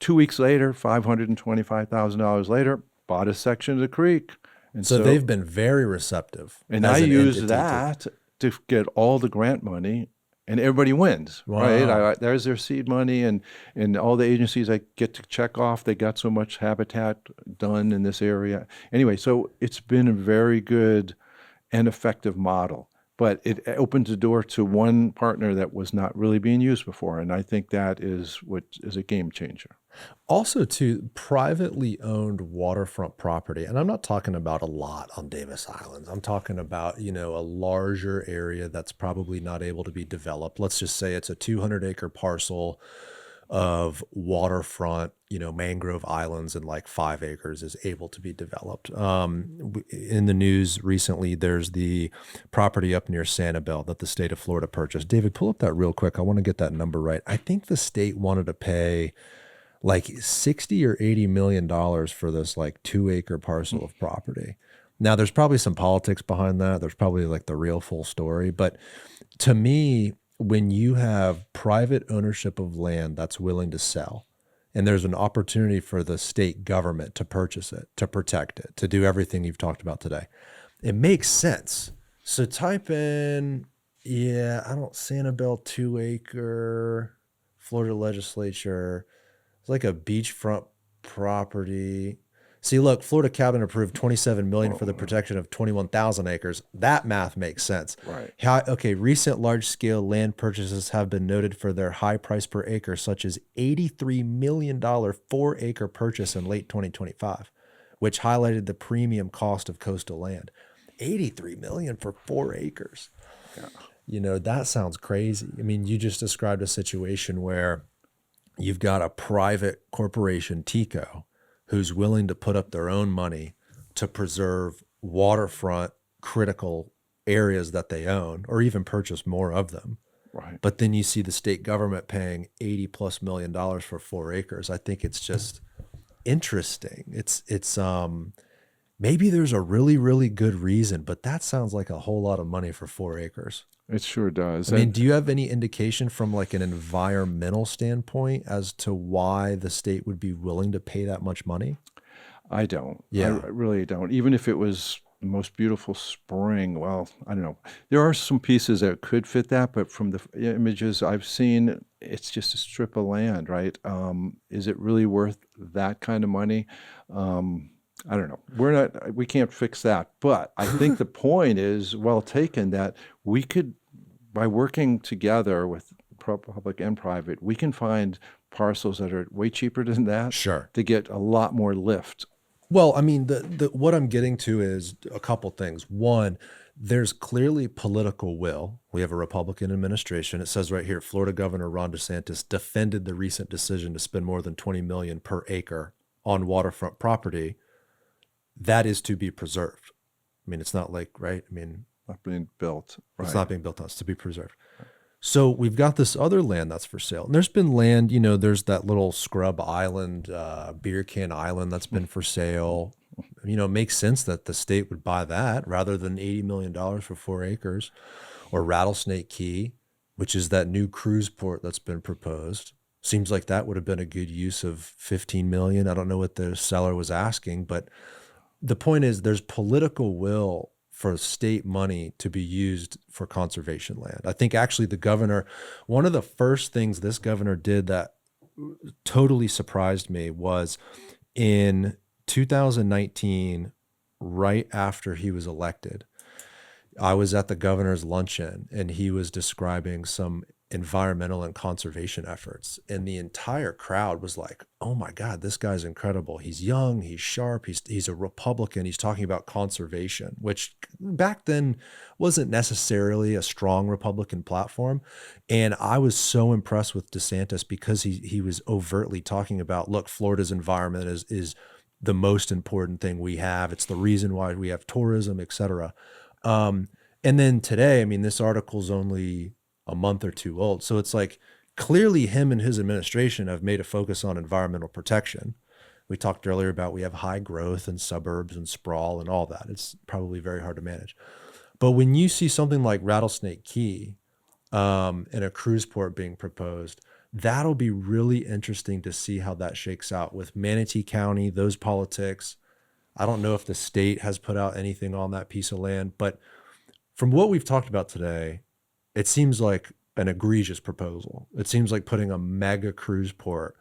2 weeks later, $525,000 later, bought a section of the creek. And So they've been very receptive. and as I an use entity that to get all the grant money, and everybody wins, right? Wow. There's their seed money, and all the agencies I get to check off, they got so much habitat done in this area. Anyway, so it's been a very good and effective model. But it opens the door to one partner that was not really being used before. And I think that is what is a game changer. Also, too, privately owned waterfront property, and I'm not talking about a lot on Davis Islands. I'm talking about, a larger area that's probably not able to be developed. Let's just say it's a 200-acre parcel of waterfront, mangrove islands, and like 5 acres is able to be developed. In the news recently, there's the property up near Sanibel that the state of Florida purchased. David, pull up that real quick. I want to get that number right. I think the state wanted to pay like 60 or 80 million dollars for this like 2-acre parcel of property. Now there's probably some politics behind that. There's probably like the real full story. But to me, when you have private ownership of land that's willing to sell, and there's an opportunity for the state government to purchase it, to protect it, to do everything you've talked about today, it makes sense. So type in, Sanibel 2-acre, Florida legislature. It's like a beachfront property. See, look, Florida cabinet approved $27 million for the protection of 21,000 acres. That math makes sense. Right. Recent large-scale land purchases have been noted for their high price per acre, such as $83 million 4-acre purchase in late 2025, which highlighted the premium cost of coastal land. $83 million for 4 acres. Yeah. That sounds crazy. I mean, you just described a situation where you've got a private corporation, TICO, who's willing to put up their own money to preserve waterfront critical areas that they own, or even purchase more of them. Right. But then you see the state government paying $80+ million for 4 acres. I think it's just interesting. It's maybe there's a really, really good reason, but that sounds like a whole lot of money for 4 acres. It sure does. I mean, do you have any indication from like an environmental standpoint as to why the state would be willing to pay that much money? I don't. Yeah. I really don't. Even if it was the most beautiful spring, well, I don't know. There are some pieces that could fit that, but from the images I've seen, it's just a strip of land, right? Is it really worth that kind of money? I don't know. We can't fix that. But I think the point is well taken, that we could, by working together with public and private, we can find parcels that are way cheaper than that. Sure. To get a lot more lift. Well, I mean, the what I'm getting to is a couple things. One, there's clearly political will. We have a Republican administration. It says right here, Florida Governor Ron DeSantis defended the recent decision to spend more than $20 million per acre on waterfront property that is to be preserved. I mean, it's not like, right? I mean, Not being built. Right. it's not being built on, it's to be preserved. So we've got this other land that's for sale. And there's been land, there's that little scrub island, beer can island that's been for sale. It makes sense that the state would buy that rather than $80 million for 4 acres. Or Rattlesnake Key, which is that new cruise port that's been proposed. Seems like that would have been a good use of 15 million. I don't know what the seller was asking, but the point is there's political will for state money to be used for conservation land. I think actually the governor, one of the first things this governor did that totally surprised me was in 2019, right after he was elected, I was at the governor's luncheon and he was describing some environmental and conservation efforts. And the entire crowd was like, oh my God, this guy's incredible. He's young, he's sharp, he's a Republican. He's talking about conservation, which back then wasn't necessarily a strong Republican platform. And I was so impressed with DeSantis because he was overtly talking about, look, Florida's environment is the most important thing we have. It's the reason why we have tourism, et cetera. And then today, I mean, this article's only a month or two old. So it's like clearly him and his administration have made a focus on environmental protection. We talked earlier about we have high growth and suburbs and sprawl and all that. It's probably very hard to manage. But when you see something like Rattlesnake Key and a cruise port being proposed, that'll be really interesting to see how that shakes out with Manatee County, those politics. I don't know if the state has put out anything on that piece of land, but from what we've talked about today, it seems like an egregious proposal. It seems like putting a mega cruise port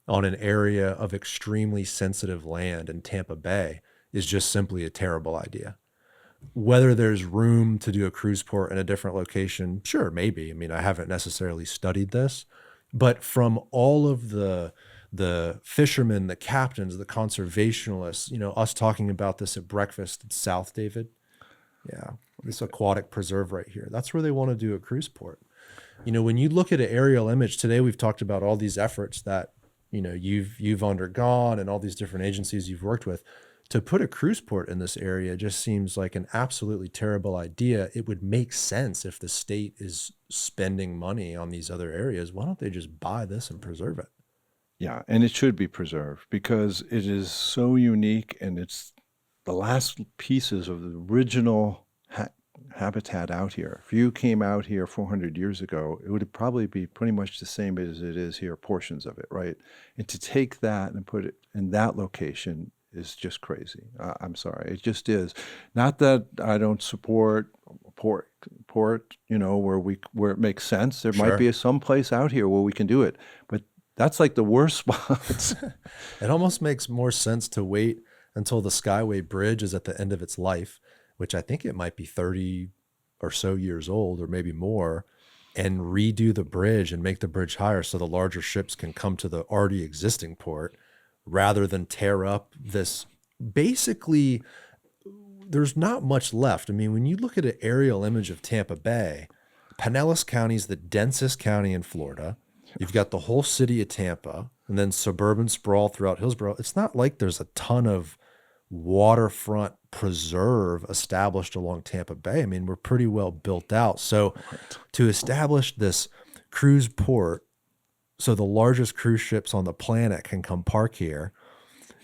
on an area of extremely sensitive land in Tampa Bay is just simply a terrible idea. Whether there's room to do a cruise port in a different location, sure, maybe. I mean, I haven't necessarily studied this, but from all of the fishermen, the captains, the conservationists, you know, us talking about this at breakfast at South David. Yeah, this aquatic preserve right here. That's where they want to do a cruise port. You know, when you look at an aerial image today, we've talked about all these efforts that, you know, you've undergone and all these different agencies you've worked with. To put a cruise port in this area just seems like an absolutely terrible idea. It would make sense if the state is spending money on these other areas. Why don't they just buy this and preserve it? Yeah, and it should be preserved because it is so unique and it's the last pieces of the original habitat out here. If you came out here 400 years ago, it would probably be pretty much the same as it is here, portions of it, right? And to take that and put it in that location is just crazy. I'm sorry, it just is. Not that I don't support port, you know, where it makes sense. There might Sure. be some place out here where we can do it, but that's like the worst spots. It almost makes more sense to wait until the Skyway Bridge is at the end of its life, which I think it might be 30 or so years old or maybe more, and redo the bridge and make the bridge higher so the larger ships can come to the already existing port rather than tear up this. Basically, there's not much left. I mean, when you look at an aerial image of Tampa Bay, Pinellas County is the densest county in Florida. You've got the whole city of Tampa and then suburban sprawl throughout Hillsborough. It's not like there's a ton of waterfront preserve established along Tampa Bay. I mean, we're pretty well built out. So to establish this cruise port so the largest cruise ships on the planet can come park here,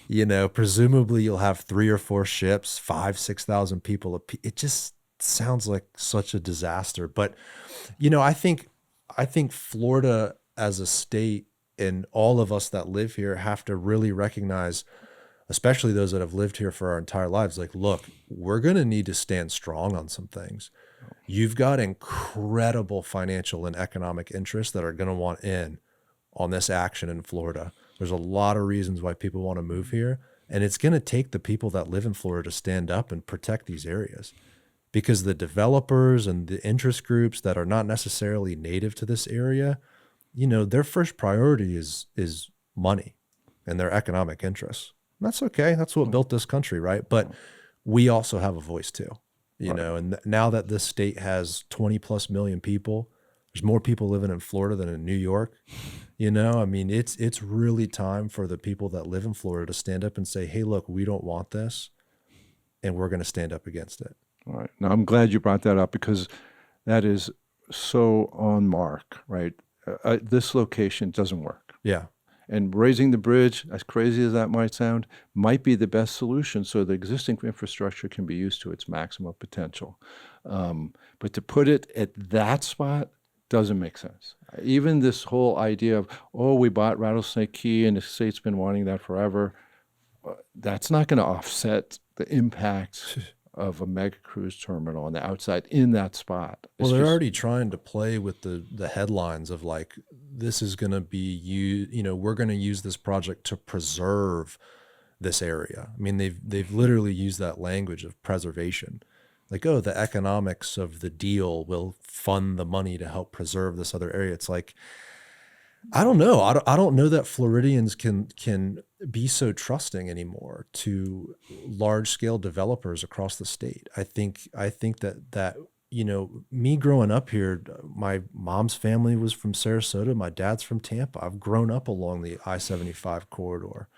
you know, presumably you'll have 3 or 4 ships, 5,000-6,000 people. It just sounds like such a disaster. But, you know, I think Florida as a state and all of us that live here have to really recognize, especially those that have lived here for our entire lives, like, look, we're going to need to stand strong on some things. You've got incredible financial and economic interests that are going to want in on this action in Florida. There's a lot of reasons why people want to move here, and it's going to take the people that live in Florida to stand up and protect these areas, because the developers and the interest groups that are not necessarily native to this area, you know, their first priority is money and their economic interests. That's okay. That's what built this country, right? But we also have a voice too, you know, and now that this state has 20 plus million people, there's more people living in Florida than in New York. You know, I mean, it's really time for the people that live in Florida to stand up and say, hey, look, we don't want this, and we're going to stand up against it. All right. Now, I'm glad you brought that up because that is so on mark, right? This location doesn't work. Yeah. And raising the bridge, as crazy as that might sound, might be the best solution so the existing infrastructure can be used to its maximum potential. But to put it at that spot, Doesn't make sense. Even this whole idea of, oh, we bought Rattlesnake Key and the state's been wanting that forever, that's not going to offset the impact of a mega cruise terminal on the outside in that spot. Well, It's they're just, already trying to play with the headlines of like, this is going to be we're going to use this project to preserve this area. I mean, they've literally used that language of preservation. Like, oh, the economics of the deal will fund the money to help preserve this other area. It's like, I don't know. I don't know that Floridians can be so trusting anymore to large scale developers across the state. I think that me growing up here, my mom's family was from Sarasota, my dad's from Tampa. I've grown up along the I-75 corridor.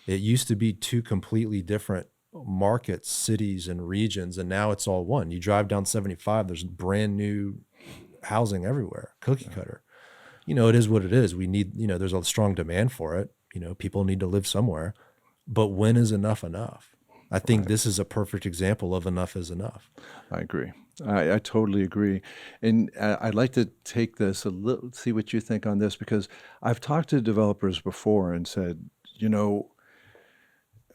It used to be two completely different markets, cities, and regions, and now it's all one. You drive down 75, there's brand new housing everywhere, cookie cutter. It is what it is. We need, there's a strong demand for it. People need to live somewhere, but when is enough enough? I think this is a perfect example of enough is enough. I agree. I totally agree. And I'd like to take this a little, see what you think on this, because I've talked to developers before and said,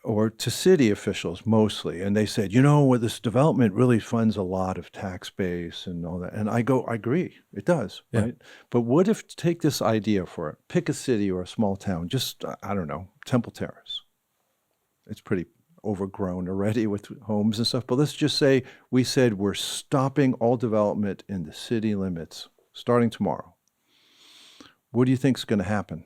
or to city officials mostly, and they said, well, this development really funds a lot of tax base and all that. And I go, I agree, it does, Yeah. right? But what if, take this idea for it, pick a city or a small town, just, I don't know, Temple Terrace. It's pretty overgrown already with homes and stuff, but let's just say we said we're stopping all development in the city limits starting tomorrow. What do you think is going to happen?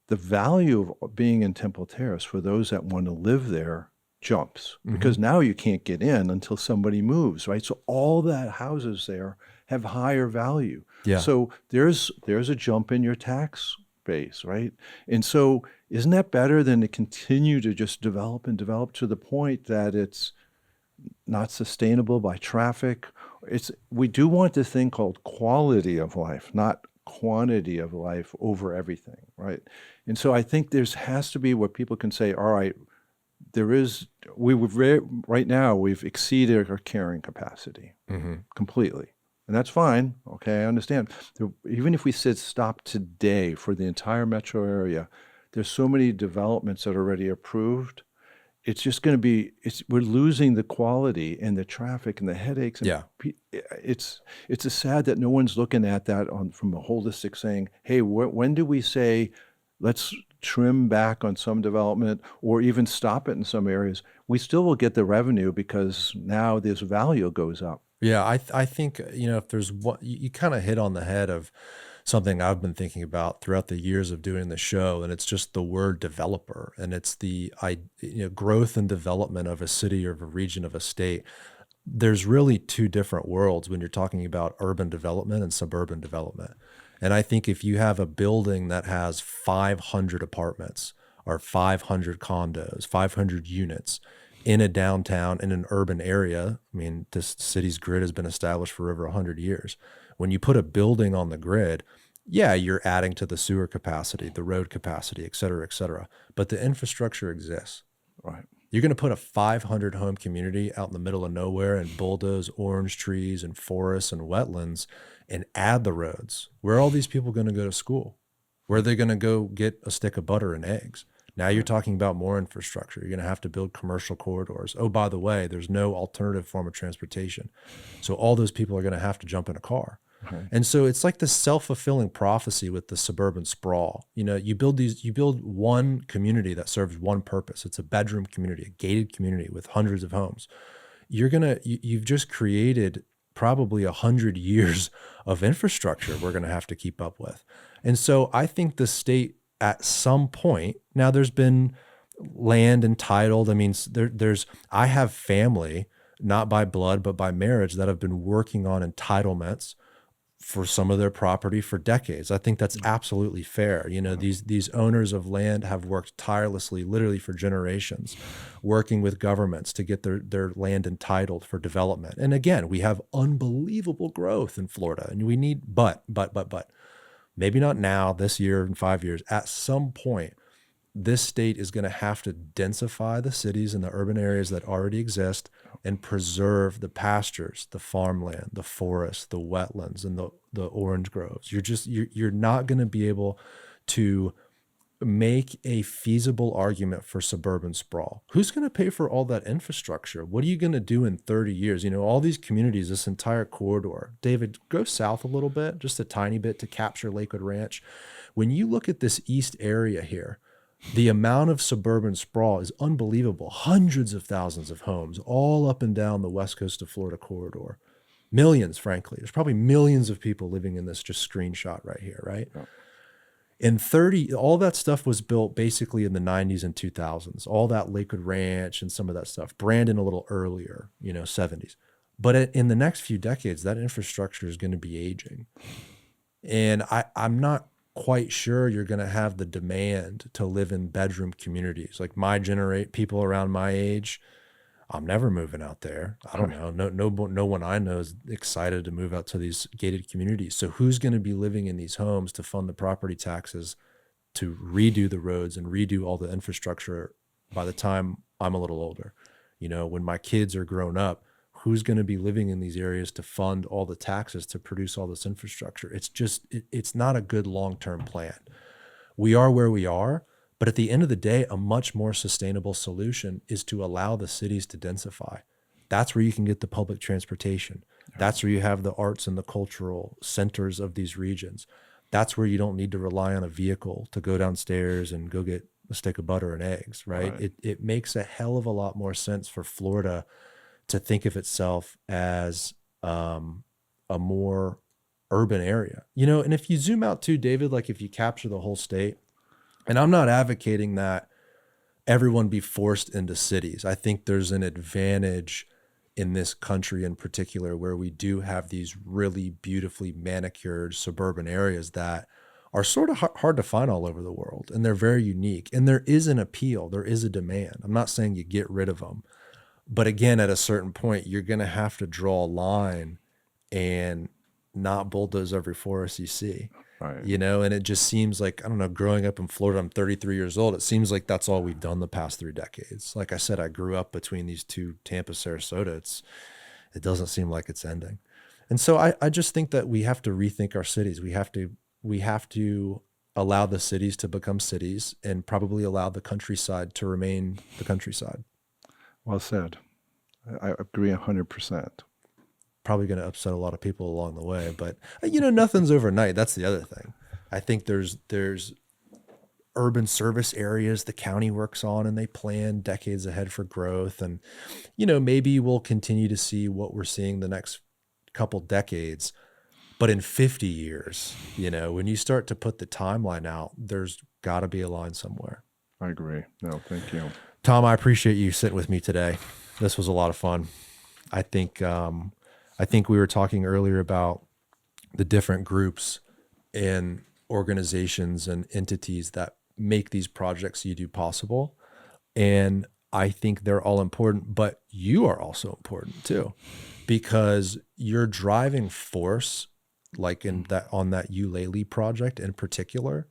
The value of being in Temple Terrace for those that want to live there jumps, because now you can't get in until somebody moves, right? So all that houses there have higher value. Yeah. So there's a jump in your tax base, right? And so isn't that better than to continue to just develop and develop to the point that it's not sustainable by traffic? We do want this thing called quality of life, not quantity of life over everything, right? And so I think has to be where people can say, all right, right now we've exceeded our carrying capacity completely. And that's fine. Okay, I understand. Even if we said stop today for the entire metro area, there's so many developments that are already approved. It's just going to be, we're losing the quality and the traffic and the headaches. And Yeah. It's sad that no one's looking at that from a holistic saying, hey, when do we say, let's trim back on some development or even stop it in some areas? We still will get the revenue because now this value goes up. Yeah, I think, if there's one, you kind of hit on the head of something I've been thinking about throughout the years of doing the show, and it's just the word developer, and it's the growth and development of a city or of a region of a state. There's really two different worlds when you're talking about urban development and suburban development. And I think if you have a building that has 500 apartments or 500 condos, 500 units, in a downtown, in an urban area, I mean, this city's grid has been established for over 100 years. When you put a building on the grid, yeah, you're adding to the sewer capacity, the road capacity, et cetera, but the infrastructure exists. Right. You're going to put a 500 home community out in the middle of nowhere and bulldoze orange trees and forests and wetlands and add the roads. Where are all these people going to go to school? Where are they going to go get a stick of butter and eggs? Now you're talking about more infrastructure. You're going to have to build commercial corridors. Oh, by the way, there's no alternative form of transportation. So all those people are going to have to jump in a car. Okay. And so it's like this self-fulfilling prophecy with the suburban sprawl. You build one community that serves one purpose. It's a bedroom community, a gated community with hundreds of homes. You've just created probably 100 years of infrastructure we're going to have to keep up with. And so I think the state at some point, now there's been land entitled. I mean, I have family, not by blood, but by marriage, that have been working on entitlements for some of their property for decades. I think that's absolutely fair. These owners of land have worked tirelessly, literally for generations, working with governments to get their land entitled for development. And again, we have unbelievable growth in Florida, and we need, but maybe not now, this year, in 5 years, at some point, this state is going to have to densify the cities and the urban areas that already exist and preserve the pastures, the farmland, the forests, the wetlands, and the orange groves. You're not going to be able to make a feasible argument for suburban sprawl. Who's going to pay for all that infrastructure? What are you going to do in 30 years? You know, all these communities, this entire corridor. David, go south a little bit, just a tiny bit, to capture Lakewood Ranch. When you look at this east area here, the amount of suburban sprawl is unbelievable. Hundreds of thousands of homes all up and down the west coast of Florida corridor. Millions, frankly. There's probably millions of people living in this just screenshot right here, right? Yeah. In all that stuff was built basically in the 90s and 2000s. All that Lakewood Ranch and some of that stuff. Brandon a little earlier, 70s. But in the next few decades, that infrastructure is going to be aging. And I'm not quite sure you're going to have the demand to live in bedroom communities. Like people around my age, I'm never moving out there. I don't know. No one I know is excited to move out to these gated communities. So who's going to be living in these homes to fund the property taxes, to redo the roads and redo all the infrastructure by the time I'm a little older? When my kids are grown up, who's going to be living in these areas to fund all the taxes to produce all this infrastructure? It's not a good long-term plan. We are where we are, but at the end of the day, a much more sustainable solution is to allow the cities to densify. That's where you can get the public transportation. That's where you have the arts and the cultural centers of these regions. That's where you don't need to rely on a vehicle to go downstairs and go get a stick of butter and eggs, right? It makes a hell of a lot more sense for Florida to think of itself as a more urban area. And if you zoom out too, David, like if you capture the whole state, and I'm not advocating that everyone be forced into cities. I think there's an advantage in this country in particular where we do have these really beautifully manicured suburban areas that are sort of hard to find all over the world. And they're very unique. And there is an appeal. There is a demand. I'm not saying you get rid of them. But again, at a certain point, you're going to have to draw a line and not bulldoze every forest you see. Right. And it just seems like, I don't know, growing up in Florida, I'm 33 years old. It seems like that's all we've done the past 3 decades. Like I said, I grew up between these two, Tampa, Sarasota. It doesn't seem like it's ending. And so I just think that we have to rethink our cities. We have to allow the cities to become cities and probably allow the countryside to remain the countryside. Well said. I agree 100%. Probably going to upset a lot of people along the way, but nothing's overnight. That's the other thing. I think there's urban service areas the county works on and they plan decades ahead for growth. And, maybe we'll continue to see what we're seeing the next couple decades, but in 50 years, when you start to put the timeline out, there's got to be a line somewhere. I agree. No, thank you. Tom, I appreciate you sitting with me today. This was a lot of fun. I think we were talking earlier about the different groups and organizations and entities that make these projects you do possible. And I think they're all important, but you are also important too, because your driving force, like on that Ulele project in particular,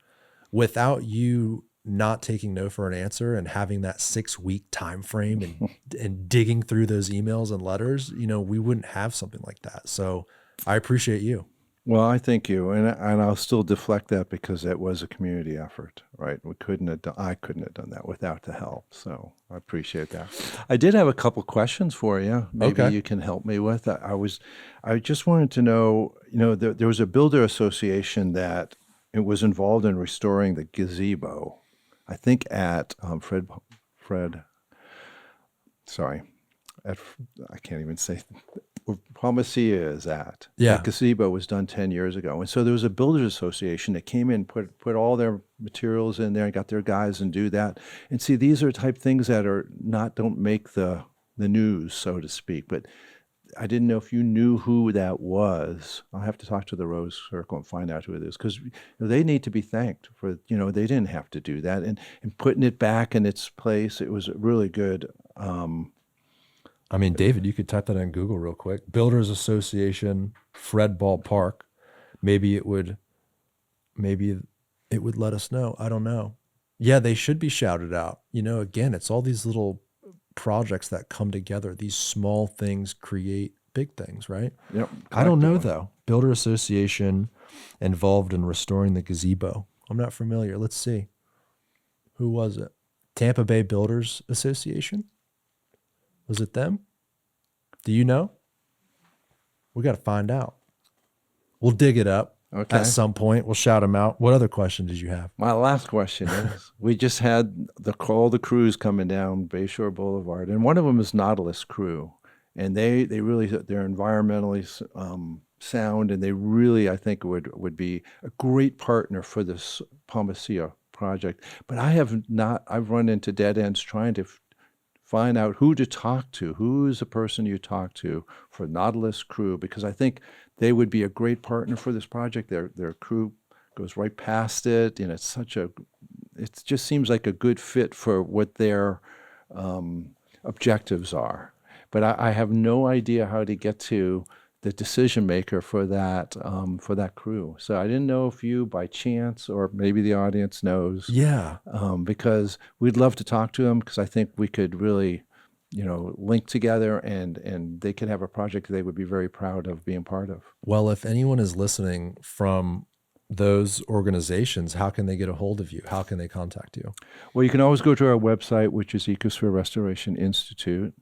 without you not taking no for an answer and having that 6-week time frame and digging through those emails and letters, we wouldn't have something like that. So I appreciate you. Well, I thank you. And I'll still deflect that because it was a community effort, right? I couldn't have done that without the help. So I appreciate that. I did have a couple questions for you. Maybe you can help me with. I just wanted to know, there was a builder association that it was involved in restoring the gazebo. I think at I can't even say where Palma Ceia is at. Yeah. That gazebo was done 10 years ago. And so there was a builders association that came in, put all their materials in there and got their guys and do that. And see, these are type things that don't make the news, so to speak. But I didn't know if you knew who that was. I'll have to talk to the Rose Circle and find out who it is, because they need to be thanked for, they didn't have to do that. And putting it back in its place, it was really good. David, you could type that in Google real quick. Builders Association, Fred Ball Park. Maybe it would let us know. I don't know. Yeah, they should be shouted out. You know, again, it's all these little projects that come together. These small things create big things, right? Yep, I don't know collectively. though. Builder Association involved in restoring the gazebo. I'm not familiar. Let's see. Who was it? Tampa Bay Builders Association? Was it them? Do you know? We got to find out. We'll dig it up at Okay. some point. We'll shout them out. What other question did you have? My last question is, we just had all the crews coming down Bayshore Boulevard, and one of them is Nautilus Crew, and they really they're environmentally sound, and they really I think would be a great partner for this Palma project. But I have not. I've run into dead ends trying to find out who to talk to. Who is the person you talk to for Nautilus Crew? Because I think they would be a great partner for this project. Their crew goes right past it, and it just seems like a good fit for what their objectives are. But I have no idea how to get to the decision maker for that crew. So I didn't know if you, by chance, or maybe the audience knows, Yeah. because we'd love to talk to them because I think we could really, link together and they could have a project they would be very proud of being part of. Well, if anyone is listening from those organizations, how can they get a hold of you? How can they contact you? Well, you can always go to our website, which is Ecosphere Restoration Institute,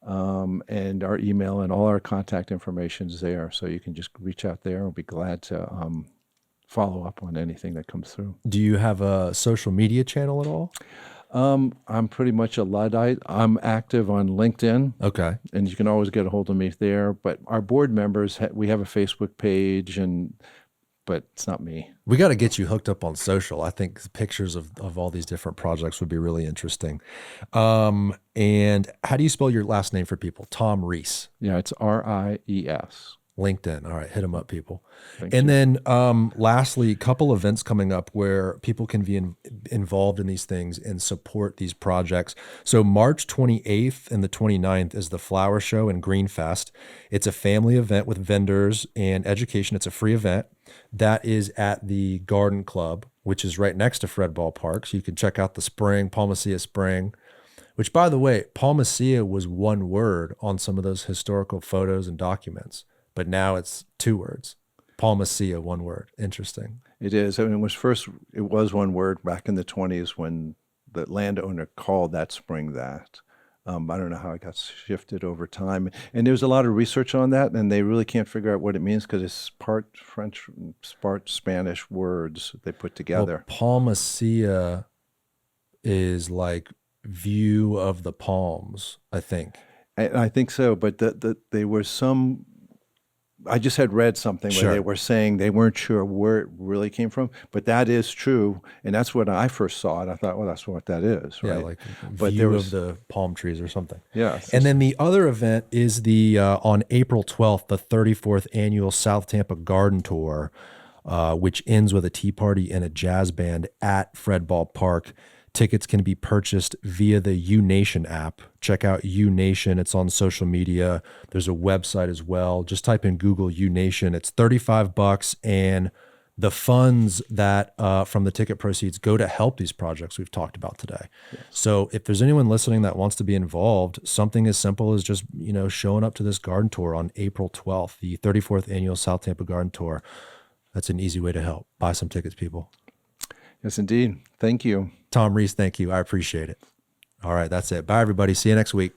and our email and all our contact information is there. So you can just reach out there. We'll be glad to follow up on anything that comes through. Do you have a social media channel at all? I'm pretty much a Luddite. I'm active on LinkedIn. Okay. And you can always get a hold of me there. But our board members, we have a Facebook page, but it's not me. We got to get you hooked up on social. I think pictures of all these different projects would be really interesting. And how do you spell your last name for people? Tom Ries. Yeah, it's Ries. LinkedIn. All right, hit them up, people. Thank And you. then lastly, a couple events coming up where people can be involved in these things and support these projects. So March 28th and the 29th is the Flower Show and Green Fest. It's a family event with vendors and education. It's a free event. That is at the Garden Club, which is right next to Fred Ball Park. So you can check out the spring, Palma Spring, which, by the way, Palma was one word on some of those historical photos and documents. But now it's two words. Palma, one word. Interesting. It is. I mean, it was one word back in the 20s when the landowner called that spring that. I don't know how it got shifted over time. And there's a lot of research on that, and they really can't figure out what it means because it's part French, part Spanish words they put together. Well, Palma is like view of the palms, I think. And I think so, but they were some. I just had read something where Sure. they were saying they weren't sure where it really came from, but that is true, and that's when I first saw it. I thought, well, that's what that is, right? Yeah, like But view there was, of the palm trees or something. yeah, And then the other event is the on April 12th, the 34th annual South Tampa Garden Tour, which ends with a tea party and a jazz band at Fred Ball Park. Tickets can be purchased via the UNation app. Check out UNation. It's on social media. There's a website as well. Just type in Google UNation. It's $35, and the funds that from the ticket proceeds go to help these projects we've talked about today. Yes. So if there's anyone listening that wants to be involved, something as simple as just showing up to this garden tour on April 12th, the 34th annual South Tampa Garden Tour. That's an easy way to help. Buy some tickets, people. Yes, indeed. Thank you. Tom Ries, thank you. I appreciate it. All right, that's it. Bye, everybody. See you next week.